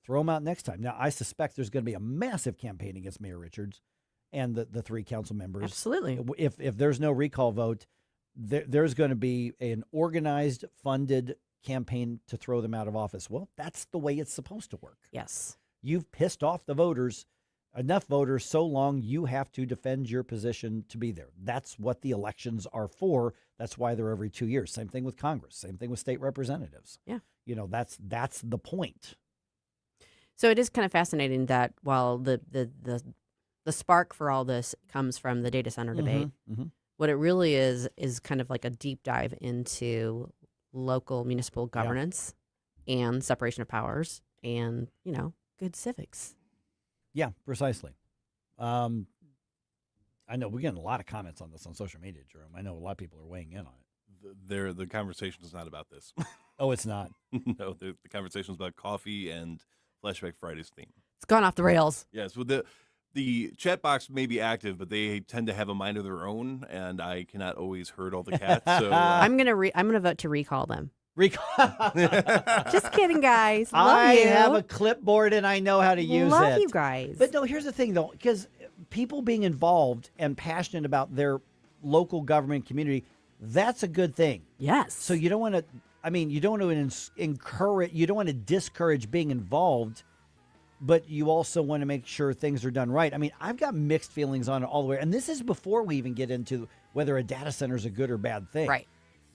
Throw them out next time. Now, I suspect there's going to be a massive campaign against Mayor Richards and the three council members. Absolutely. If there's no recall vote, there's going to be an organized, funded campaign to throw them out of office. Well, that's the way it's supposed to work. Yes. You've pissed off the voters, enough voters, so long you have to defend your position to be there. That's what the elections are for. That's why they're every 2 years. Same thing with Congress. Same thing with state representatives. Yeah. That's the point. So it is kind of fascinating that while the spark for all this comes from the data center debate, what it really is kind of like a deep dive into local municipal governance and separation of powers and, good civics. Yeah, precisely. I know we're getting a lot of comments on this on social media, Jerome. I know a lot of people are weighing in on it. The conversation is not about this. Oh, it's not? No, the conversation is about coffee and Flashback Friday's theme. It's gone off the rails. Yes, well, the chat box may be active, but they tend to have a mind of their own, and I cannot always herd all the cats. So I'm gonna vote to recall them. Recall. Just kidding, guys. Love I you. have a clipboard and I know how to use it. Love you guys. But no, here's the thing though, because people being involved and passionate about their local government community, that's a good thing. Yes. So you don't want to. You don't want to encourage. You don't want to discourage being involved, but you also want to make sure things are done right. I've got mixed feelings on it all the way, and this is before we even get into whether a data center is a good or bad thing. Right.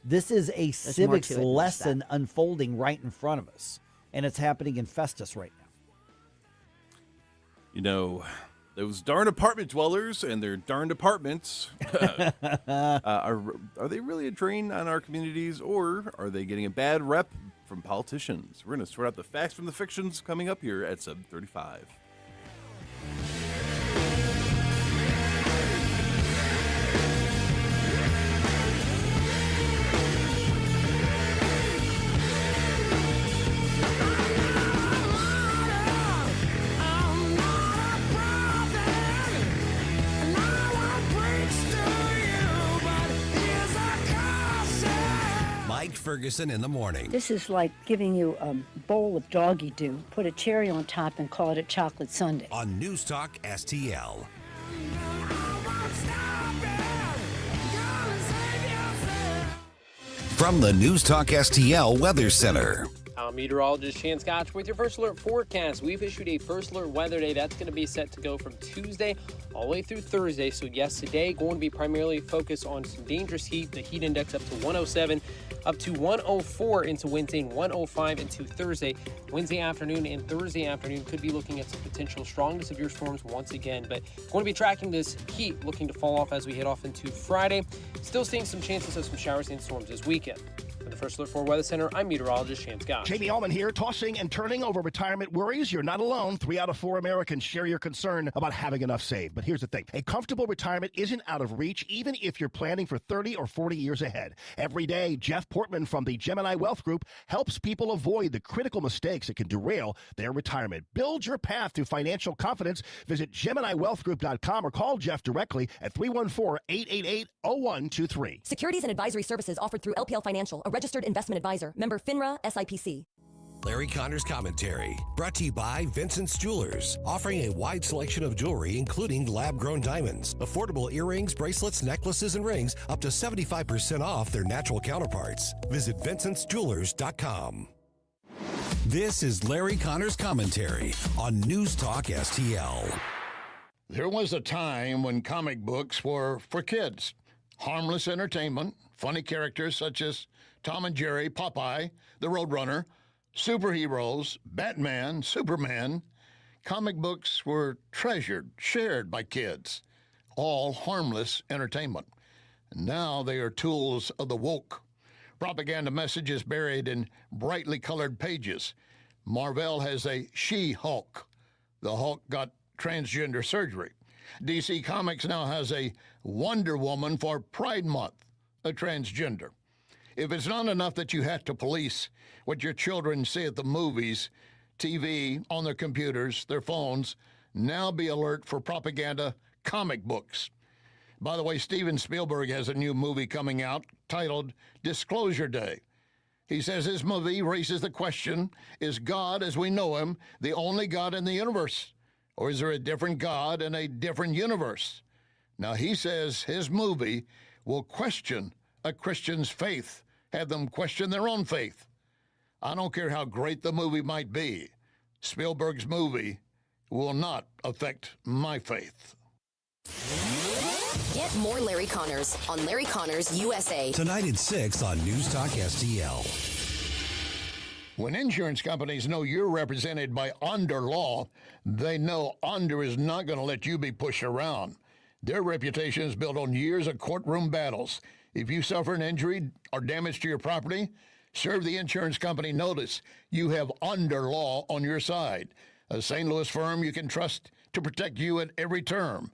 This is a civics lesson unfolding right in front of us, and it's happening in Festus right now. Those darn apartment dwellers and their darned apartments, are they really a drain on our communities, or are they getting a bad rep from politicians? We're going to sort out the facts from the fictions coming up here at 7:35. Ferguson in the morning. This is like giving you a bowl of doggy dew, put a cherry on top, and call it a chocolate sundae. On NewsTalk-STL. From the NewsTalk-STL Weather Center. I'm meteorologist Shan Scotch with your First Alert forecast. We've issued a First Alert weather day. That's going to be set to go from Tuesday all the way through Thursday. So yes, today going to be primarily focused on some dangerous heat. The heat index up to 107, up to 104 into Wednesday and 105 into Thursday. Wednesday afternoon and Thursday afternoon could be looking at some potential strong to severe storms once again. But going to be tracking this heat looking to fall off as we head off into Friday. Still seeing some chances of some showers and storms this weekend. For the First Alert 4 Weather Center, I'm meteorologist Shan Scott. Jamie Allman here, tossing and turning over retirement worries. You're not alone. 3 out of 4 Americans share your concern about having enough saved. But here's the thing. A comfortable retirement isn't out of reach, even if you're planning for 30 or 40 years ahead. Every day, Jeff Portman from the Gemini Wealth Group helps people avoid the critical mistakes that can derail their retirement. Build your path to financial confidence. Visit GeminiWealthGroup.com or call Jeff directly at 314-888-0123. Securities and advisory services offered through LPL Financial, a registered investment advisor. Member FINRA SIPC. Larry Connor's Commentary, brought to you by Vincent's Jewelers, offering a wide selection of jewelry, including lab-grown diamonds, affordable earrings, bracelets, necklaces, and rings, up to 75% off their natural counterparts. Visit VincentsJewelers.com. This is Larry Connor's Commentary on News Talk STL. There was a time when comic books were for kids. Harmless entertainment, funny characters such as Tom and Jerry, Popeye, the Roadrunner, superheroes, Batman, Superman. Comic books were treasured, shared by kids, all harmless entertainment. And now they are tools of the woke. Propaganda messages buried in brightly colored pages. Marvel has a She-Hulk. The Hulk got transgender surgery. DC Comics now has a Wonder Woman for Pride Month, a transgender. If it's not enough that you have to police what your children see at the movies, TV, on their computers, their phones, now be alert for propaganda comic books. By the way, Steven Spielberg has a new movie coming out titled Disclosure Day. He says his movie raises the question, is God as we know him the only God in the universe? Or is there a different God in a different universe? Now, he says his movie will question a Christian's faith, have them question their own faith. I don't care how great the movie might be. Spielberg's movie will not affect my faith. Get more Larry Connors on Larry Connors USA. Tonight at 6 on News Talk STL. When insurance companies know you're represented by Under Law, they know Under is not going to let you be pushed around. Their reputation is built on years of courtroom battles. If you suffer an injury or damage to your property, serve the insurance company notice. You have Under Law on your side. A St. Louis firm you can trust to protect you at every term.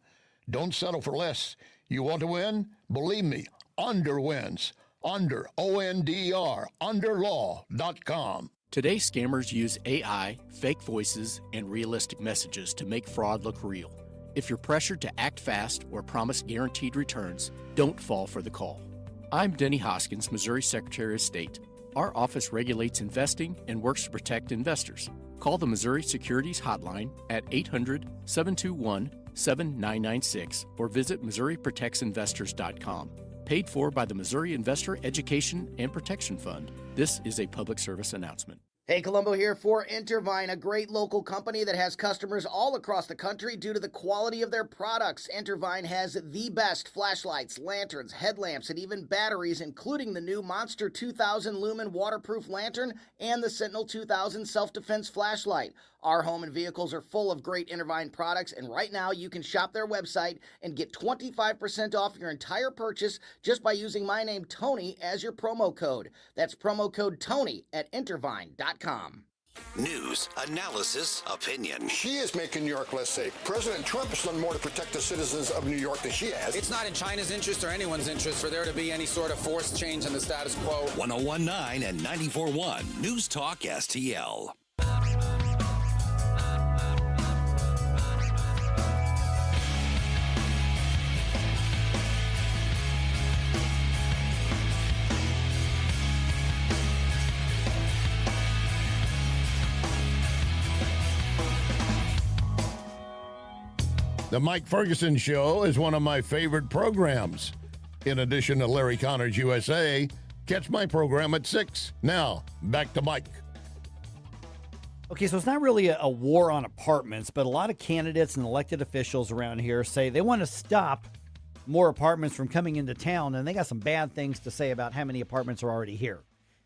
Don't settle for less. You want to win? Believe me, Under wins. Under, O-N-D-R, underlaw.com. Today, scammers use AI, fake voices, and realistic messages to make fraud look real. If you're pressured to act fast or promise guaranteed returns, don't fall for the call. I'm Denny Hoskins, Missouri Secretary of State. Our office regulates investing and works to protect investors. Call the Missouri Securities Hotline at 800-721-7996 or visit MissouriProtectsInvestors.com. Paid for by the Missouri Investor Education and Protection Fund. This is a public service announcement. Hey, Colombo here for Intervine, a great local company that has customers all across the country due to the quality of their products. Intervine has the best flashlights, lanterns, headlamps, and even batteries, including the new Monster 2000 Lumen waterproof lantern and the Sentinel 2000 self-defense flashlight. Our home and vehicles are full of great Intervine products, and right now you can shop their website and get 25% off your entire purchase just by using my name, Tony, as your promo code. That's promo code Tony at Intervine.com. News, analysis, opinion. She is making New York less safe. President Trump has done more to protect the citizens of New York than she has. It's not in China's interest or anyone's interest for there to be any sort of forced change in the status quo. 101.9 and 94.1 News Talk STL. The Mike Ferguson Show is one of my favorite programs. In addition to Larry Connors USA, catch my program at 6. Now, back to Mike. Okay, so it's not really a war on apartments, but a lot of candidates and elected officials around here say they want to stop more apartments from coming into town, and they got some bad things to say about how many apartments are already here.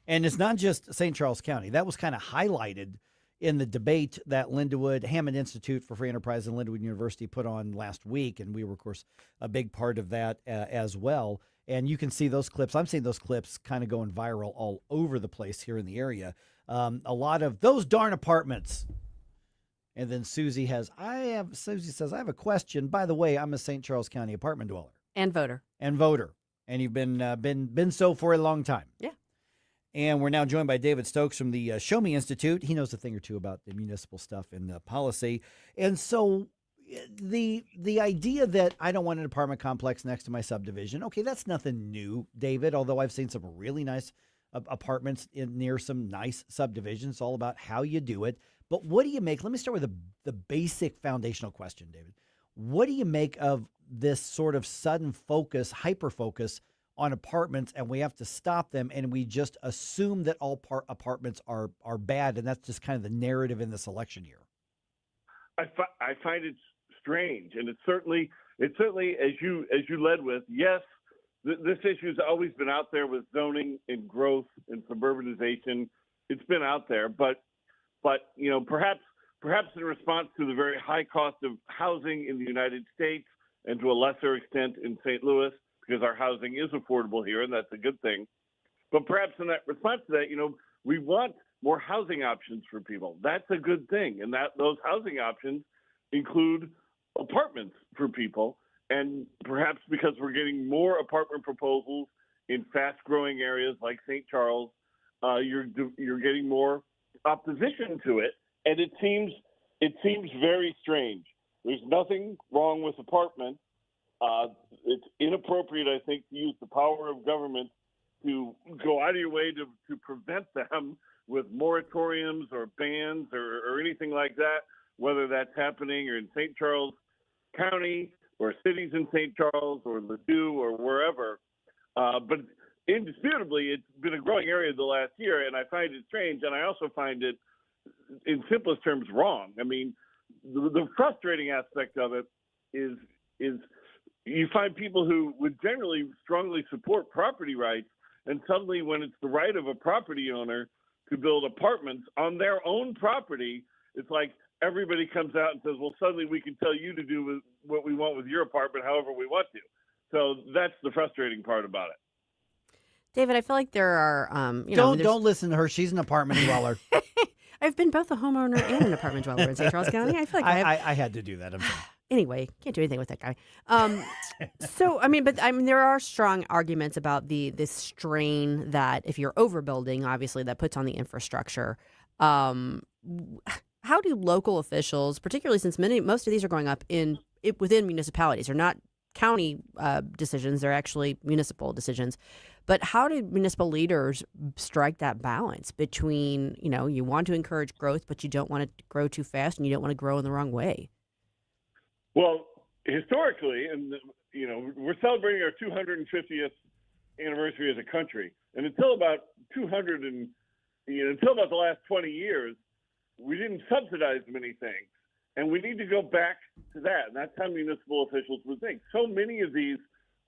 And it's not just St. Charles County. That was kind of highlighted in the debate that Lindenwood Hammond Institute for Free Enterprise and Lindenwood University put on last week, and we were, of course, a big part of that as well. And you can see those clips. I'm seeing those clips kind of going viral all over the place here in the area. A lot of those darn apartments. And then Susie says, I have a question. By the way, I'm a St. Charles County apartment dweller. And voter. And you've been so for a long time. Yeah. And we're now joined by David Stokes from the Show Me Institute. He knows a thing or two about the municipal stuff and policy. And so the idea that I don't want an apartment complex next to my subdivision, okay, that's nothing new, David, although I've seen some really nice apartments near some nice subdivisions. It's all about how you do it. But what do you make? Let me start with the basic foundational question, David. What do you make of this sort of sudden focus, hyper-focus on apartments, and we have to stop them, and we just assume that all apartments are bad, and that's just kind of the narrative in this election year? I find it strange, and it's certainly as you led with, yes, this issue's always been out there with zoning and growth and suburbanization. It's been out there, but perhaps in response to the very high cost of housing in the United States, and to a lesser extent in St. Louis, because our housing is affordable here, and that's a good thing. But perhaps in that response to that, we want more housing options for people. That's a good thing, and that those housing options include apartments for people. And perhaps because we're getting more apartment proposals in fast-growing areas like St. Charles, you're getting more opposition to it, and it seems very strange. There's nothing wrong with apartments. It's inappropriate, I think, to use the power of government to go out of your way to prevent them with moratoriums or bans or anything like that, whether that's happening or in St. Charles County or cities in St. Charles or Ladue or wherever. But indisputably, it's been a growing area the last year, and I find it strange, and I also find it, in simplest terms, wrong. I mean, the frustrating aspect of it is you find people who would generally strongly support property rights, and suddenly when it's the right of a property owner to build apartments on their own property, it's like everybody comes out and says, well, suddenly we can tell you to do what we want with your apartment however we want to. So that's the frustrating part about it. David, I feel like there are, don't listen to her. She's an apartment dweller. I've been both a homeowner and an apartment dweller in St. Charles County. I feel like I had to do that. I'm sorry. Anyway, can't do anything with that guy. There are strong arguments about this strain that if you're overbuilding, obviously that puts on the infrastructure. How do local officials, particularly since most of these are going up within municipalities, are not county decisions, they're actually municipal decisions. But how do municipal leaders strike that balance between, you want to encourage growth, but you don't want to grow too fast and you don't want to grow in the wrong way? Well, historically, and we're celebrating our 250th anniversary as a country, and until about the last 20 years, we didn't subsidize many things, and we need to go back to that. And that's how municipal officials would think. So many of these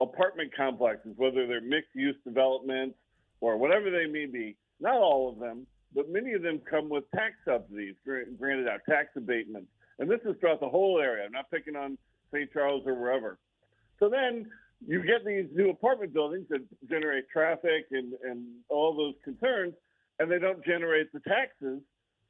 apartment complexes, whether they're mixed-use developments or whatever they may be, not all of them, but many of them come with tax subsidies, granted out tax abatements. And this is throughout the whole area. I'm not picking on St. Charles or wherever. So then you get these new apartment buildings that generate traffic and all those concerns, and they don't generate the taxes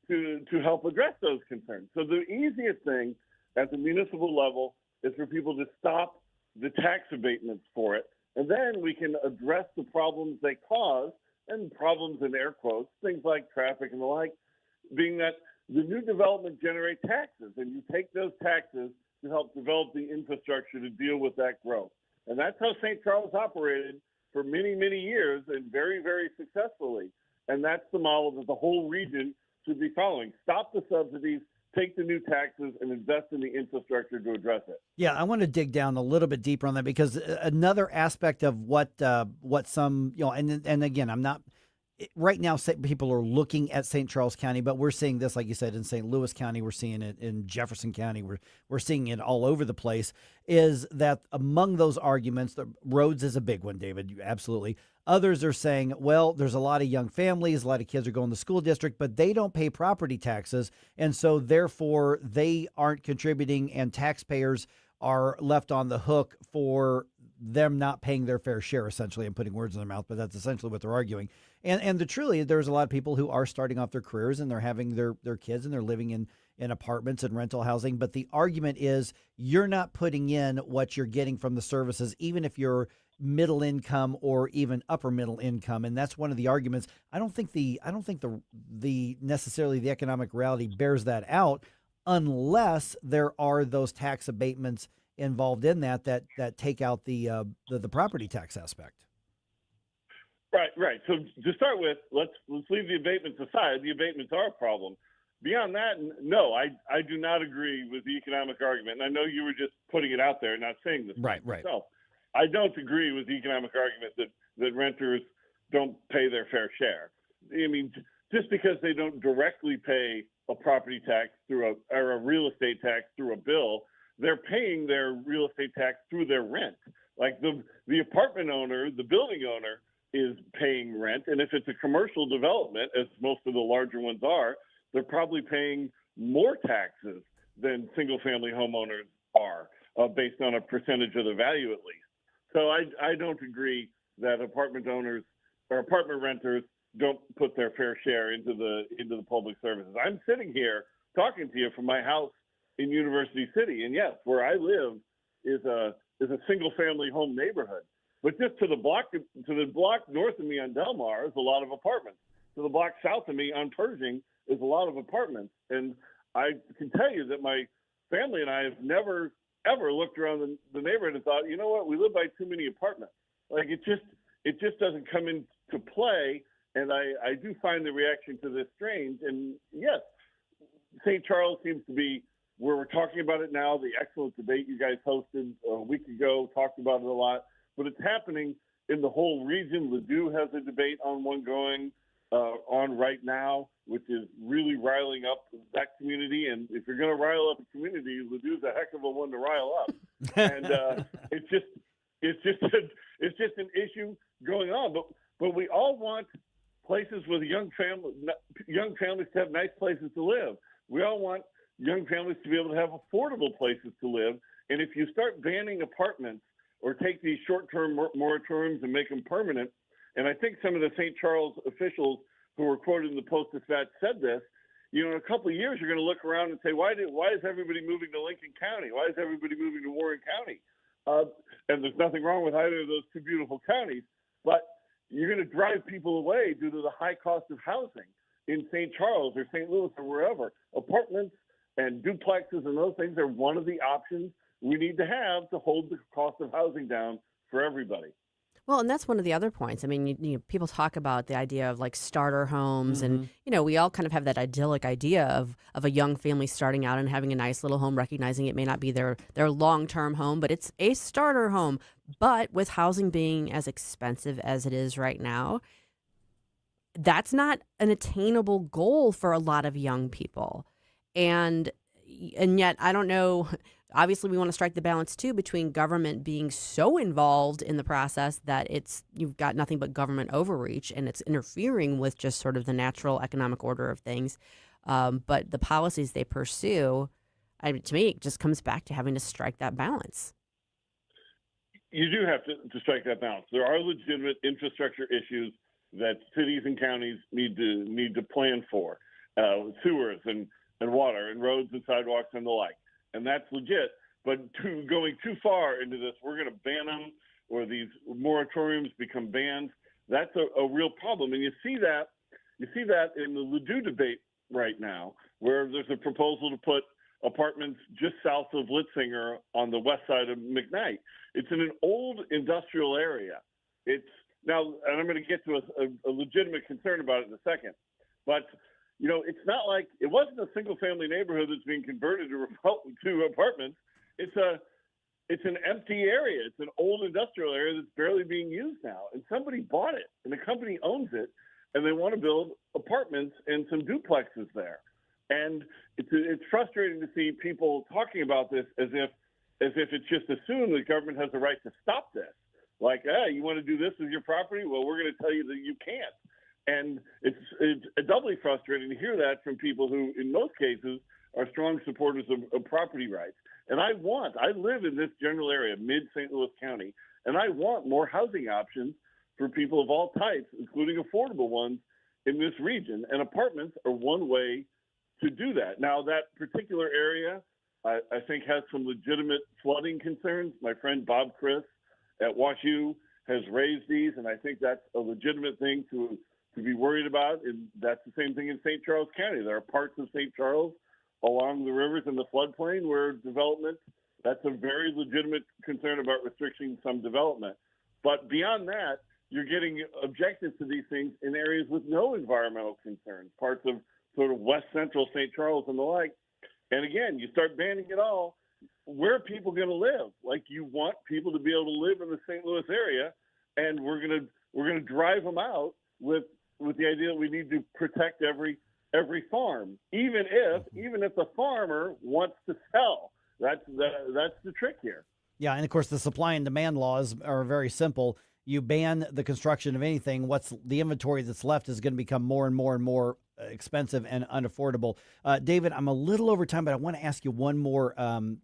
to help address those concerns. So the easiest thing at the municipal level is for people to stop the tax abatements for it, and then we can address the problems they cause, and problems in air quotes, things like traffic and the like, being that the new development generates taxes, and you take those taxes to help develop the infrastructure to deal with that growth. And that's how St. Charles operated for many, many years, and very, very successfully. And that's the model that the whole region should be following. Stop the subsidies, take the new taxes, and invest in the infrastructure to address it. Yeah, I want to dig down a little bit deeper on that, because another aspect of what some, and again, I'm not right now people are looking at St. Charles County, but we're seeing this, like you said, in St. Louis County. We're seeing it in Jefferson County. We're seeing it all over the place. Is that among those arguments, the roads is a big one, David, absolutely. Others are saying, well, there's a lot of young families, a lot of kids are going to school district, but they don't pay property taxes. And so therefore they aren't contributing, and taxpayers are left on the hook for them not paying their fair share, essentially. I'm putting words in their mouth, but that's essentially what they're arguing. And truly, there's a lot of people who are starting off their careers and they're having their kids and they're living in apartments and rental housing. But the argument is you're not putting in what you're getting from the services, even if you're middle income or even upper middle income. And that's one of the arguments. I don't think the necessarily the economic reality bears that out unless there are those tax abatements involved in that take out the property tax aspect. Right. So to start with, let's leave the abatements aside. The abatements are a problem. Beyond that, no, I do not agree with the economic argument. And I know you were just putting it out there, not saying this yourself. I don't agree with the economic argument that renters don't pay their fair share. I mean, just because they don't directly pay a property tax or a real estate tax through a bill, they're paying their real estate tax through their rent. Like the apartment owner, the building owner is paying rent. And if it's a commercial development, as most of the larger ones are, they're probably paying more taxes than single family homeowners are, based on a percentage of the value at least. So I don't agree that apartment owners or apartment renters don't put their fair share into the public services. I'm sitting here talking to you from my house in University City, and yes, where I live is a single family home neighborhood. But just to the block north of me on Delmar is a lot of apartments. To the block south of me on Pershing is a lot of apartments. And I can tell you that my family and I have never ever looked around the neighborhood and thought, you know what, we live by too many apartments. Like it just doesn't come into play. And I do find the reaction to this strange. And yes, St. Charles seems to be where we're talking about it now. The excellent debate you guys hosted a week ago, talked about it a lot, but it's happening in the whole region. Ladue has a debate on one going on right now, which is really riling up that community. And if you're going to rile up a community, Ladue's a heck of a one to rile up. And it's just an issue going on. But we all want places with young families to have nice places to live. We all want young families to be able to have affordable places to live. And if you start banning apartments or take these short-term moratoriums and make them permanent, and I think some of the St. Charles officials who were quoted in the Post-Dispatch said this, in a couple of years, you're going to look around and say, why is everybody moving to Lincoln County? Why is everybody moving to Warren County? And there's nothing wrong with either of those two beautiful counties, but you're going to drive people away due to the high cost of housing in St. Charles or St. Louis or wherever. Apartments and duplexes and those things are one of the options we need to have to hold the cost of housing down for everybody. Well, and that's one of the other points. I mean, people talk about the idea of like starter homes, and we all kind of have that idyllic idea of a young family starting out and having a nice little home, recognizing it may not be their long-term home, but it's a starter home. But with housing being as expensive as it is right now, that's not an attainable goal for a lot of young people. And yet, I don't know. Obviously, we want to strike the balance, too, between government being so involved in the process that you've got nothing but government overreach and it's interfering with just sort of the natural economic order of things. But the policies they pursue, to me, it just comes back to having to strike that balance. You do have to strike that balance. There are legitimate infrastructure issues that cities and counties need to plan for, sewers and water and roads and sidewalks and the like. And that's legit, but going too far into this, we're going to ban them, or these moratoriums become bans. That's a real problem, and you see that in the Ladue debate right now, where there's a proposal to put apartments just south of Hilzinger on the west side of McKnight. It's in an old industrial area. It's now, and I'm going to get to a legitimate concern about it in a second, but. It's not like it wasn't a single-family neighborhood that's being converted to apartments. It's an empty area. It's an old industrial area that's barely being used now, and somebody bought it, and the company owns it, and they want to build apartments and some duplexes there. And it's frustrating to see people talking about this as if it's just assumed the government has the right to stop this. Like, you want to do this with your property? Well, we're going to tell you that you can't. And it's doubly frustrating to hear that from people who, in most cases, are strong supporters of property rights. And I live in this general area, mid-St. Louis County, and I want more housing options for people of all types, including affordable ones in this region. And apartments are one way to do that. Now, that particular area, I think, has some legitimate flooding concerns. My friend Bob Chris at WashU has raised these, and I think that's a legitimate thing to be worried about. And that's the same thing in St. Charles County. There are parts of St. Charles along the rivers in the floodplain where development, that's a very legitimate concern about restricting some development. But beyond that, you're getting objectives to these things in areas with no environmental concerns, parts of sort of west central St. Charles and the like. And again, you start banning it all, where are people going to live? Like, you want people to be able to live in the St. Louis area, and we're going to drive them out with the idea that we need to protect every farm, even if the farmer wants to sell. That's the trick here. Yeah, and of course the supply and demand laws are very simple. You ban the construction of anything, what's the inventory that's left is going to become more and more and more expensive and unaffordable. David, I'm a little over time, but I want to ask you one more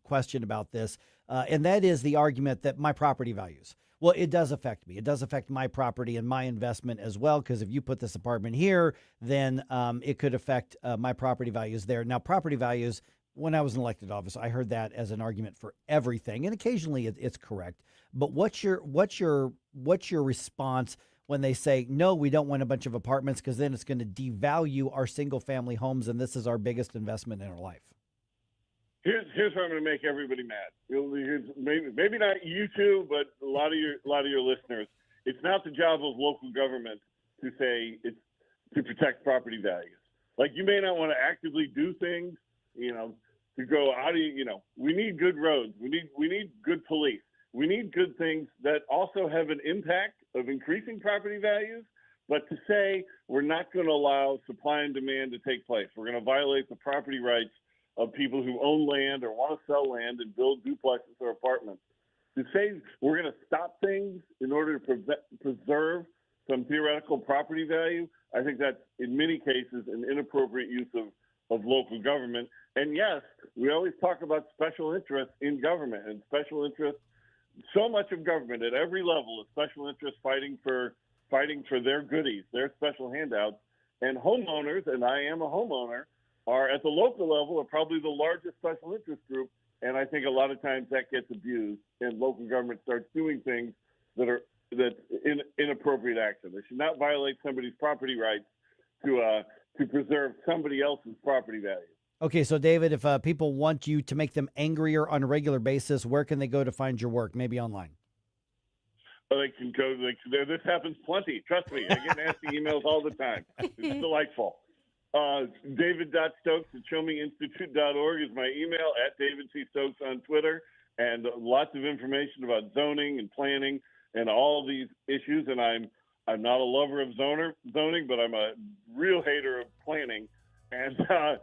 question about this, and that is the argument that my property values. Well, it does affect me. It does affect my property and my investment as well, because if you put this apartment here, then it could affect my property values there. Now, property values, when I was in elected office, I heard that as an argument for everything, and occasionally it's correct. But what's your response when they say, no, we don't want a bunch of apartments because then it's going to devalue our single-family homes, and this is our biggest investment in our life? Here's where I'm going to make everybody mad. Maybe not you two, but a lot of your listeners. It's not the job of local government to say it's to protect property values. Like, you may not want to actively do things, to go, we need good roads. We need good police. We need good things that also have an impact of increasing property values. But to say we're not going to allow supply and demand to take place, we're going to violate the property rights of people who own land or want to sell land and build duplexes or apartments. To say we're going to stop things in order to preserve some theoretical property value, I think that's, in many cases, an inappropriate use of local government. And yes, we always talk about special interests in government, and special interests, so much of government at every level is special interests fighting for their goodies, their special handouts. And homeowners, and I am a homeowner, are at the local level are probably the largest special interest group. And I think a lot of times that gets abused, and local government starts doing things that's inappropriate action. They should not violate somebody's property rights to preserve somebody else's property value. Okay, so David, if people want you to make them angrier on a regular basis, where can they go to find your work? Maybe online. They can go. This happens plenty. Trust me, I get nasty emails all the time. It's delightful. David.Stokes at ShowMeInstitute.org is my email, at David C. Stokes on Twitter, and lots of information about zoning and planning and all these issues. And I'm not a lover of zoning, but I'm a real hater of planning. And a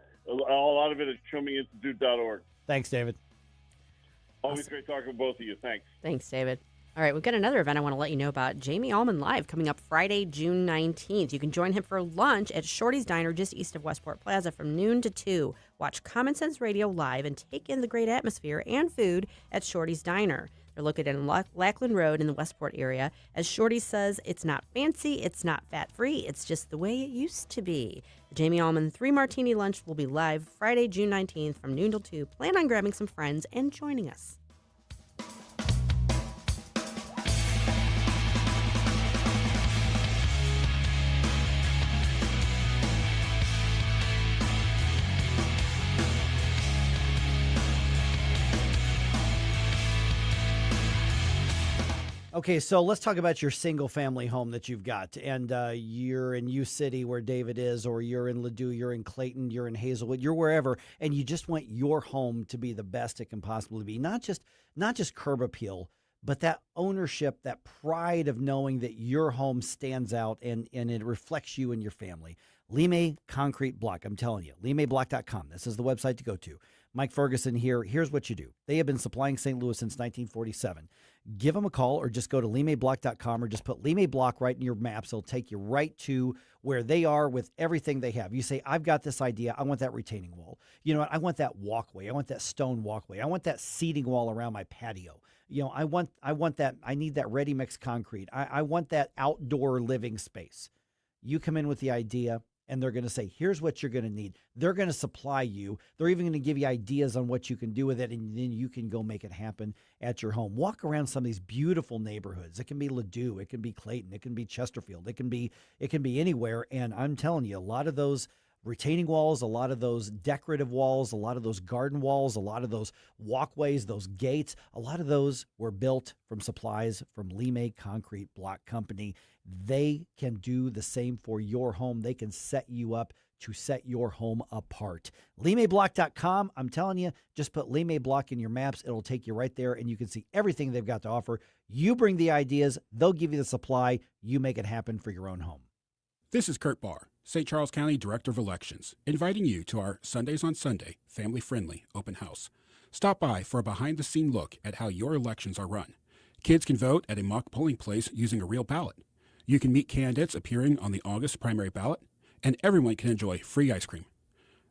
lot of it is ShowMeInstitute.org. Thanks, David. Always great talking with both of you. Thanks. Thanks, David. All right, we've got another event I want to let you know about. Jamie Allman Live coming up Friday, June 19th. You can join him for lunch at Shorty's Diner just east of Westport Plaza from noon to 2. Watch Common Sense Radio live and take in the great atmosphere and food at Shorty's Diner. They're located in Lackland Road in the Westport area. As Shorty says, it's not fancy, it's not fat-free, it's just the way it used to be. The Jamie Allman 3 Martini Lunch will be live Friday, June 19th from noon till 2. Plan on grabbing some friends and joining us. Okay, so let's talk about your single-family home that you've got, and you're in U City where David is, or you're in Ladue, you're in Clayton, you're in Hazelwood, you're wherever, and you just want your home to be the best it can possibly be. Not just curb appeal, but that ownership, that pride of knowing that your home stands out and it reflects you and your family. Lime Concrete Block. I'm telling you, limeblock.com. This is the website to go to. Mike Ferguson here. Here's what you do. They have been supplying St. Louis since 1947. Give them a call or just go to limeblock.com or just put Lime Block right in your maps. It'll take you right to where they are with everything they have. You say, I've got this idea. I want that retaining wall. You know what? I want that walkway. I want that stone walkway. I want that seating wall around my patio. You know, I want that. I need that ready mix concrete. I want that outdoor living space. You come in with the idea, and they're going to say, here's what you're going to need. They're going to supply you. They're even going to give you ideas on what you can do with it, and then you can go make it happen at your home. Walk around some of these beautiful neighborhoods. It can be Ladue. It can be Clayton. It can be Chesterfield. It can be anywhere, and I'm telling you, a lot of those retaining walls, a lot of those decorative walls, a lot of those garden walls, a lot of those walkways, those gates, a lot of those were built from supplies from Lime Concrete Block Company. They can do the same for your home. They can set you up to set your home apart. LimeBlock.com. I'm telling you, just put Lime Block in your maps. It'll take you right there, and you can see everything they've got to offer. You bring the ideas. They'll give you the supply. You make it happen for your own home. This is Kurt Barr, St. Charles County Director of Elections, inviting you to our Sundays on Sunday, family-friendly open house. Stop by for a behind-the-scene look at how your elections are run. Kids can vote at a mock polling place using a real ballot. You can meet candidates appearing on the August primary ballot, and everyone can enjoy free ice cream.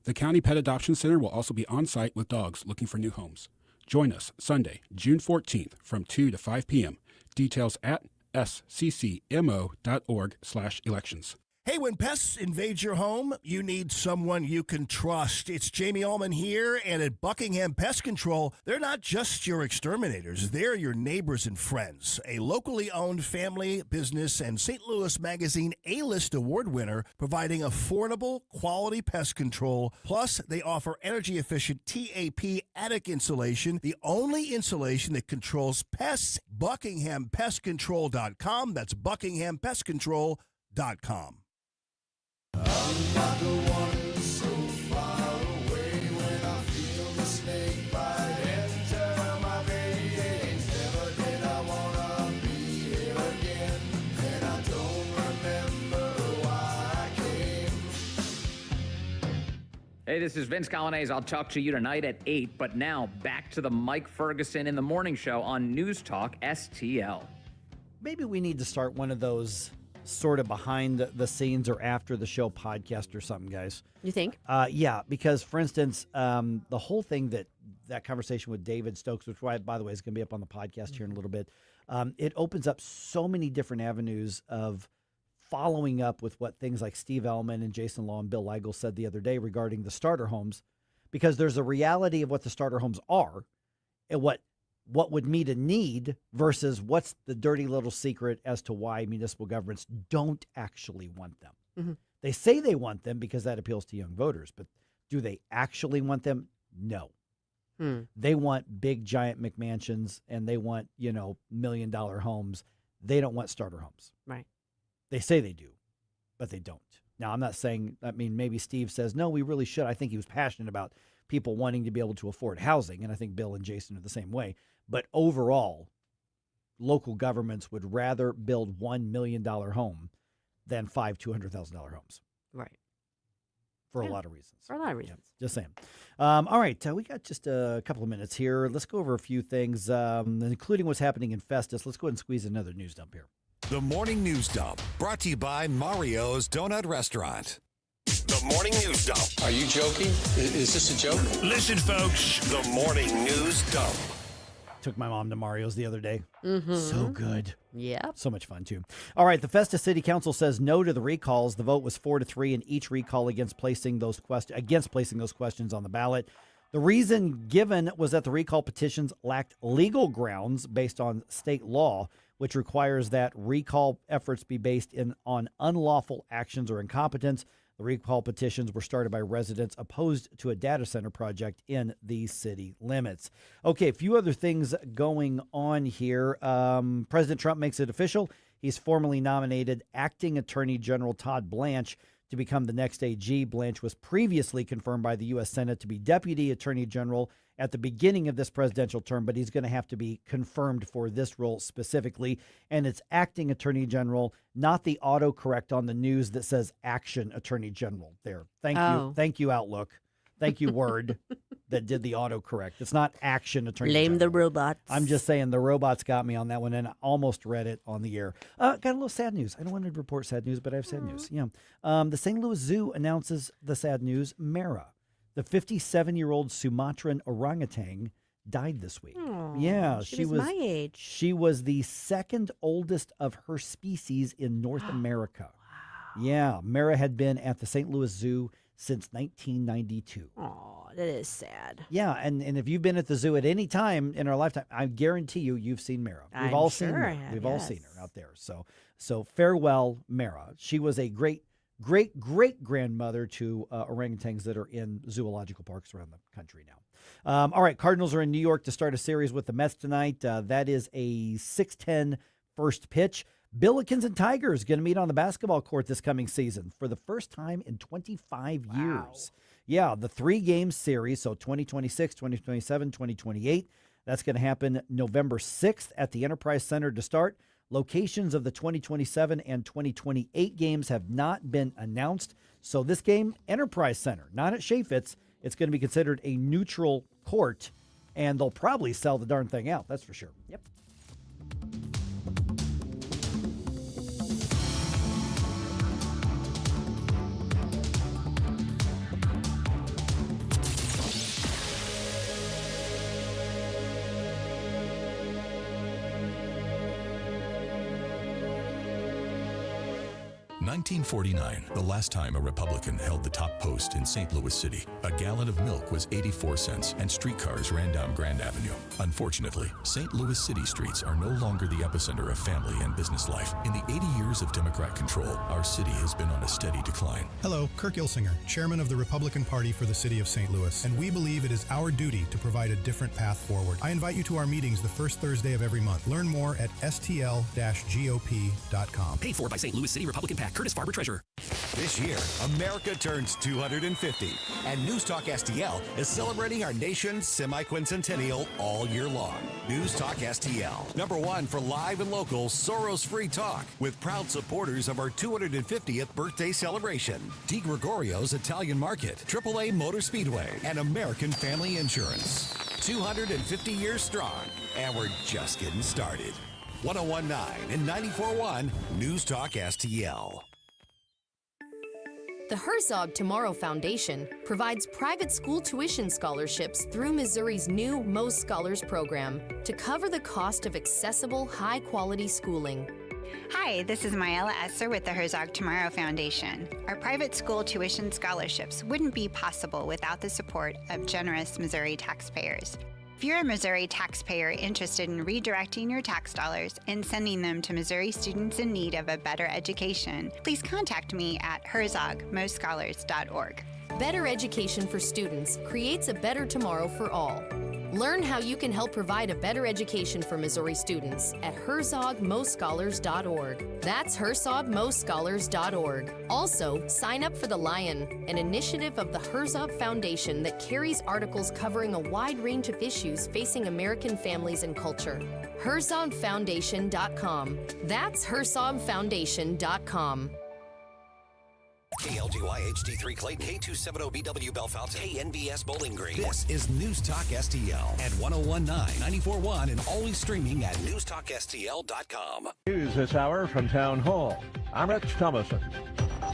The County Pet Adoption Center will also be on site with dogs looking for new homes. Join us Sunday, June 14th from 2 to 5 p.m. Details at sccmo.org/elections. Hey, when pests invade your home, you need someone you can trust. It's Jamie Allman here, and at Buckingham Pest Control, they're not just your exterminators. They're your neighbors and friends. A locally owned family business and St. Louis Magazine A-List award winner, providing affordable, quality pest control. Plus, they offer energy-efficient TAP attic insulation, the only insulation that controls pests. BuckinghamPestControl.com. That's BuckinghamPestControl.com. I'm not the one so far away when I feel the snake bite enter my veins. Never did I wanna be here again, and I don't remember why I came. Hey, this is Vince Colonnese. I'll talk to you tonight at 8, but now back to the Mike Ferguson in the Morning Show on News Talk STL. Maybe we need to start one of those sort of behind the scenes or after the show podcast or something, guys. You think? Yeah, because, for instance, the whole thing that conversation with David Stokes, which, by the way, is going to be up on the podcast here in a little bit, it opens up so many different avenues of following up with what things like Steve Ellman and Jason Law and Bill Eigel said the other day regarding the starter homes, because there's a reality of what the starter homes are and what would meet a need versus what's the dirty little secret as to why municipal governments don't actually want them. Mm-hmm. They say they want them because that appeals to young voters, but do they actually want them? No. They want big, giant McMansions, and they want, $1 million homes. They don't want starter homes. Right. They say they do, but they don't. Now, I'm not saying, maybe Steve says, no, we really should. I think he was passionate about people wanting to be able to afford housing, and I think Bill and Jason are the same way. But overall, local governments would rather build $1 million home than 5 $200,000 homes. Right. For a lot of reasons. For a lot of reasons. Yeah, just saying. All right, we got just a couple of minutes here. Let's go over a few things, including what's happening in Festus. Let's go ahead and squeeze another news dump here. The Morning News Dump, brought to you by Mario's Donut Restaurant. The Morning News Dump. Are you joking? Is this a joke? Listen, folks. The Morning News Dump. Took my mom to Mario's the other day. Mm-hmm. So good. Yeah. So much fun, too. All right, the Festus City Council says no to the recalls. The vote was 4-3 in each recall against placing those questions on the ballot. The reason given was that the recall petitions lacked legal grounds based on state law, which requires that recall efforts be based on unlawful actions or incompetence. The recall petitions were started by residents opposed to a data center project in the city limits. Okay, a few other things going on here. President Trump makes it official. He's formally nominated Acting Attorney General Todd Blanche to become the next AG. Blanche was previously confirmed by the U.S. Senate to be Deputy Attorney General at the beginning of this presidential term, but he's going to have to be confirmed for this role specifically. And it's acting attorney general, not the autocorrect on the news that says action attorney general there. Thank you. Thank you, Outlook. Thank you, Word, that did the autocorrect. It's not action attorney general. Blame the robots. I'm just saying the robots got me on that one, and I almost read it on the air. Got a little sad news. I don't want to report sad news, but I have sad news. Yeah. The St. Louis Zoo announces the sad news. Mara, the 57-year-old Sumatran orangutan, died this week. Yeah, she was my age. She was the second oldest of her species in North America. Wow. Yeah, Mara had been at the St. Louis Zoo since 1992. Oh, that is sad. Yeah, and if you've been at the zoo at any time in our lifetime, I guarantee you've seen Mara. We've all seen her. We've all seen her out there. So farewell, Mara. She was a great grandmother to orangutans that are in zoological parks around the country now. All right, Cardinals are in New York to start a series with the Mets tonight. That is a 6:10 first pitch. Billikens and Tigers going to meet on the basketball court this coming season for the first time in 25 years. Yeah, the 3-game series, so 2026, 2027, 2028. That's going to happen November 6th at the Enterprise Center to start. Locations of the 2027 and 2028 games have not been announced. So this game, Enterprise Center, not at Chaffetz. It's going to be considered a neutral court, and they'll probably sell the darn thing out. That's for sure. Yep. $1949, the last time a Republican held the top post in St. Louis City. A gallon of milk was 84 cents, and streetcars ran down Grand Avenue. Unfortunately, St. Louis City streets are no longer the epicenter of family and business life. In the 80 years of Democrat control, our city has been on a steady decline. Hello, Kirk Hilzinger, chairman of the Republican Party for the city of St. Louis, and we believe it is our duty to provide a different path forward. I invite you to our meetings the first Thursday of every month. Learn more at stl-gop.com. Paid for by St. Louis City Republican PAC. Curtis Farber, Treasurer. This year, America turns 250, and News Talk STL is celebrating our nation's semi-quincentennial all year long. News Talk STL, #1 for live and local Soros-free talk, with proud supporters of our 250th birthday celebration. Di Gregorio's Italian Market, AAA Motor Speedway, and American Family Insurance. 250 years strong, and we're just getting started. 1019 and 94.1 News Talk STL. The Herzog Tomorrow Foundation provides private school tuition scholarships through Missouri's new Most Scholars program to cover the cost of accessible, high-quality schooling. Hi, this is Myella Esser with the Herzog Tomorrow Foundation. Our private school tuition scholarships wouldn't be possible without the support of generous Missouri taxpayers. If you're a Missouri taxpayer interested in redirecting your tax dollars and sending them to Missouri students in need of a better education, please contact me at herzogmostscholars.org. Better education for students creates a better tomorrow for all. Learn how you can help provide a better education for Missouri students at herzogmostscholars.org. That's herzogmostscholars.org. Also, sign up for The Lion, an initiative of the Herzog Foundation that carries articles covering a wide range of issues facing American families and culture. herzogfoundation.com. That's herzogfoundation.com. KLGY HD3 Clayton, K270BW Bellefonte, KNBS Bowling Green. This is News Talk STL at 1019, 94.1, and always streaming at NewsTalkSTL.com. News this hour from Town Hall. I'm Rich Thomason.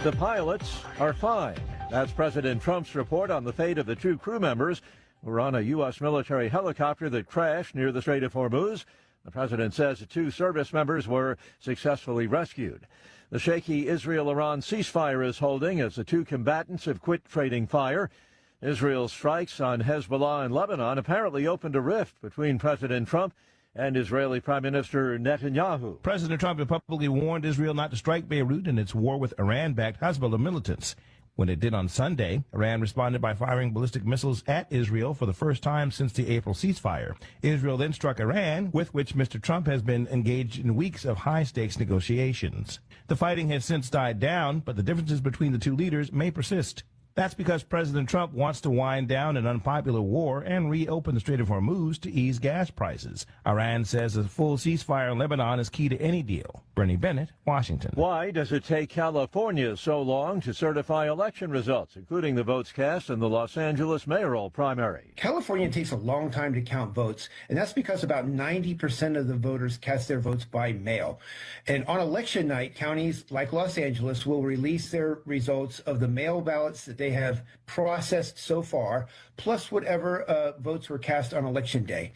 The pilots are fine. That's President Trump's report on the fate of the 2 crew members who were on a U.S. military helicopter that crashed near the Strait of Hormuz. The president says the 2 service members were successfully rescued. The shaky Israel-Iran ceasefire is holding as the 2 combatants have quit trading fire. Israel's strikes on Hezbollah and Lebanon apparently opened a rift between President Trump and Israeli Prime Minister Netanyahu. President Trump had publicly warned Israel not to strike Beirut in its war with Iran-backed Hezbollah militants. When it did on Sunday, Iran responded by firing ballistic missiles at Israel for the first time since the April ceasefire. Israel then struck Iran, with which Mr. Trump has been engaged in weeks of high-stakes negotiations. The fighting has since died down, but the differences between the 2 leaders may persist. That's because President Trump wants to wind down an unpopular war and reopen the Strait of Hormuz to ease gas prices. Iran says a full ceasefire in Lebanon is key to any deal. Bernie Bennett, Washington. Why does it take California so long to certify election results, including the votes cast in the Los Angeles mayoral primary? California takes a long time to count votes, and that's because about 90% of the voters cast their votes by mail. And on election night, counties like Los Angeles will release their results of the mail ballots that they have processed so far, plus whatever votes were cast on election day.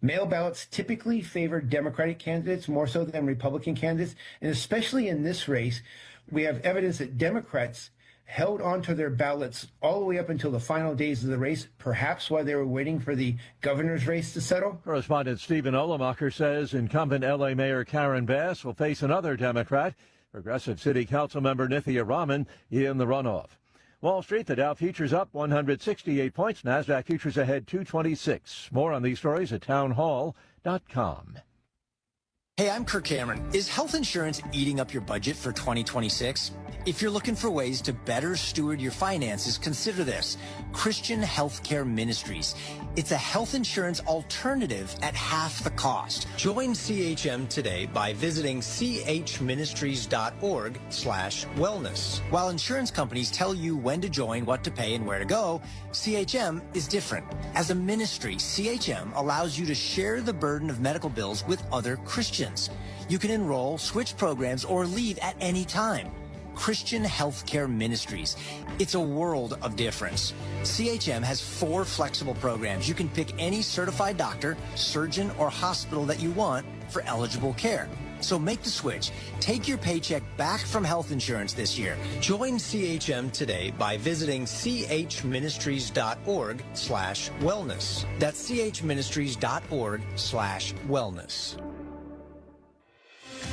Mail ballots typically favor Democratic candidates more so than Republican candidates, and especially in this race, we have evidence that Democrats held onto their ballots all the way up until the final days of the race, perhaps while they were waiting for the governor's race to settle. Correspondent Stephen Olemacher says incumbent L.A. Mayor Karen Bass will face another Democrat, Progressive City Council member Nithya Raman, in the runoff. Wall Street, the Dow futures up 168 points. NASDAQ futures ahead 226. More on these stories at townhall.com. Hey, I'm Kirk Cameron. Is health insurance eating up your budget for 2026? If you're looking for ways to better steward your finances, consider this: Christian Healthcare Ministries. It's a health insurance alternative at half the cost. Join CHM today by visiting chministries.org/wellness. While insurance companies tell you when to join, what to pay, and where to go, CHM is different. As a ministry, CHM allows you to share the burden of medical bills with other Christians. You can enroll, switch programs, or leave at any time. Christian Healthcare Ministries. It's a world of difference. CHM has 4 flexible programs. You can pick any certified doctor, surgeon, or hospital that you want for eligible care. So make the switch. Take your paycheck back from health insurance this year. Join CHM today by visiting chministries.org/wellness. That's chministries.org/wellness.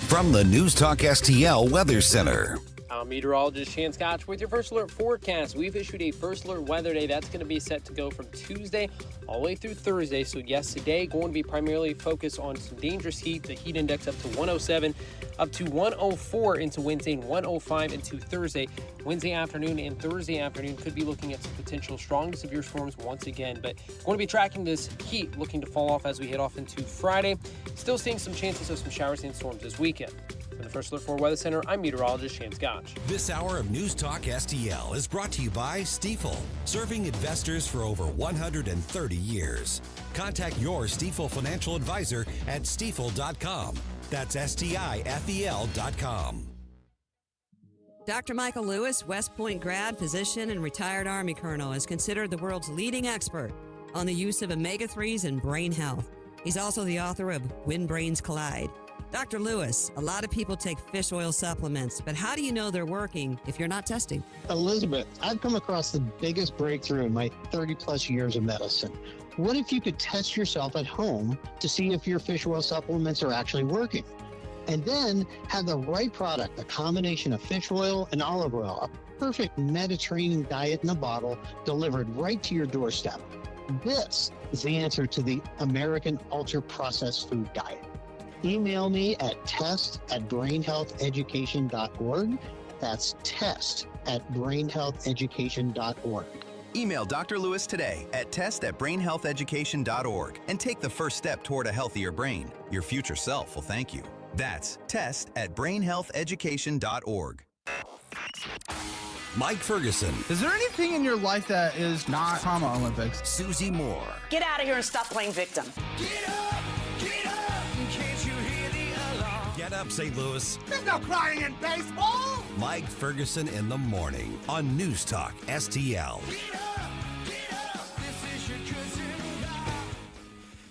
From the News Talk STL Weather Center. I'm meteorologist Shan Scotch with your first alert forecast. We've issued a first alert weather day. That's going to be set to go from Tuesday all the way through Thursday. So yes, today going to be primarily focused on some dangerous heat. The heat index up to 107, up to 104 into Wednesday, and 105 into Thursday. Wednesday afternoon and Thursday afternoon could be looking at some potential strong to severe storms once again. But going to be tracking this heat looking to fall off as we head off into Friday. Still seeing some chances of some showers and storms this weekend. From the First Alert 4 Weather Center, I'm meteorologist Shan Scotch. This hour of News Talk STL is brought to you by Stifel, serving investors for over 130 years. Contact your Stifel financial advisor at stifel.com. That's STIFEL.com. Dr. Michael Lewis, West Point grad, physician, and retired Army colonel, is considered the world's leading expert on the use of omega-3s in brain health. He's also the author of When Brains Collide. Dr. Lewis, a lot of people take fish oil supplements, but how do you know they're working if you're not testing? Elizabeth, I've come across the biggest breakthrough in my 30-plus years of medicine. What if you could test yourself at home to see if your fish oil supplements are actually working? And then have the right product, a combination of fish oil and olive oil, a perfect Mediterranean diet in a bottle delivered right to your doorstep. This is the answer to the American ultra-processed food diet. Email me at test@brainhealtheducation.org. That's test@brainhealtheducation.org. Email Dr. Lewis today at test@brainhealtheducation.org and take the first step toward a healthier brain. Your future self will thank you. That's test@brainhealtheducation.org. Mike Ferguson. Is there anything in your life that is not Trauma Olympics? Susie Moore. Get out of here and stop playing victim. Get up, St. Louis. There's no crying in baseball. Mike Ferguson in the morning on News Talk STL.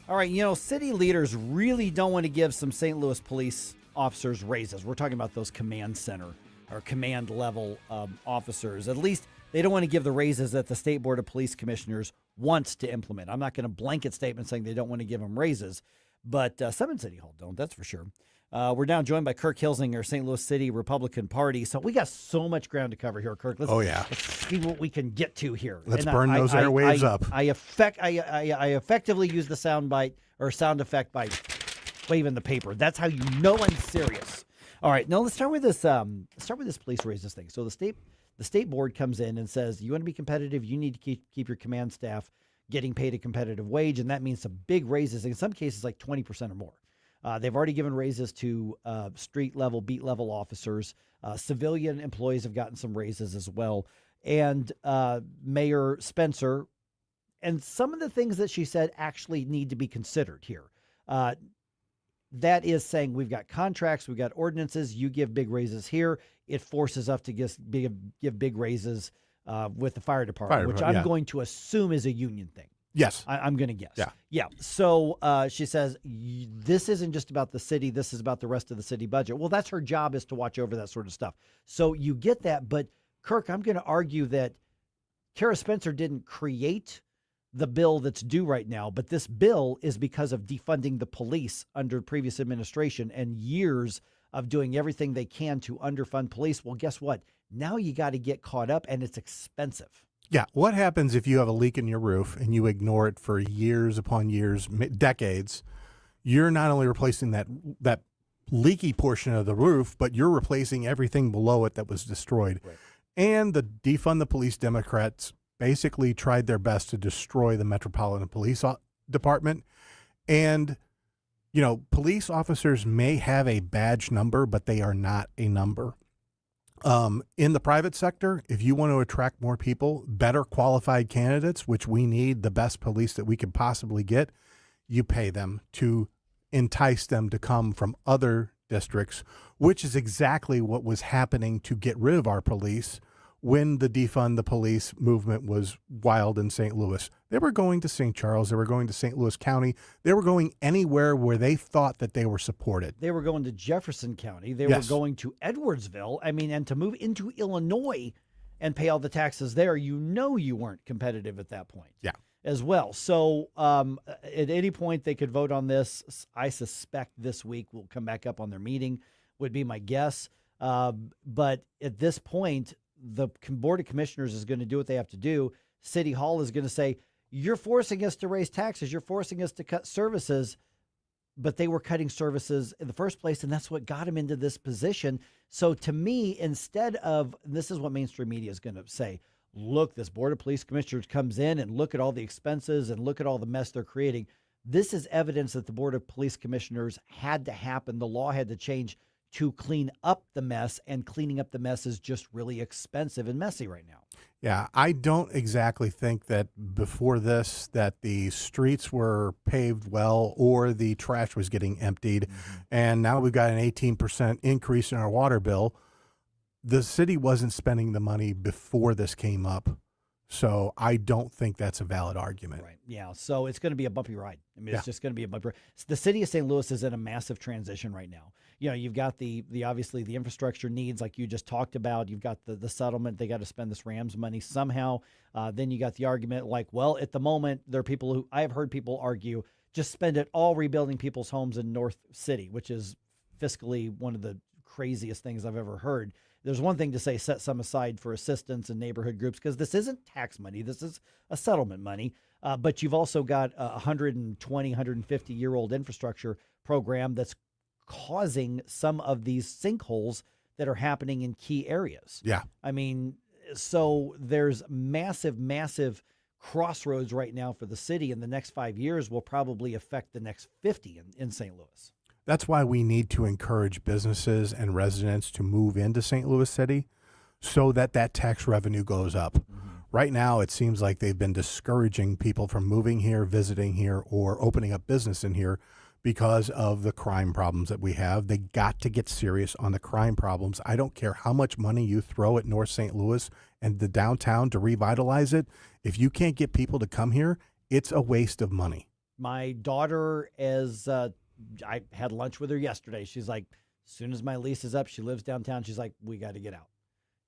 All right, city leaders really don't want to give some St. Louis police officers raises. We're talking about those command center or command level officers. At least they don't want to give the raises that the State Board of Police Commissioners wants to implement. I'm not going to blanket statement saying they don't want to give them raises, but some in City Hall don't, that's for sure. We're now joined by Kirk Hilzinger, St. Louis City Republican Party. So we got so much ground to cover here, Kirk. Let's see what we can get to here. Let's burn those airwaves up. I effectively use the sound bite or sound effect by waving the paper. That's how you know I'm serious. All right, now let's start with this. Start with this police raises thing. So the state board comes in and says, you want to be competitive, you need to keep your command staff getting paid a competitive wage, and that means some big raises. In some cases, like 20% or more. They've already given raises to street level, beat level officers. Civilian employees have gotten some raises as well. And Mayor Spencer, and some of the things that she said actually need to be considered here. That is saying we've got contracts, we've got ordinances, you give big raises here. It forces us to give big raises with the fire department, which I'm going to assume is a union thing. Yes. I'm going to guess. Yeah. Yeah. So she says, this isn't just about the city. This is about the rest of the city budget. Well, that's her job, is to watch over that sort of stuff. So you get that. But, Kirk, I'm going to argue that Kara Spencer didn't create the bill that's due right now, but this bill is because of defunding the police under previous administration and years of doing everything they can to underfund police. Well, guess what? Now you got to get caught up, and it's expensive. Yeah. What happens if you have a leak in your roof and you ignore it for years upon years, decades? You're not only replacing that leaky portion of the roof, but you're replacing everything below it that was destroyed. Right. And the defund the police Democrats basically tried their best to destroy the Metropolitan Police Department. And, you know, police officers may have a badge number, but they are not a number. In the private sector, if you want to attract more people, better qualified candidates, which we need, the best police that we could possibly get, you pay them to entice them to come from other districts, which is exactly what was happening to get rid of our police when the defund the police movement was wild in St. Louis. They were going to St. Charles. They were going to St. Louis County. They were going anywhere where they thought that they were supported. They were going to Jefferson County. They were going to Edwardsville. I mean, and to move into Illinois and pay all the taxes there, you know you weren't competitive at that point. Yeah. As well. So at any point they could vote on this. I suspect this week will come back up on their meeting, would be my guess. But at this point, the Board of Commissioners is going to do what they have to do. City Hall is going to say, you're forcing us to raise taxes. You're forcing us to cut services. But they were cutting services in the first place, and that's what got them into this position. So to me, instead of, and this is what mainstream media is going to say, look, this Board of Police Commissioners comes in and look at all the expenses and look at all the mess they're creating. This is evidence that the Board of Police Commissioners had to happen. The law had to change to clean up the mess, and cleaning up the mess is just really expensive and messy right now. Yeah, I don't exactly think that before this that the streets were paved well or the trash was getting emptied. Mm-hmm. And now we've got an 18% increase in our water bill. The city wasn't spending the money before this came up. So I don't think that's a valid argument. Right. Yeah. So it's going to be a bumpy ride. I mean, it's just going to be a bumpy ride. The city of St. Louis is in a massive transition right now. You know, you've got the obviously the infrastructure needs like you just talked about. You've got the settlement. They got to spend this Rams money somehow. Then you got the argument like, well, at the moment, there are people who I have heard people argue just spend it all rebuilding people's homes in North City, which is fiscally one of the craziest things I've ever heard. There's one thing to say set some aside for assistance and neighborhood groups because this isn't tax money. This is a settlement money. But you've also got a 120, 150-year-old infrastructure program that's causing some of these sinkholes that are happening in key areas. Yeah. I mean, so there's massive, massive crossroads right now for the city, and the next 5 years will probably affect the next 50 in St. Louis. That's why we need to encourage businesses and residents to move into St. Louis City so that that tax revenue goes up. Mm-hmm. Right now, it seems like they've been discouraging people from moving here, visiting here, or opening up business in here because of the crime problems that we have. They got to get serious on the crime problems. I don't care how much money you throw at North St. Louis and the downtown to revitalize it. If you can't get people to come here, it's a waste of money. My daughter is... I had lunch with her yesterday. She's like, as soon as my lease is up, she lives downtown. She's like, we got to get out.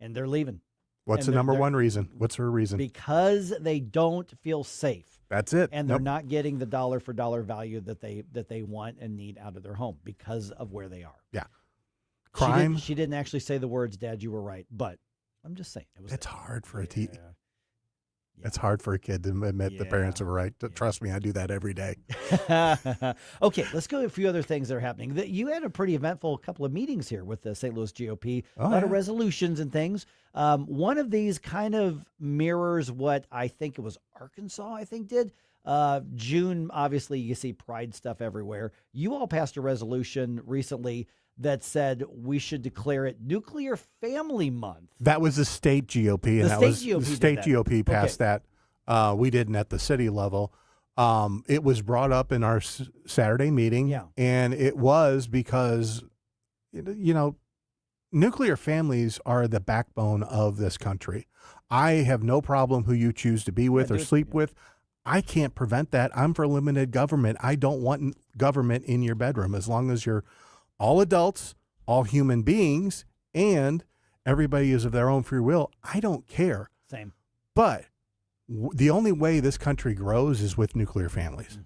And they're leaving. What's the number one reason? What's her reason? Because they don't feel safe. That's it. And they're not getting the dollar for dollar value that they want and need out of their home because of where they are. Yeah. Crime. She didn't actually say the words, Dad, you were right. But I'm just saying. It's hard for a teacher. It's hard for a kid to admit the parents are right. Trust me, I do that every day. Okay, let's go to a few other things that are happening. You had a pretty eventful couple of meetings here with the St. Louis GOP, a lot of resolutions and things. One of these kind of mirrors what I think it was Arkansas, did. June, obviously, you see pride stuff everywhere. You all passed a resolution recently that said we should declare it Nuclear Family Month. That was the state GOP, and the state GOP passed that. We didn't at the city level. It was brought up in our Saturday meeting, and it was because, nuclear families are the backbone of this country. I have no problem who you choose to be with or sleep with. I can't prevent that. I'm for limited government. I don't want government in your bedroom as long as you're all adults, all human beings, and everybody is of their own free will. I don't care. Same. But the only way this country grows is with nuclear families.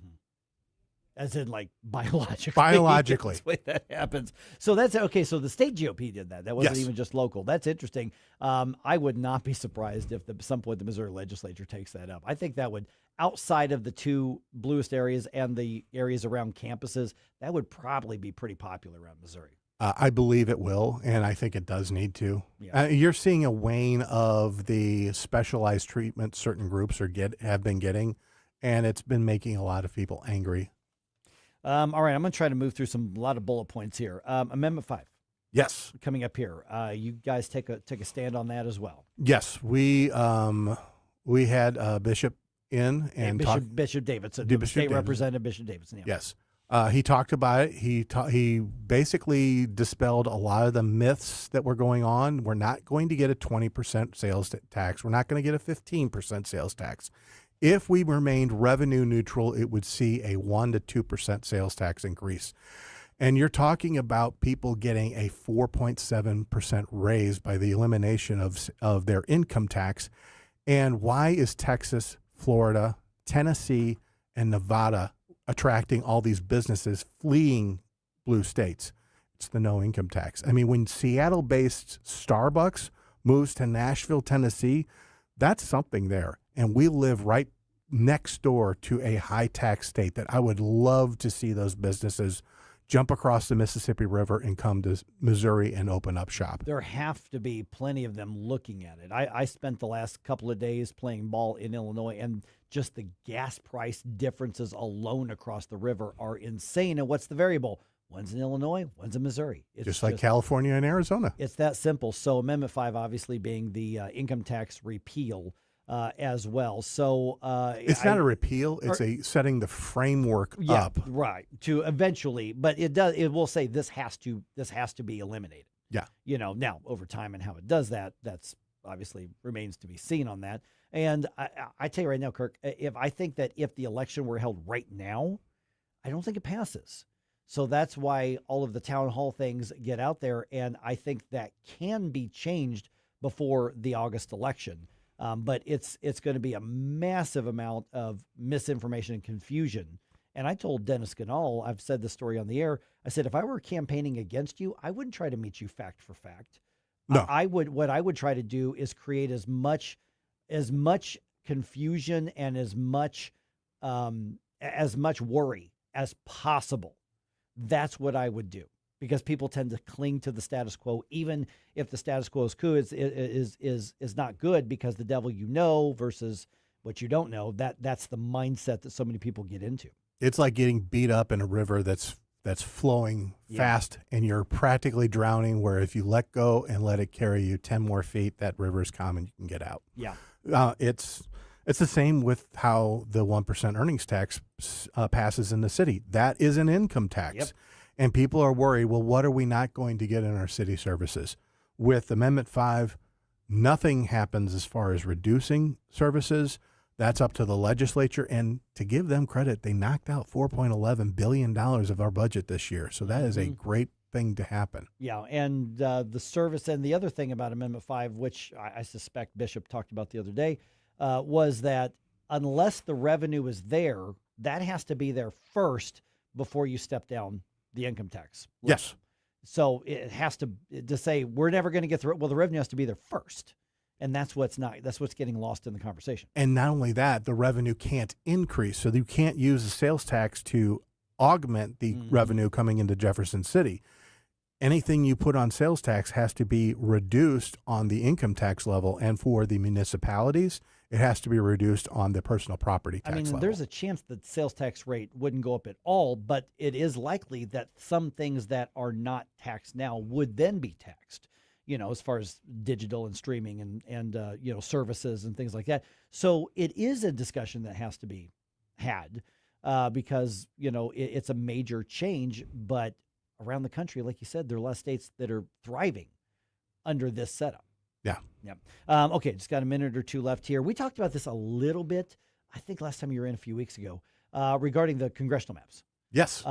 As in, like, biologically. Biologically. That's the way that happens. So that's okay. So the state GOP did that. That wasn't Yes. even just local. That's interesting. I would not be surprised if at some point the Missouri legislature takes that up. I think that would, outside of the two bluest areas and the areas around campuses, that would probably be pretty popular around Missouri. I believe it will, and I think it does need to. You're seeing a wane of the specialized treatment certain groups have been getting, and it's been making a lot of people angry. All right, I'm going to try to move through a lot of bullet points here. Amendment 5. Yes. Coming up here. You guys take a stand on that as well. Yes, we had Bishop in and Bishop Davidson, State Representative Bishop Davidson. Yeah. Yes. He talked about it. He basically dispelled a lot of the myths that were going on. We're not going to get a 20% sales tax. We're not going to get a 15% sales tax. If we remained revenue neutral, it would see a 1% to 2% sales tax increase. And you're talking about people getting a 4.7% raise by the elimination of their income tax. And why is Texas, Florida, Tennessee, and Nevada attracting all these businesses fleeing blue states? It's the no income tax. I mean, when Seattle-based Starbucks moves to Nashville, Tennessee, that's something there. And we live right next door to a high tax state that I would love to see those businesses jump across the Mississippi River and come to Missouri and open up shop. There have to be plenty of them looking at it. I spent the last couple of days playing ball in Illinois, and just the gas price differences alone across the river are insane. And what's the variable? One's in Illinois, one's in Missouri. It's just like California and Arizona. It's that simple. So Amendment 5 obviously being the income tax repeal as well. So it's not a repeal; it's a setting the framework up, right? To eventually, but it will say this has to be eliminated. Yeah, now over time and how it does that's obviously remains to be seen on that. And I tell you right now, Kirk, I think that if the election were held right now, I don't think it passes. So that's why all of the town hall things get out there, and I think that can be changed before the August election. But it's going to be a massive amount of misinformation and confusion. And I told Dennis Ganal, I've said this story on the air, I said, if I were campaigning against you, I wouldn't try to meet you fact for fact. No. What I would try to do is create as much confusion and as much worry as possible. That's what I would do, because people tend to cling to the status quo, even if the status quo is cool, is not good, because the devil versus what you don't know. That's the mindset that so many people get into. It's like getting beat up in a river that's flowing fast, and you're practically drowning, where if you let go and let it carry you 10 more feet, that river's calm and you can get out. Yeah. It's the same with how the 1% earnings tax passes in the city. That is an income tax. Yep. And people are worried, well, what are we not going to get in our city services? With Amendment 5, nothing happens as far as reducing services. That's up to the legislature. And to give them credit, they knocked out $4.11 billion of our budget this year. So that is a great thing to happen. Yeah, and the service, and the other thing about Amendment 5, which I suspect Bishop talked about the other day, was that unless the revenue is there, that has to be there first before you step down the income tax. Yes. So it has to say we're never going to get the revenue has to be there first. And that's what's getting lost in the conversation. And not only that, the revenue can't increase. So you can't use the sales tax to augment the revenue coming into Jefferson City. Anything you put on sales tax has to be reduced on the income tax level. And for the municipalities, it has to be reduced on the personal property tax level. There's a chance that sales tax rate wouldn't go up at all, but it is likely that some things that are not taxed now would then be taxed, as far as digital and streaming and services and things like that. So it is a discussion that has to be had because, it's a major change, but around the country, like you said, there are a lot of states that are thriving under this setup. Yeah. Okay, just got a minute or two left here. We talked about this a little bit, I think last time you were in a few weeks ago, regarding the congressional maps. Yes.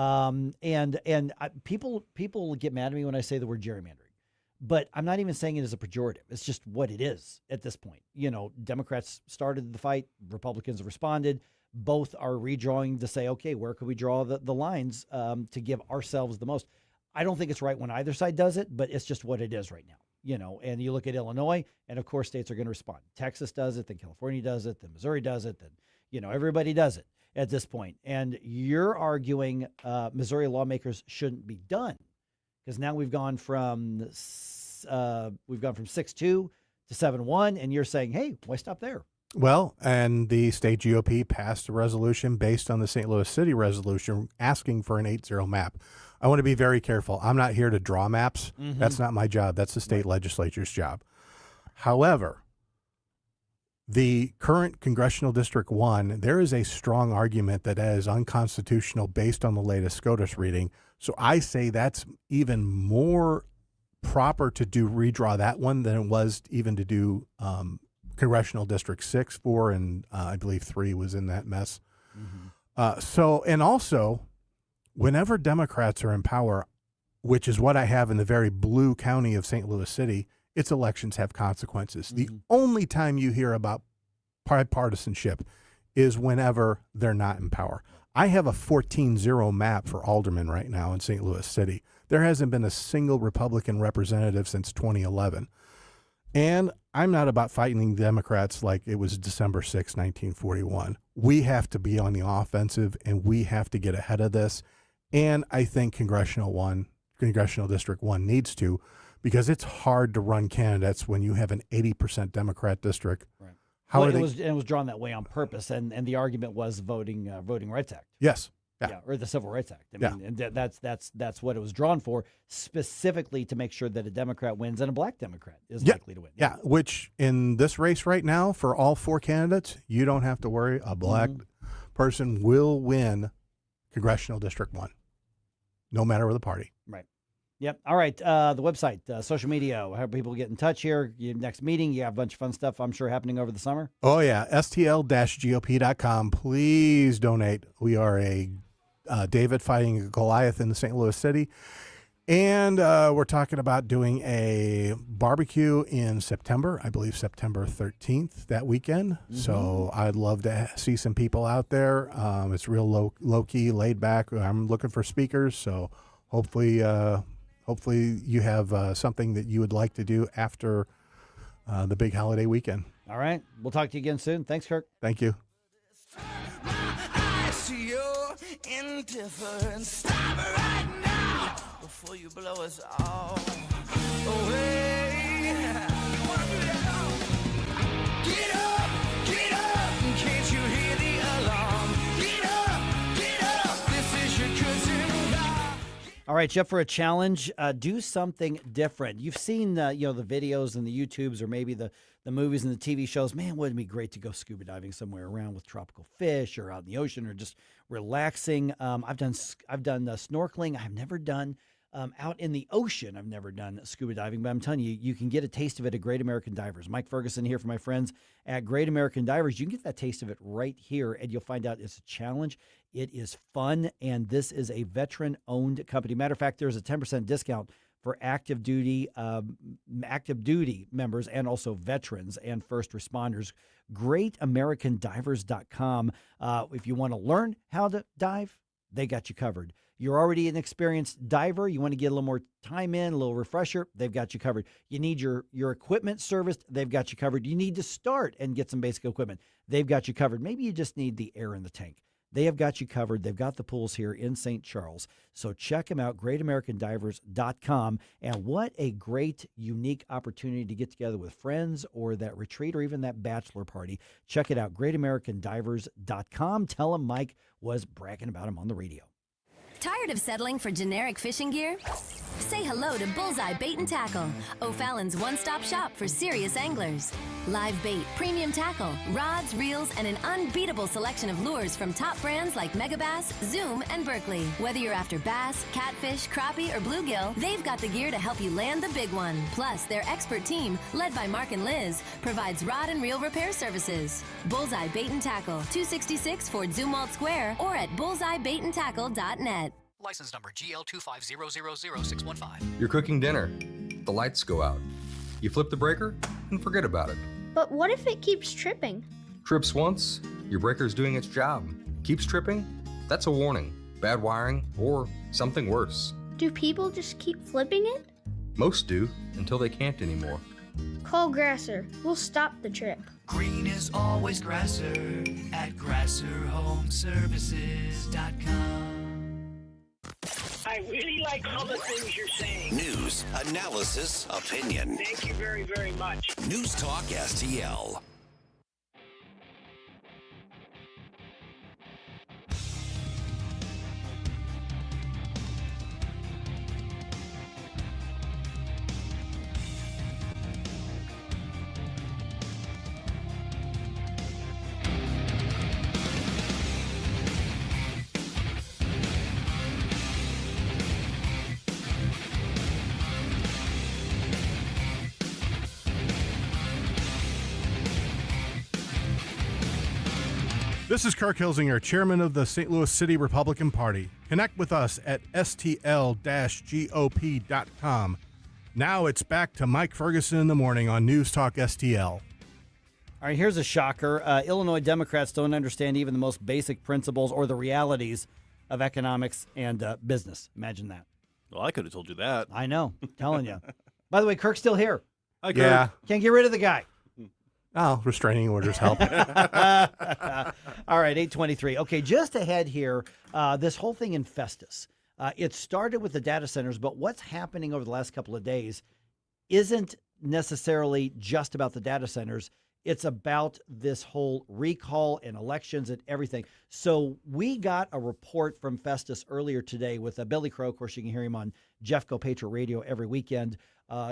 People get mad at me when I say the word gerrymandering, but I'm not even saying it as a pejorative. It's just what it is at this point. Democrats started the fight. Republicans have responded. Both are redrawing to say, okay, where could we draw the lines to give ourselves the most? I don't think it's right when either side does it, but it's just what it is right now. And you look at Illinois, and of course states are going to respond. Texas does it, then California does it, then Missouri does it, then, everybody does it at this point. And you're arguing Missouri lawmakers shouldn't be done because now we've gone from 6-2 to 7-1, and you're saying, hey, why stop there? Well, and the state GOP passed a resolution based on the St. Louis City resolution asking for an 8-0 map. I want to be very careful. I'm not here to draw maps. That's not my job. That's the state legislature's job. However, the current Congressional District 1, there is a strong argument that is unconstitutional based on the latest SCOTUS reading. So I say that's even more proper to redraw that one than it was even to do Congressional District 6, 4, and I believe 3 was in that mess. And also, whenever Democrats are in power, which is what I have in the very blue county of St. Louis City, its elections have consequences. The only time you hear about partisanship is whenever they're not in power. I have a 14-0 map for aldermen right now in St. Louis City. There hasn't been a single Republican representative since 2011. And I'm not about fighting Democrats like it was December 6, 1941. We have to be on the offensive, and we have to get ahead of this. And I think Congressional District 1 needs to, because it's hard to run candidates when you have an 80% Democrat district. Right. It was drawn that way on purpose, and the argument was Voting Rights Act. Yes. Yeah, or the Civil Rights Act. I mean, and that's what it was drawn for, specifically to make sure that a Democrat wins and a black Democrat is likely to win. Yeah, which in this race right now, for all 4 candidates, you don't have to worry. A black person will win Congressional District 1, no matter the party. Right. Yep. All right. The website, social media, how people get in touch here. Your next meeting, you have a bunch of fun stuff, I'm sure, happening over the summer. Oh, yeah. STL-GOP.com. Please donate. We are a David fighting Goliath in the St. Louis City. And we're talking about doing a barbecue in September, I believe September 13th, that weekend. So I'd love to see some people out there. It's real low-key, laid back. I'm looking for speakers, so hopefully you have something that you would like to do after the big holiday weekend. All right. We'll talk to you again soon. Thanks, Kirk. Thank you. I see your indifference. Stop it right now before you blow us all away. Get up, can't you hear the alarm? Get up, this is your cousin God. All right, you up for a challenge? Do something different. You've seen the videos and the YouTubes or maybe the movies and the TV shows. Man, wouldn't it be great to go scuba diving somewhere around with tropical fish or out in the ocean or just relaxing? I've done snorkeling. I've never done out in the ocean. I've never done scuba diving, but I'm telling you, you can get a taste of it at Great American Divers. Mike Ferguson here for my friends at Great American Divers. You can get that taste of it right here, and you'll find out it's a challenge. It is fun, and this is a veteran-owned company. Matter of fact, there's a 10% discount for active duty members and also veterans and first responders. GreatAmericanDivers.com. If you want to learn how to dive, they got you covered. You're already an experienced diver. You want to get a little more time in, a little refresher. They've got you covered. You need your equipment serviced. They've got you covered. You need to start and get some basic equipment. They've got you covered. Maybe you just need the air in the tank. They have got you covered. They've got the pools here in St. Charles. So check them out, greatamericandivers.com. And what a great, unique opportunity to get together with friends or that retreat or even that bachelor party. Check it out, greatamericandivers.com. Tell them Mike was bragging about him on the radio. Tired of settling for generic fishing gear? Say hello to Bullseye Bait and Tackle, O'Fallon's one-stop shop for serious anglers. Live bait, premium tackle, rods, reels, and an unbeatable selection of lures from top brands like Megabass, Zoom, and Berkley. Whether you're after bass, catfish, crappie, or bluegill, they've got the gear to help you land the big one. Plus, their expert team, led by Mark and Liz, provides rod and reel repair services. Bullseye Bait and Tackle, 266 Fort Zumwalt Square, or at bullseyebaitantackle.net. License number GL250000615. You're cooking dinner. The lights go out. You flip the breaker and forget about it. But what if it keeps tripping? Trips once, your breaker's doing its job. Keeps tripping? That's a warning. Bad wiring or something worse. Do people just keep flipping it? Most do until they can't anymore. Call Grasser. We'll stop the trip. Green is always Grasser at GrasserHomeservices.com. I really like all the things you're saying. News, analysis, opinion. Thank you very, very much. News Talk STL. This is Kirk Hilzinger, chairman of the St. Louis City Republican Party. Connect with us at stl-gop.com. Now it's back to Mike Ferguson in the morning on News Talk STL. All right, here's a shocker. Illinois Democrats don't understand even the most basic principles or the realities of economics and business. Imagine that. Well, I could have told you that. I know. I'm telling you. By the way, Kirk's still here. Hi, Kirk. Yeah. Can't get rid of the guy. Oh, restraining orders help. All right, 823. Okay, just ahead here, this whole thing in Festus. It started with the data centers, but what's happening over the last couple of days isn't necessarily just about the data centers. It's about this whole recall and elections and everything. So we got a report from Festus earlier today with Billy Crow. Of course, you can hear him on Jeffco Patriot Radio every weekend.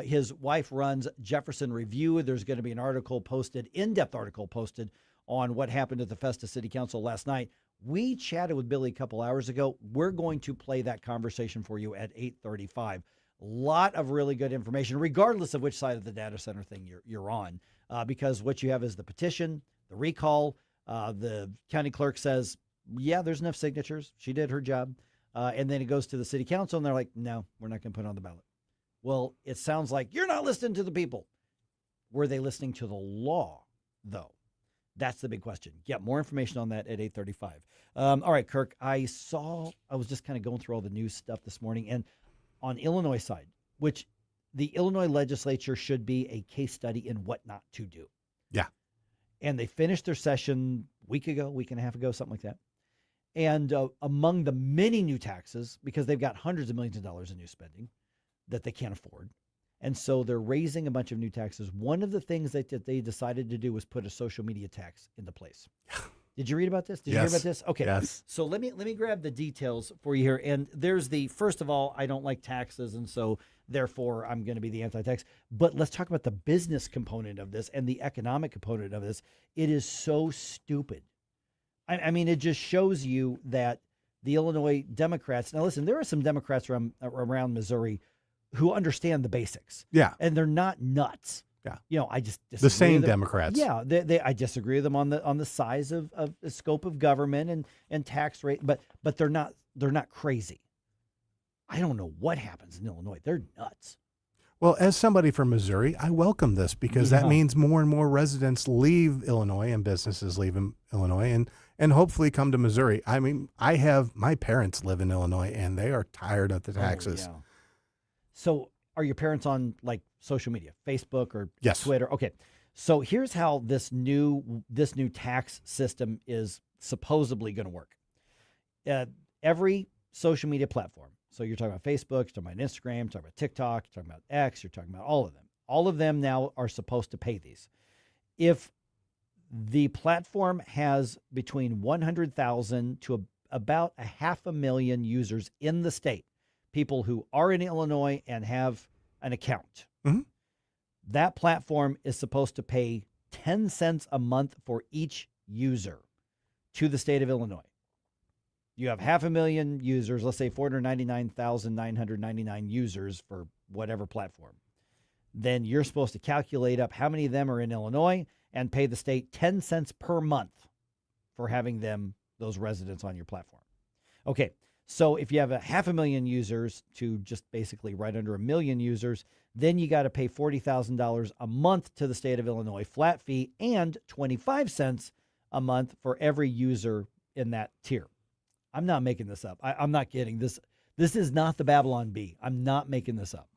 His wife runs Jefferson Review. There's going to be an article posted, in-depth article posted on what happened at the Festus City Council last night. We chatted with Billy a couple hours ago. We're going to play that conversation for you at 8:35. A lot of really good information, regardless of which side of the data center thing you're on, because what you have is the petition, the recall. The county clerk says, yeah, there's enough signatures. She did her job. And then it goes to the city council, and they're like, no, we're not going to put it on the ballot. Well, it sounds like you're not listening to the people. Were they listening to the law, though? That's the big question. Get more information on that at 8:35. All right, Kirk, I was just kind of going through all the news stuff this morning, and on Illinois side, which the Illinois legislature should be a case study in what not to do. Yeah. And they finished their session week and a half ago, something like that. And among the many new taxes, because they've got hundreds of millions of dollars in new spending that they can't afford. And so they're raising a bunch of new taxes. One of the things that they decided to do was put a social media tax into place. Did you read about this? Did you hear about this? Okay. Yes. So let me grab the details for you here. And there's first of all, I don't like taxes, and so therefore I'm going to be the anti-tax. But let's talk about the business component of this and the economic component of this. It is so stupid. I mean, it just shows you that the Illinois Democrats, now listen, there are some Democrats around Missouri who understand the basics. Yeah. And they're not nuts. Yeah. You know, I just disagree. The same with them. Democrats. Yeah. I disagree with them on the size of the scope of government and tax rate, but they're not crazy. I don't know what happens in Illinois. They're nuts. Well, as somebody from Missouri, I welcome this because that means more and more residents leave Illinois and businesses leave Illinois, and hopefully come to Missouri. I mean, my parents live in Illinois, and they are tired of the taxes. Oh, yeah. So are your parents on like social media, Facebook or Yes. Twitter? Okay. So here's how this new tax system is supposedly going to work. Every social media platform. So you're talking about Facebook, you're talking about Instagram, you're talking about TikTok, you're talking about X, you're talking about all of them. All of them now are supposed to pay these. If the platform has between 100,000 to about 500,000 users in the state, people who are in Illinois and have an account, that platform is supposed to pay 10 cents a month for each user to the state of Illinois. You have 500,000 users, let's say 499,999 users for whatever platform. Then you're supposed to calculate up how many of them are in Illinois and pay the state 10 cents per month for having those residents on your platform. Okay, so if you have 500,000 users to just basically right under 1 million users, then you got to pay $40,000 a month to the state of Illinois, flat fee, and 25 cents a month for every user in that tier. I'm not making this up. I'm not kidding. This is not the Babylon Bee. I'm not making this up.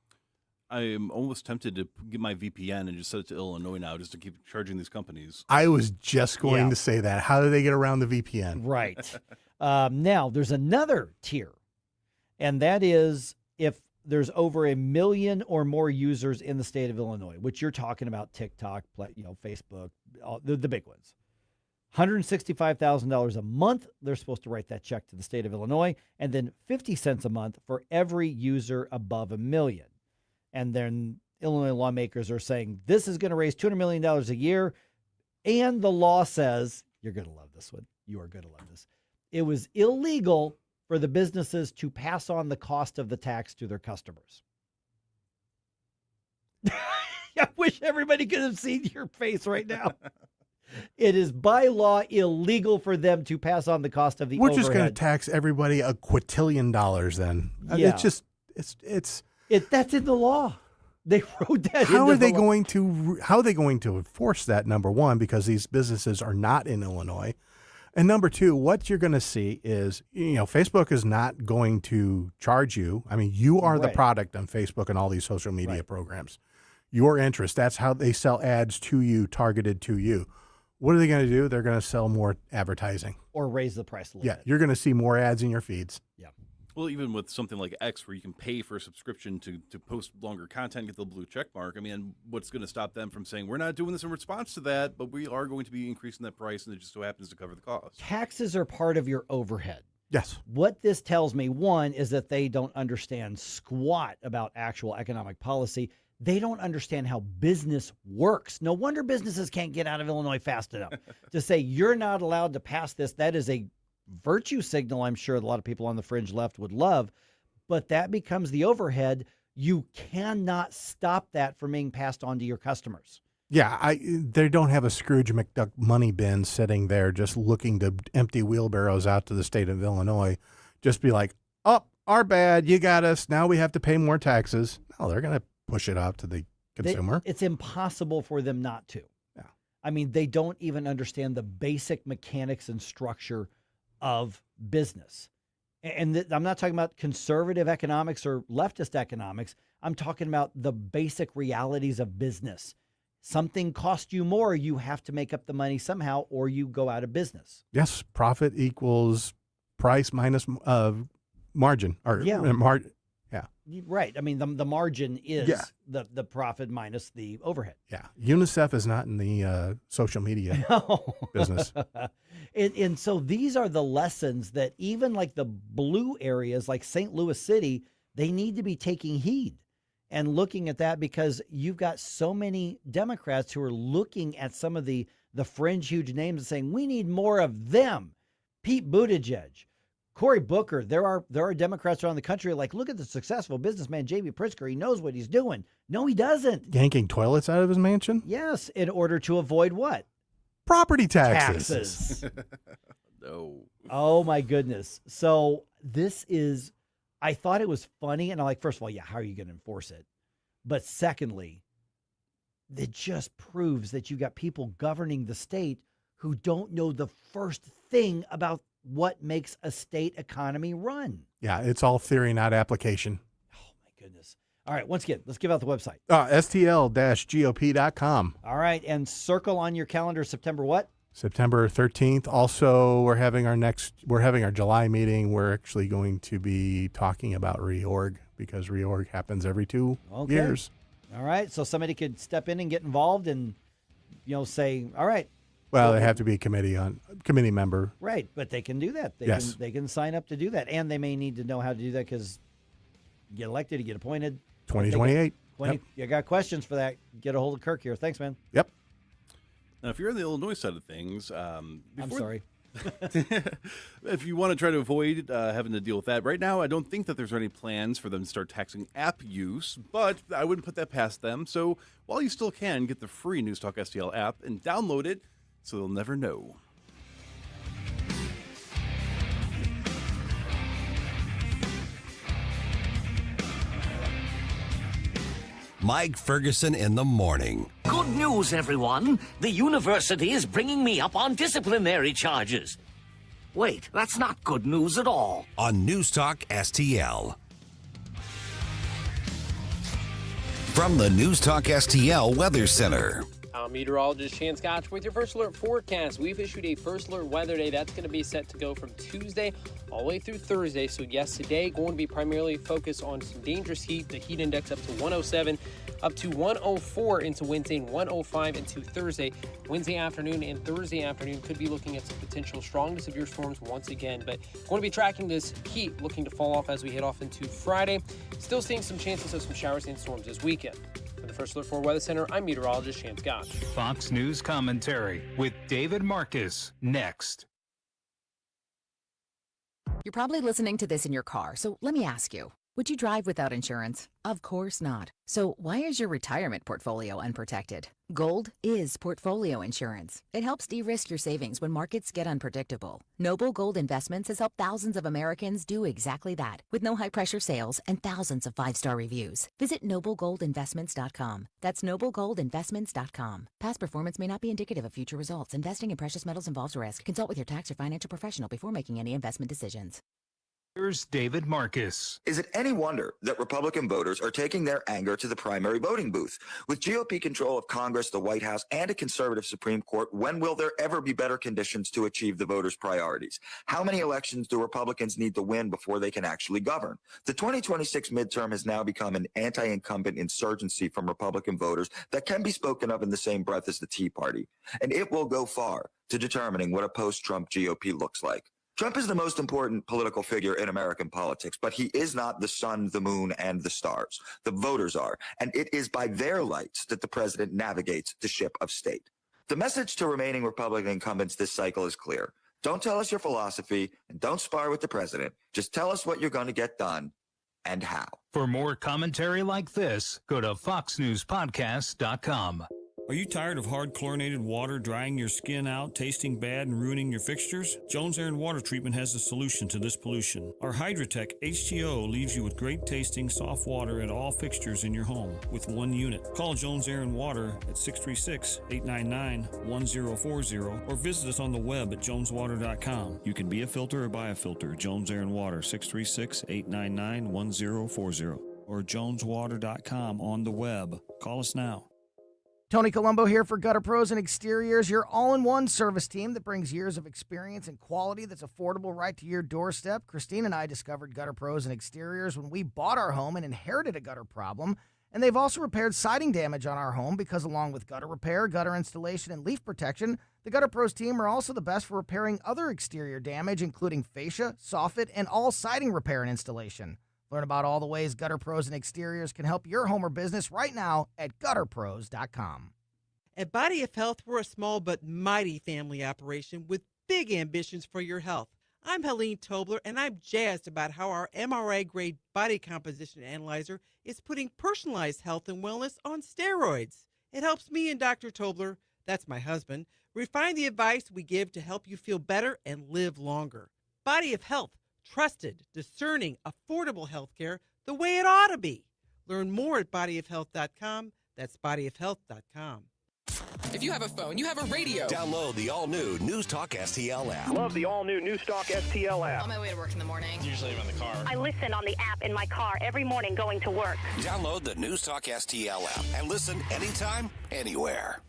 I am almost tempted to get my VPN and just set it to Illinois now just to keep charging these companies. I was just going to say that. How do they get around the VPN? Right. Now, there's another tier, and that is if there's over 1 million or more users in the state of Illinois, which you're talking about TikTok, Facebook, the big ones. $165,000 a month, they're supposed to write that check to the state of Illinois, and then 50 cents a month for every user above 1 million. And then Illinois lawmakers are saying this is going to raise $200 million a year, and the law says, you're going to love this one. You are going to love this. It was illegal for the businesses to pass on the cost of the tax to their customers. I wish everybody could have seen your face right now. It is by law illegal for them to pass on the cost of the overhead. We're just going to tax everybody $1 quintillion then. Yeah. It's just that's in the law. They wrote that. How are they going to enforce that? Number one, because these businesses are not in Illinois, and number two, what you're going to see is Facebook is not going to charge you. I mean, you are the product on Facebook and all these social media programs. Your interest. That's how they sell ads to you, targeted to you. What are they going to do? They're going to sell more advertising. Or raise the price a little bit. You're going to see more ads in your feeds. Yeah. Well, even with something like X, where you can pay for a subscription to post longer content, get the blue check mark, I mean, what's going to stop them from saying, we're not doing this in response to that, but we are going to be increasing that price, and it just so happens to cover the cost. Taxes are part of your overhead. Yes. What this tells me, one, is that they don't understand squat about actual economic policy. They don't understand how business works. No wonder businesses can't get out of Illinois fast enough to say you're not allowed to pass this. That is a virtue signal I'm sure a lot of people on the fringe left would love, but that becomes the overhead. You cannot stop that from being passed on to your customers. Yeah, they don't have a Scrooge McDuck money bin sitting there just looking to empty wheelbarrows out to the state of Illinois. Just be like, oh, our bad, you got us. Now we have to pay more taxes. No, they're going to push it out to the consumer. It's impossible for them not to. Yeah. I mean, they don't even understand the basic mechanics and structure of business. And I'm not talking about conservative economics or leftist economics. I'm talking about the basic realities of business. Something costs you more, you have to make up the money somehow, or you go out of business. Yes, profit equals price minus margin. Yeah. Right. I mean, the margin is the profit minus the overhead. Yeah. UNICEF is not in the social media business. And so these are the lessons that even like the blue areas like St. Louis City, they need to be taking heed and looking at that, because you've got so many Democrats who are looking at some of the fringe huge names and saying, we need more of them. Pete Buttigieg, Cory Booker, there are Democrats around the country like, look at the successful businessman, J.B. Pritzker. He knows what he's doing. No, he doesn't. Yanking toilets out of his mansion? Yes, in order to avoid what? Property taxes. No. Oh, my goodness. So this is, I thought it was funny. And I'm like, first of all, how are you going to enforce it? But secondly, it just proves that you got people governing the state who don't know the first thing about what makes a state economy run. Yeah, it's all theory, not application. Goodness. All right, once again, let's give out the website. STL-GOP.com. All right, and circle on your calendar September what? September 13th. Also, we're having our July meeting. We're actually going to be talking about reorg because reorg happens every 2 years. All right, so somebody could step in and get involved and, say, all right. Well, they have to be a committee member. Right, but they can do that. They can sign up to do that, and they may need to know how to do that because you get elected, you get appointed. 2028. Yep. You got questions for that, get a hold of Kirk here. Thanks, man. Yep. Now, if you're on the Illinois side of things, I'm sorry. If you want to try to avoid having to deal with that, right now I don't think that there's any plans for them to start taxing app use, but I wouldn't put that past them. So while you still can, get the free News Talk STL app and download it so they'll never know. Mike Ferguson in the morning. Good news, everyone. The university is bringing me up on disciplinary charges. Wait, that's not good news at all. On News Talk STL. From the News Talk STL Weather Center. I'm meteorologist Shan Scotch with your first alert forecast. We've issued a first alert weather day. That's going to be set to go from Tuesday all the way through Thursday. So yes, today going to be primarily focused on some dangerous heat. The heat index up to 107, up to 104 into Wednesday and 105 into Thursday. Wednesday afternoon and Thursday afternoon could be looking at some potential strong to severe storms once again. But going to be tracking this heat looking to fall off as we head off into Friday. Still seeing some chances of some showers and storms this weekend. For the First Alert 4 Weather Center, I'm meteorologist Shan Scott. Fox News commentary with David Marcus next. You're probably listening to this in your car, so let me ask you, would you drive without insurance? Of course not. So why is your retirement portfolio unprotected? Gold is portfolio insurance. It helps de-risk your savings when markets get unpredictable. Noble Gold Investments has helped thousands of Americans do exactly that, with no high-pressure sales and thousands of 5-star reviews. Visit noblegoldinvestments.com. That's noblegoldinvestments.com. Past performance may not be indicative of future results. Investing in precious metals involves risk. Consult with your tax or financial professional before making any investment decisions. Here's David Marcus. Is it any wonder that Republican voters are taking their anger to the primary voting booth? With GOP control of Congress, the White House, and a conservative Supreme Court, when will there ever be better conditions to achieve the voters' priorities? How many elections do Republicans need to win before they can actually govern? The 2026 midterm has now become an anti-incumbent insurgency from Republican voters that can be spoken of in the same breath as the Tea Party. And it will go far to determining what a post-Trump GOP looks like. Trump is the most important political figure in American politics, but he is not the sun, the moon, and the stars. The voters are, and it is by their lights that the president navigates the ship of state. The message to remaining Republican incumbents this cycle is clear. Don't tell us your philosophy, and don't spar with the president. Just tell us what you're going to get done and how. For more commentary like this, go to foxnewspodcast.com. Are you tired of hard chlorinated water drying your skin out, tasting bad, and ruining your fixtures? Jones Air and Water Treatment has the solution to this pollution. Our Hydratech H2O leaves you with great tasting, soft water at all fixtures in your home with one unit. Call Jones Air and Water at 636-899-1040 or visit us on the web at joneswater.com. You can be a filter or buy a filter. Jones Air and Water, 636-899-1040 or joneswater.com on the web. Call us now. Tony Colombo here for Gutter Pros and Exteriors, your all-in-one service team that brings years of experience and quality that's affordable right to your doorstep. Christine and I discovered Gutter Pros and Exteriors when we bought our home and inherited a gutter problem. And they've also repaired siding damage on our home because along with gutter repair, gutter installation, and leaf protection, the Gutter Pros team are also the best for repairing other exterior damage, including fascia, soffit, and all siding repair and installation. Learn about all the ways Gutter Pros and Exteriors can help your home or business right now at gutterpros.com. At Body of Health, we're a small but mighty family operation with big ambitions for your health. I'm Helene Tobler, and I'm jazzed about how our MRI-grade body composition analyzer is putting personalized health and wellness on steroids. It helps me and Dr. Tobler, that's my husband, refine the advice we give to help you feel better and live longer. Body of Health. Trusted, discerning, affordable healthcare the way it ought to be. Learn more at bodyofhealth.com. That's bodyofhealth.com. If you have a phone, you have a radio. Download the all-new NewsTalk STL app. Love the all-new NewsTalk STL app. On my way to work in the morning. Usually I'm in the car. I listen on the app in my car every morning going to work. Download the NewsTalk STL app and listen anytime, anywhere.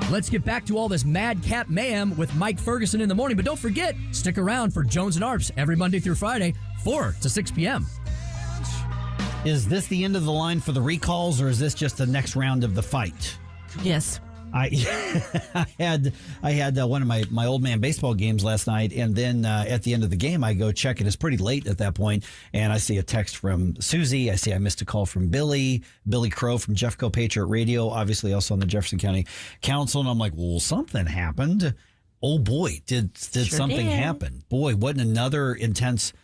Let's get back to all this madcap mayhem with Mike Ferguson in the morning. But don't forget, stick around for Jones and Arps every Monday through Friday, 4 to 6 p.m. Is this the end of the line for the recalls, or is this just the next round of the fight? Yes. I had one of my old man baseball games last night, and then at the end of the game, I go check, and it's pretty late at that point, and I see a text from Susie. I see I missed a call from Billy Crow from Jeffco Patriot Radio, obviously also on the Jefferson County Council, and I'm like, well, something happened. Oh boy, did something happen? Boy, what another intense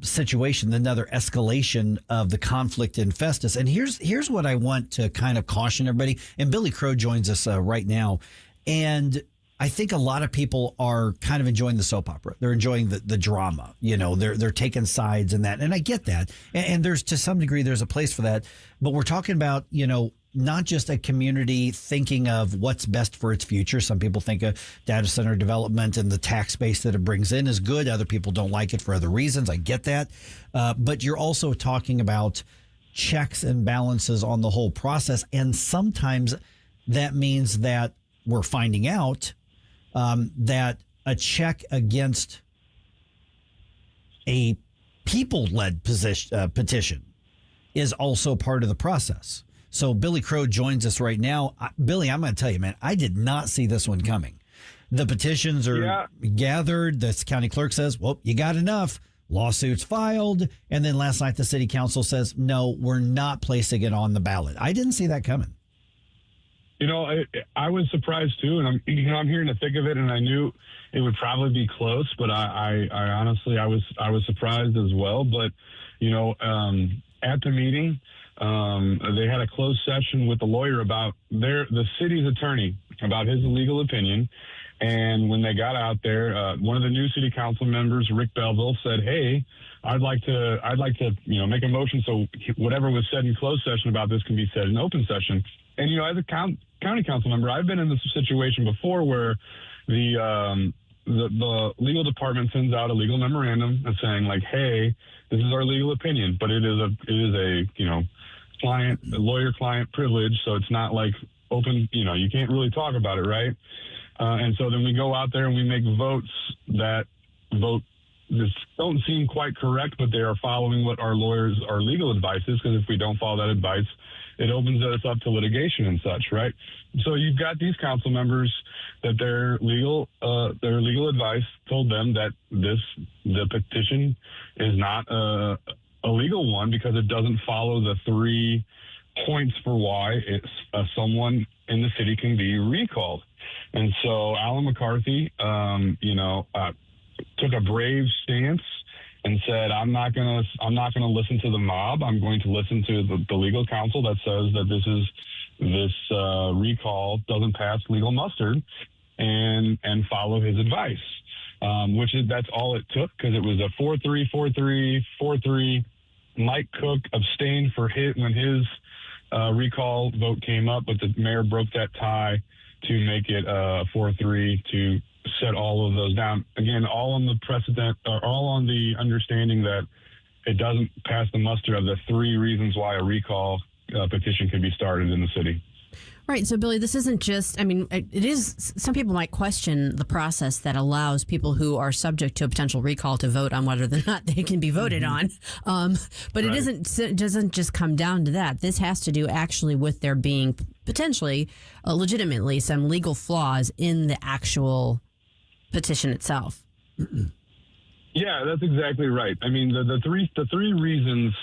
situation, another escalation of the conflict in Festus. And here's what I want to kind of caution everybody. And Billy Crow joins us right now. And I think a lot of people are kind of enjoying the soap opera. They're enjoying the drama. You know, they're taking sides and that. And I get that. And there's, to some degree, there's a place for that. But we're talking about, you know, not just a community thinking of what's best for its future. Some people think of data center development and the tax base that it brings in is good. Other people don't like it for other reasons. I get that. But you're also talking about checks and balances on the whole process. And sometimes that means that we're finding out that a check against a people-led petition is also part of the process. So Billy Crow joins us right now. Billy, I'm going to tell you, man, I did not see this one coming. The petitions are gathered. The county clerk says, well, you got enough. Lawsuits filed. And then last night, the city council says, no, we're not placing it on the ballot. I didn't see that coming. You know, I was surprised too, and I'm here in the thick of it, and I knew it would probably be close, but I honestly, I was surprised as well. But, you know, at the meeting, they had a closed session with the lawyer about the city's attorney about his legal opinion. And when they got out there, one of the new city council members, Rick Belleville, said, "Hey, I'd like to, make a motion so whatever was said in closed session about this can be said in open session." And you know, as a county council member, I've been in this situation before where the legal department sends out a legal memorandum and saying like, "Hey, this is our legal opinion," but it is a lawyer-client privilege, so it's not like open. You know, you can't really talk about it, right? And so then we go out there and we make votes that this don't seem quite correct, but they are following what our legal advice is, because if we don't follow that advice, it opens us up to litigation and such, right? So you've got these council members that their legal advice told them that the petition is not a legal one because it doesn't follow the 3 points for why someone in the city can be recalled. And so Alan McCarthy, took a brave stance and said, I'm not going to listen to the mob. I'm going to listen to the legal counsel that says that this recall doesn't pass legal muster, and follow his advice. That's all it took, because it was a 4-3, 4-3, 4-3. Mike Cook abstained when his recall vote came up, but the mayor broke that tie to make it 4-3 to set all of those down. Again, all on the precedent, or all on the understanding that it doesn't pass the muster of the 3 reasons why a recall petition can be started in the city. Right. So, Billy, this isn't just, it is, some people might question the process that allows people who are subject to a potential recall to vote on whether or not they can be voted on. But right. It doesn't just come down to that. This has to do actually with there being potentially, legitimately, some legal flaws in the actual petition itself. Yeah, that's exactly right. I mean, the three reasons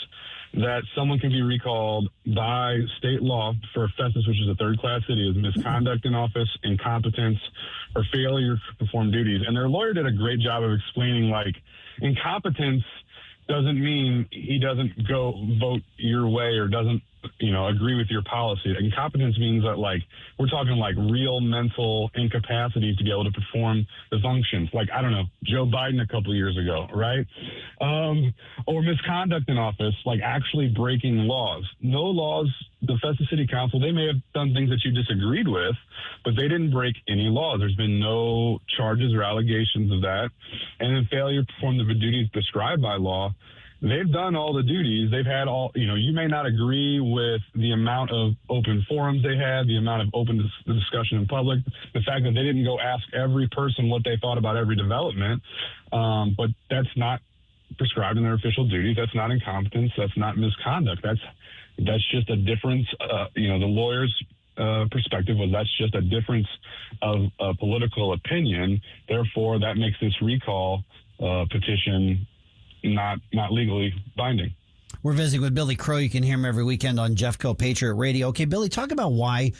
that someone can be recalled by state law for Festus, which is a third-class city, is misconduct in office, incompetence, or failure to perform duties. And their lawyer did a great job of explaining, like, incompetence doesn't mean he doesn't go vote your way or doesn't, agree with your policy. Incompetence means that, like, we're talking like real mental incapacity to be able to perform the functions. Like, I don't know, Joe Biden a couple of years ago, right? Or misconduct in office, like actually breaking laws. No laws. The Festus City Council, they may have done things that you disagreed with, but they didn't break any laws. There's been no charges or allegations of that. And then failure to perform the duties prescribed by law. They've done all the duties. They've had all, you may not agree with the amount of open forums they had, the amount of open discussion in public, the fact that they didn't go ask every person what they thought about every development. But that's not prescribed in their official duties. That's not incompetence. That's not misconduct. That's just a difference. The lawyer's perspective was that's just a difference of political opinion. Therefore, that makes this recall petition not legally binding. We're visiting with Billy Crow. You can hear him every weekend on Jeffco Patriot Radio. Okay, Billy, talk about why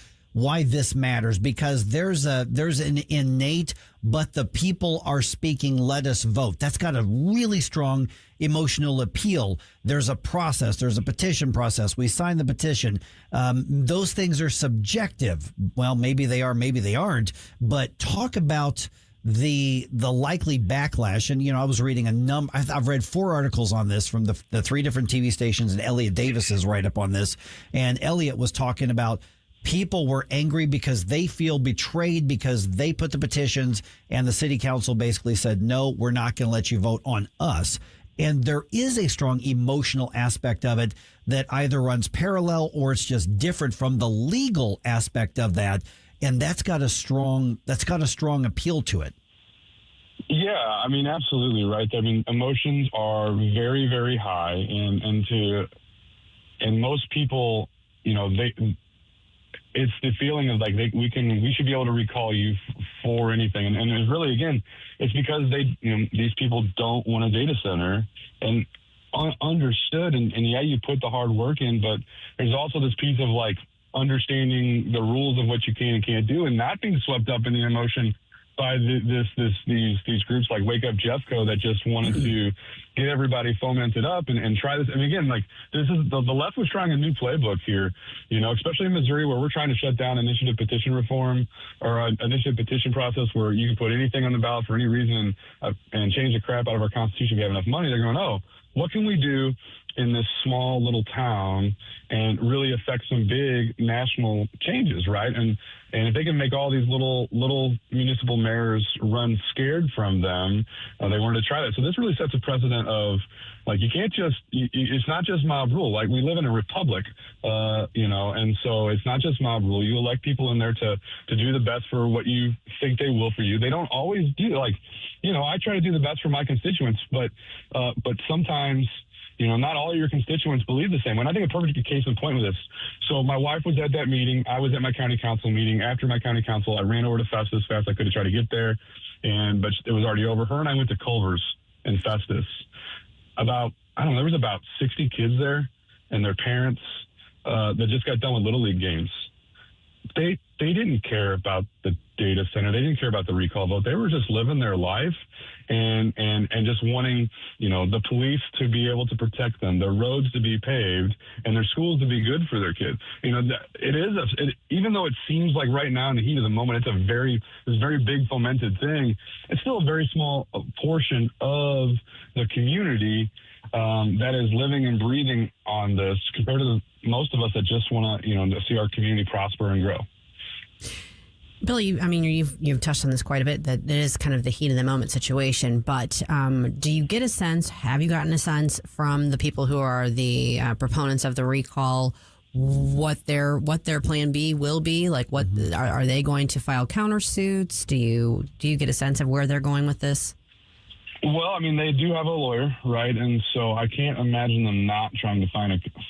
this matters, because there's an innate, but the people are speaking, let us vote. That's got a really strong emotional appeal. There's a process. There's a petition process. We sign the petition. Those things are subjective. Well, maybe they are, maybe they aren't. But talk about the likely backlash. And, I was reading I've read 4 articles on this from the 3 different TV stations, and Elliot Davis is right up on this. And Elliot was talking about people were angry because they feel betrayed because they put the petitions and the city council basically said, no, we're not going to let you vote on us. And there is a strong emotional aspect of it that either runs parallel or it's just different from the legal aspect of that. And that's got a strong appeal to it. Yeah, I mean, absolutely right. I mean, emotions are very, very high, and most people, it's the feeling of like we should be able to recall you for anything, and it's really, again, it's because these people don't want a data center, and understood, and yeah, you put the hard work in, but there's also this piece of like understanding the rules of what you can and can't do, and not being swept up in the emotion by these groups like Wake Up Jeffco that just wanted to get everybody fomented up and try this. And again, like this is the left was trying a new playbook here, especially in Missouri, where we're trying to shut down initiative petition reform or an initiative petition process where you can put anything on the ballot for any reason and change the crap out of our Constitution if you have enough money. They're going, oh, what can we do in this small little town and really affect some big national changes, right? And if they can make all these little municipal mayors run scared from them, they wanted to try that. So this really sets a precedent of, like, you can't just, it's not just mob rule. Like, we live in a republic, and so it's not just mob rule. You elect people in there to do the best for what you think they will for you. They don't always do, like, I try to do the best for my constituents, but sometimes, not all of your constituents believe the same. And I think a perfect case in point with this. So my wife was at that meeting. I was at my county council meeting. After my county council, I ran over to Festus as fast as I could to try to get there. But it was already over. Her and I went to Culver's in Festus. There was about 60 kids there and their parents that just got done with Little League games. They didn't care about the data center. They didn't care about the recall vote. They were just living their life and just wanting, the police to be able to protect them, the roads to be paved, and their schools to be good for their kids. Even though it seems like right now in the heat of the moment, it's this very big fomented thing, it's still a very small portion of the community that is living and breathing on this compared to most of us that just want to, see our community prosper and grow. Billy, you've touched on this quite a bit, that it is kind of the heat of the moment situation, but do you get a sense, have you gotten a sense from the people who are the proponents of the recall, what their plan B will be? Like, what are they going to file countersuits? Do you get a sense of where they're going with this? Well, they do have a lawyer, right? And so I can't imagine them not trying to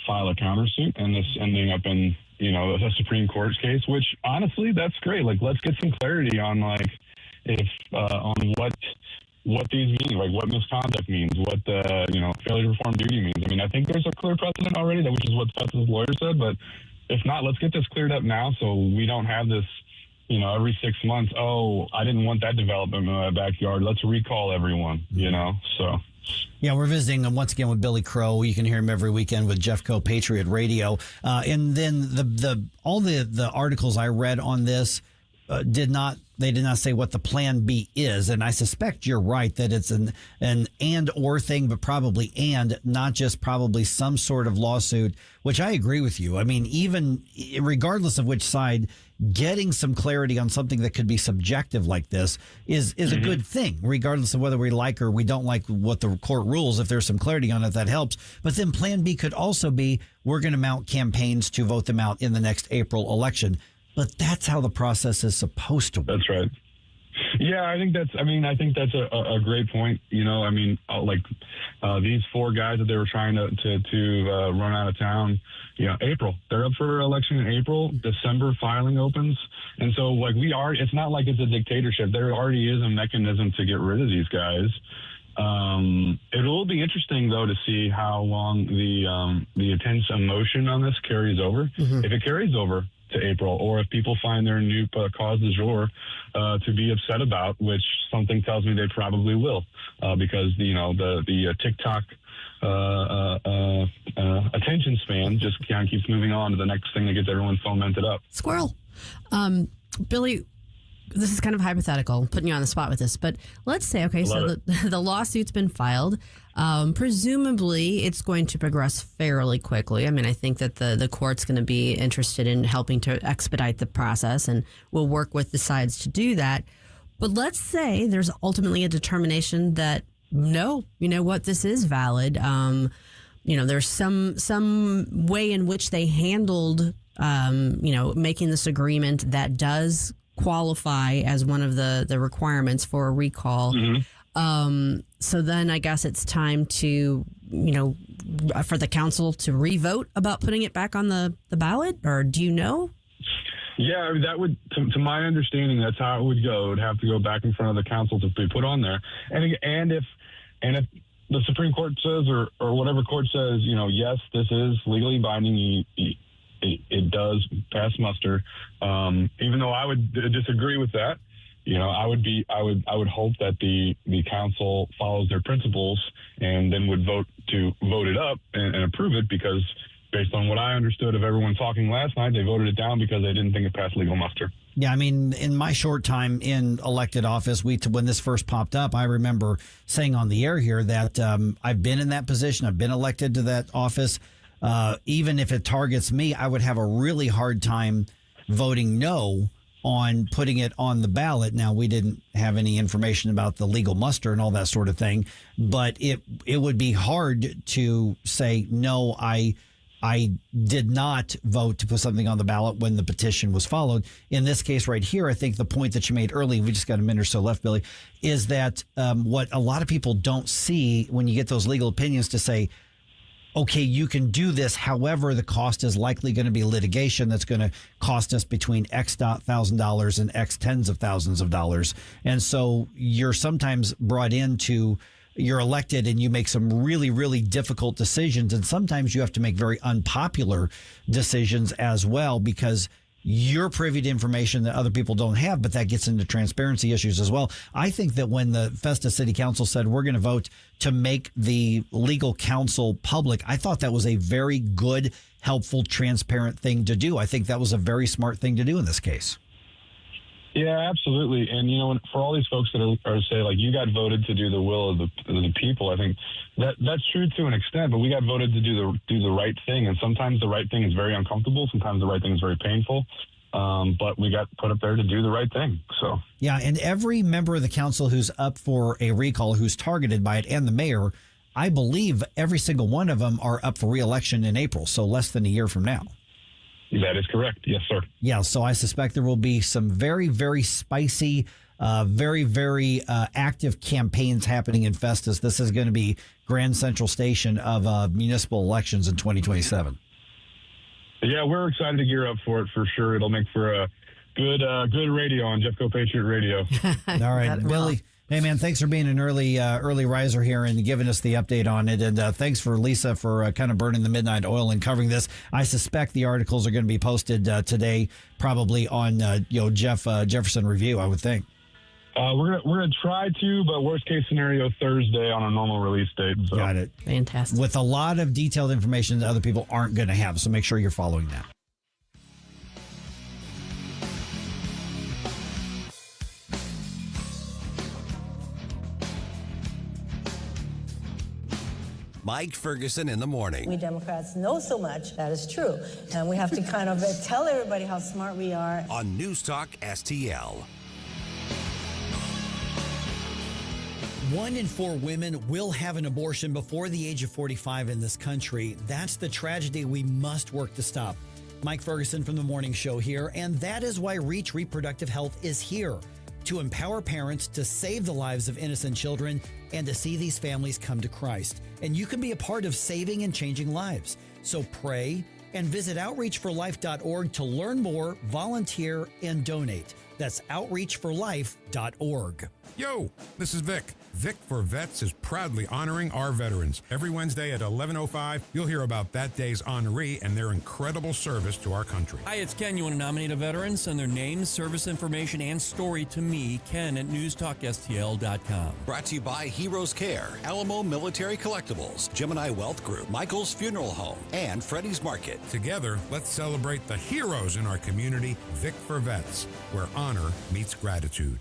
file a countersuit and this ending up in, a Supreme Court case, which honestly, that's great. Like, let's get some clarity on on what these mean, like what misconduct means, what the, failure to perform duty means. I think there's a clear precedent already, which is what Festus' lawyer said, but if not, let's get this cleared up now so we don't have this every 6 months, I didn't want that development in my backyard. Let's recall everyone, so. Yeah, we're visiting once again with Billy Crow. You can hear him every weekend with Jeffco Patriot Radio. And then all the articles I read on this did not say what the plan B is. And I suspect you're right that it's an and or thing, but probably and, not just probably some sort of lawsuit, which I agree with you. I mean, even regardless of which side, getting some clarity on something that could be subjective like this is a good thing, regardless of whether we like or we don't like what the court rules. If there's some clarity on it, that helps. But then plan B could also be, we're going to mount campaigns to vote them out in the next April election. But that's how the process is supposed to work. That's right. Yeah, I think that's a great point. These 4 guys that they were trying to run out of town, April, they're up for election in April, December filing opens. And so it's not like it's a dictatorship. There already is a mechanism to get rid of these guys. It will be interesting though to see how long the intense emotion on this carries over. Mm-hmm. If it carries over to April, or if people find their new cause du jour to be upset about, which something tells me they probably will, because the TikTok attention span just kind of keeps moving on to the next thing that gets everyone fomented up. Squirrel. Billy, this is kind of hypothetical, putting you on the spot with this, but let's say, the lawsuit's been filed. Presumably, it's going to progress fairly quickly. I mean, I think that the court's going to be interested in helping to expedite the process, and we'll work with the sides to do that. But let's say there's ultimately a determination that, no, you know what, this is valid. There's some way in which they handled, making this agreement that does qualify as one of the requirements for a recall. Mm-hmm. So then I guess it's time to, for the council to re-vote about putting it back on the ballot, or do you know? Yeah, that would, to my understanding, that's how it would go. It would have to go back in front of the council to be put on there. And if the Supreme Court says, or whatever court says, yes, this is legally binding, it does pass muster. Even though I would disagree with that, I would hope that the council follows their principles and then would vote it up and approve it, because based on what I understood of everyone talking last night, they voted it down because they didn't think it passed legal muster. Yeah, I mean, in my short time in elected office, when this first popped up, I remember saying on the air here that I've been in that position. I've been elected to that office. Even if it targets me, I would have a really hard time voting no on putting it on the ballot. Now, we didn't have any information about the legal muster and all that sort of thing, but it would be hard to say, no, I did not vote to put something on the ballot when the petition was followed. In this case right here, I think the point that you made early, we just got a minute or so left, Billy, is that what a lot of people don't see when you get those legal opinions to say, okay, you can do this. However, the cost is likely going to be litigation that's going to cost us between X $1,000 and X tens of thousands of dollars. And so you're sometimes brought into, you're elected and you make some really, really difficult decisions. And sometimes you have to make very unpopular decisions as well, because you're privy to information that other people don't have, but that gets into transparency issues as well. I think that when the Festus City Council said we're going to vote to make the legal counsel public, I thought that was a very good, helpful, transparent thing to do. I think that was a very smart thing to do in this case. Yeah, absolutely. And, for all these folks that are say, you got voted to do the will of the people, I think that's true to an extent, but we got voted to do the right thing. And sometimes the right thing is very uncomfortable. Sometimes the right thing is very painful. But we got put up there to do the right thing. So, yeah. And every member of the council who's up for a recall, who's targeted by it, and the mayor, I believe every single one of them are up for re-election in April. So less than a year from now. That is correct. Yes, sir. Yeah, so I suspect there will be some very, very spicy, very, very active campaigns happening in Festus. This is going to be Grand Central Station of municipal elections in 2027. Yeah, we're excited to gear up for it for sure. It'll make for a good radio on Jeffco Patriot Radio. All right, Hey, man, thanks for being an early riser here and giving us the update on it. And thanks for Lisa for kind of burning the midnight oil and covering this. I suspect the articles are going to be posted today, probably on Jefferson Review, I would think. We're gonna try to, but worst case scenario Thursday on a normal release date. So. Got it. Fantastic. With a lot of detailed information that other people aren't going to have, so make sure you're following that. Mike Ferguson in the morning. We Democrats know so much. That is true. And we have to kind of tell everybody how smart we are. On News Talk STL. 1 in 4 women will have an abortion before the age of 45 in this country. That's the tragedy we must work to stop. Mike Ferguson from The Morning Show here, and that is why Reach Reproductive Health is here, to empower parents to save the lives of innocent children and to see these families come to Christ. And you can be a part of saving and changing lives. So pray and visit outreachforlife.org to learn more, volunteer, and donate. That's outreachforlife.org. Yo, this is Vic. Vic for Vets is proudly honoring our veterans. Every Wednesday at 11:05, you'll hear about that day's honoree and their incredible service to our country. Hi, it's Ken. You want to nominate a veteran? Send their name, service information, and story to me, Ken, at NewsTalkSTL.com. Brought to you by Heroes Care, Alamo Military Collectibles, Gemini Wealth Group, Michael's Funeral Home, and Freddie's Market. Together, let's celebrate the heroes in our community, Vic for Vets, where honor meets gratitude.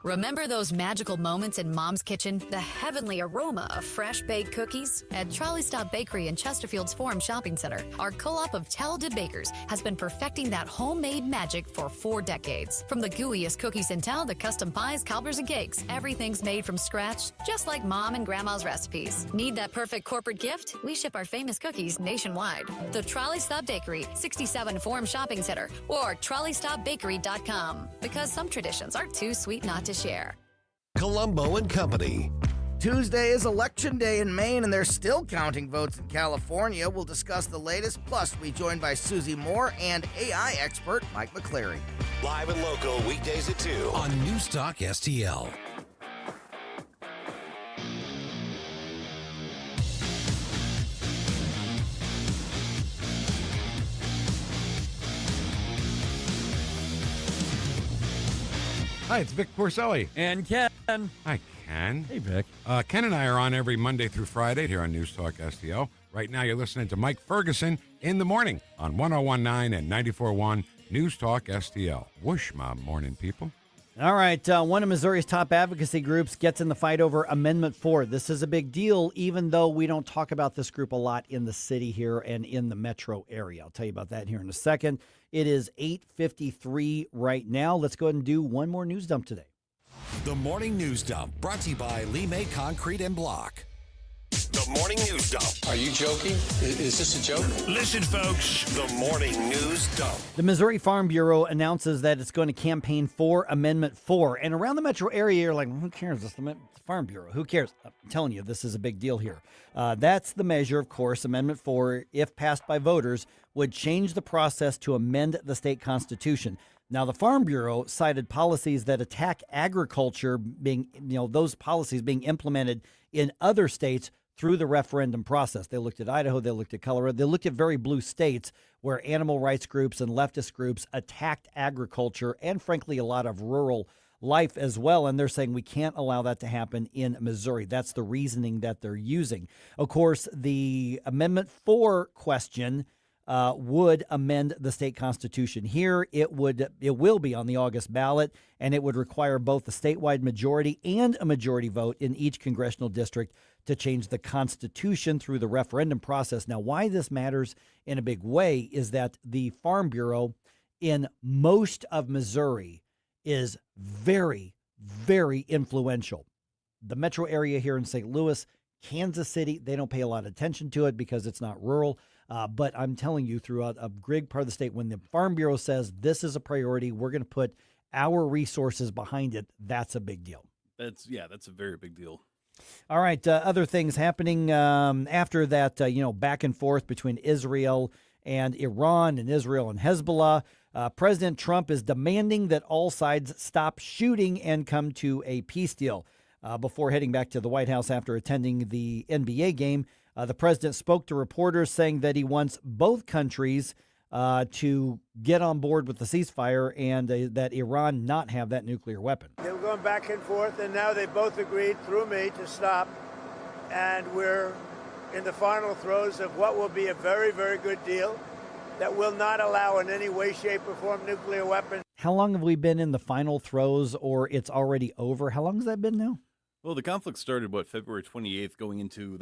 Remember those magical moments in Mom's kitchen? The heavenly aroma of fresh baked cookies? At Trolley Stop Bakery in Chesterfield's Forum Shopping Center, our co-op of talented bakers has been perfecting that homemade magic for 4 decades. From the gooeyest cookies in town to custom pies, cobblers, and cakes, everything's made from scratch, just like Mom and Grandma's recipes. Need that perfect corporate gift? We ship our famous cookies nationwide. The Trolley Stop Bakery, 67 Forum Shopping Center, or TrolleyStopBakery.com. Because some traditions are too sweet not to share. Colombo and Company. Tuesday is Election Day in Maine, and they're still counting votes in California. We'll discuss the latest. Plus, we'll be joined by Susie Moore and AI expert Mike McCleary. Live and local weekdays at 2 on News Talk STL. Hi, it's Vic Porcelli. And Ken. Hi, Ken. Hey, Vic. Ken and I are on every Monday through Friday here on News Talk STL. Right now, you're listening to Mike Ferguson in the morning on 101.9 and 94.1 News Talk STL. Whoosh, my morning people. All right, one of Missouri's top advocacy groups gets in the fight over Amendment 4. This is a big deal, even though we don't talk about this group a lot in the city here and in the metro area. I'll tell you about that here in a second. It is 8:53 right now. Let's go ahead and do one more news dump today. The Morning News Dump, brought to you by Lee May Concrete and Block. The Morning News Dump. Are you joking? Is this a joke? Listen, folks, the Morning News Dump. The Missouri Farm Bureau announces that it's going to campaign for Amendment 4. And around the metro area, you're like, who cares? It's the Farm Bureau. Who cares? I'm telling you, this is a big deal here. That's the measure, of course. Amendment 4, if passed by voters, would change the process to amend the state constitution. Now, the Farm Bureau cited policies that attack agriculture being, those policies being implemented in other states through the referendum process. They looked at Idaho, they looked at Colorado, they looked at very blue states where animal rights groups and leftist groups attacked agriculture and, frankly, a lot of rural life as well. And they're saying we can't allow that to happen in Missouri. That's the reasoning that they're using. Of course, the Amendment 4 question would amend the state constitution. Here, it will be on the August ballot, and it would require both a statewide majority and a majority vote in each congressional district to change the Constitution through the referendum process. Now, why this matters in a big way is that the Farm Bureau in most of Missouri is very, very influential. The metro area here in St. Louis, Kansas City, they don't pay a lot of attention to it because it's not rural. But I'm telling you, throughout a big part of the state, when the Farm Bureau says this is a priority, we're going to put our resources behind it, that's a big deal. That's a very big deal. All right, other things happening after that, back and forth between Israel and Iran and Israel and Hezbollah. President Trump is demanding that all sides stop shooting and come to a peace deal. Before heading back to the White House after attending the NBA game, the president spoke to reporters saying that he wants both countries to get on board with the ceasefire and that Iran not have that nuclear weapon. They were going back and forth, and now they both agreed through me to stop. And we're in the final throes of what will be a very, very good deal that will not allow in any way, shape, or form nuclear weapons. How long have we been in the final throes, or it's already over? How long has that been now? Well, the conflict started, February 28th, going into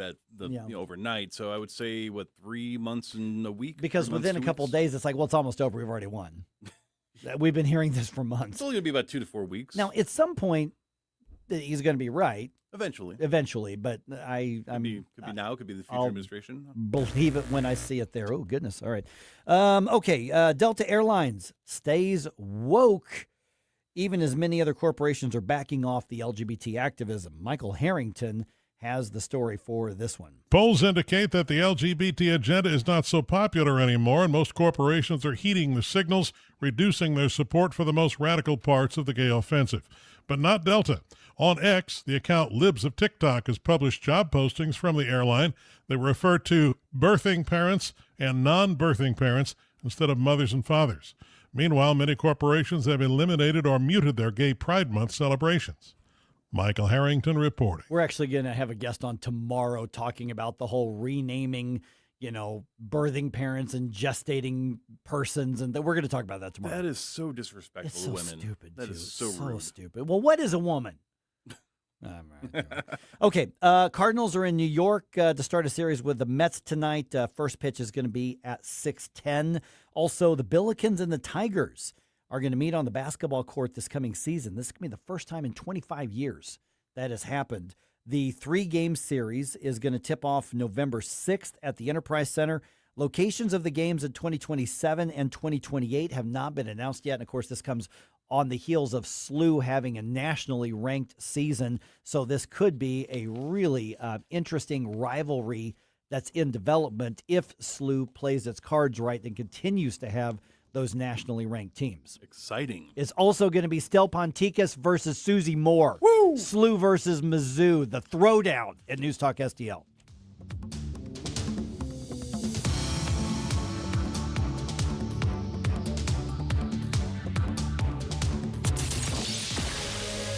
overnight. So I would say, 3 months and a week? Because within a couple of days, it's like, well, it's almost over. We've already won. We've been hearing this for months. It's only going to be about 2 to 4 weeks. Now, at some point, he's going to be right. Eventually, but could be now, could be the future administration. Believe it when I see it there. Oh, goodness. All right. Okay. Delta Airlines stays woke, even as many other corporations are backing off the LGBT activism. Michael Harrington has the story for this one. Polls indicate that the LGBT agenda is not so popular anymore, and most corporations are heeding the signals, reducing their support for the most radical parts of the gay offensive. But not Delta. On X, the account Libs of TikTok has published job postings from the airline that refer to birthing parents and non-birthing parents instead of mothers and fathers. Meanwhile, many corporations have eliminated or muted their Gay Pride Month celebrations. Michael Harrington reporting. We're actually going to have a guest on tomorrow talking about the whole renaming, birthing parents and gestating persons, and we're going to talk about that tomorrow. That is so disrespectful it's to so women. Stupid. That too. is so rude. Stupid. Well, what is a woman? Okay, Cardinals are in New York to start a series with the Mets tonight. First pitch is going to be at 6:10. Also, the Billikens and the Tigers are going to meet on the basketball court this coming season. This is going to be the first time in 25 years that has happened. The 3-game series is going to tip off November 6th at the Enterprise Center. Locations of the games in 2027 and 2028 have not been announced yet. And, of course, this comes on the heels of SLU having a nationally ranked season. So this could be a really interesting rivalry that's in development if SLU plays its cards right and continues to have those nationally ranked teams. Exciting. It's also going to be Stel Ponticus versus Susie Moore. Woo! SLU versus Mizzou, the throwdown at News Talk STL.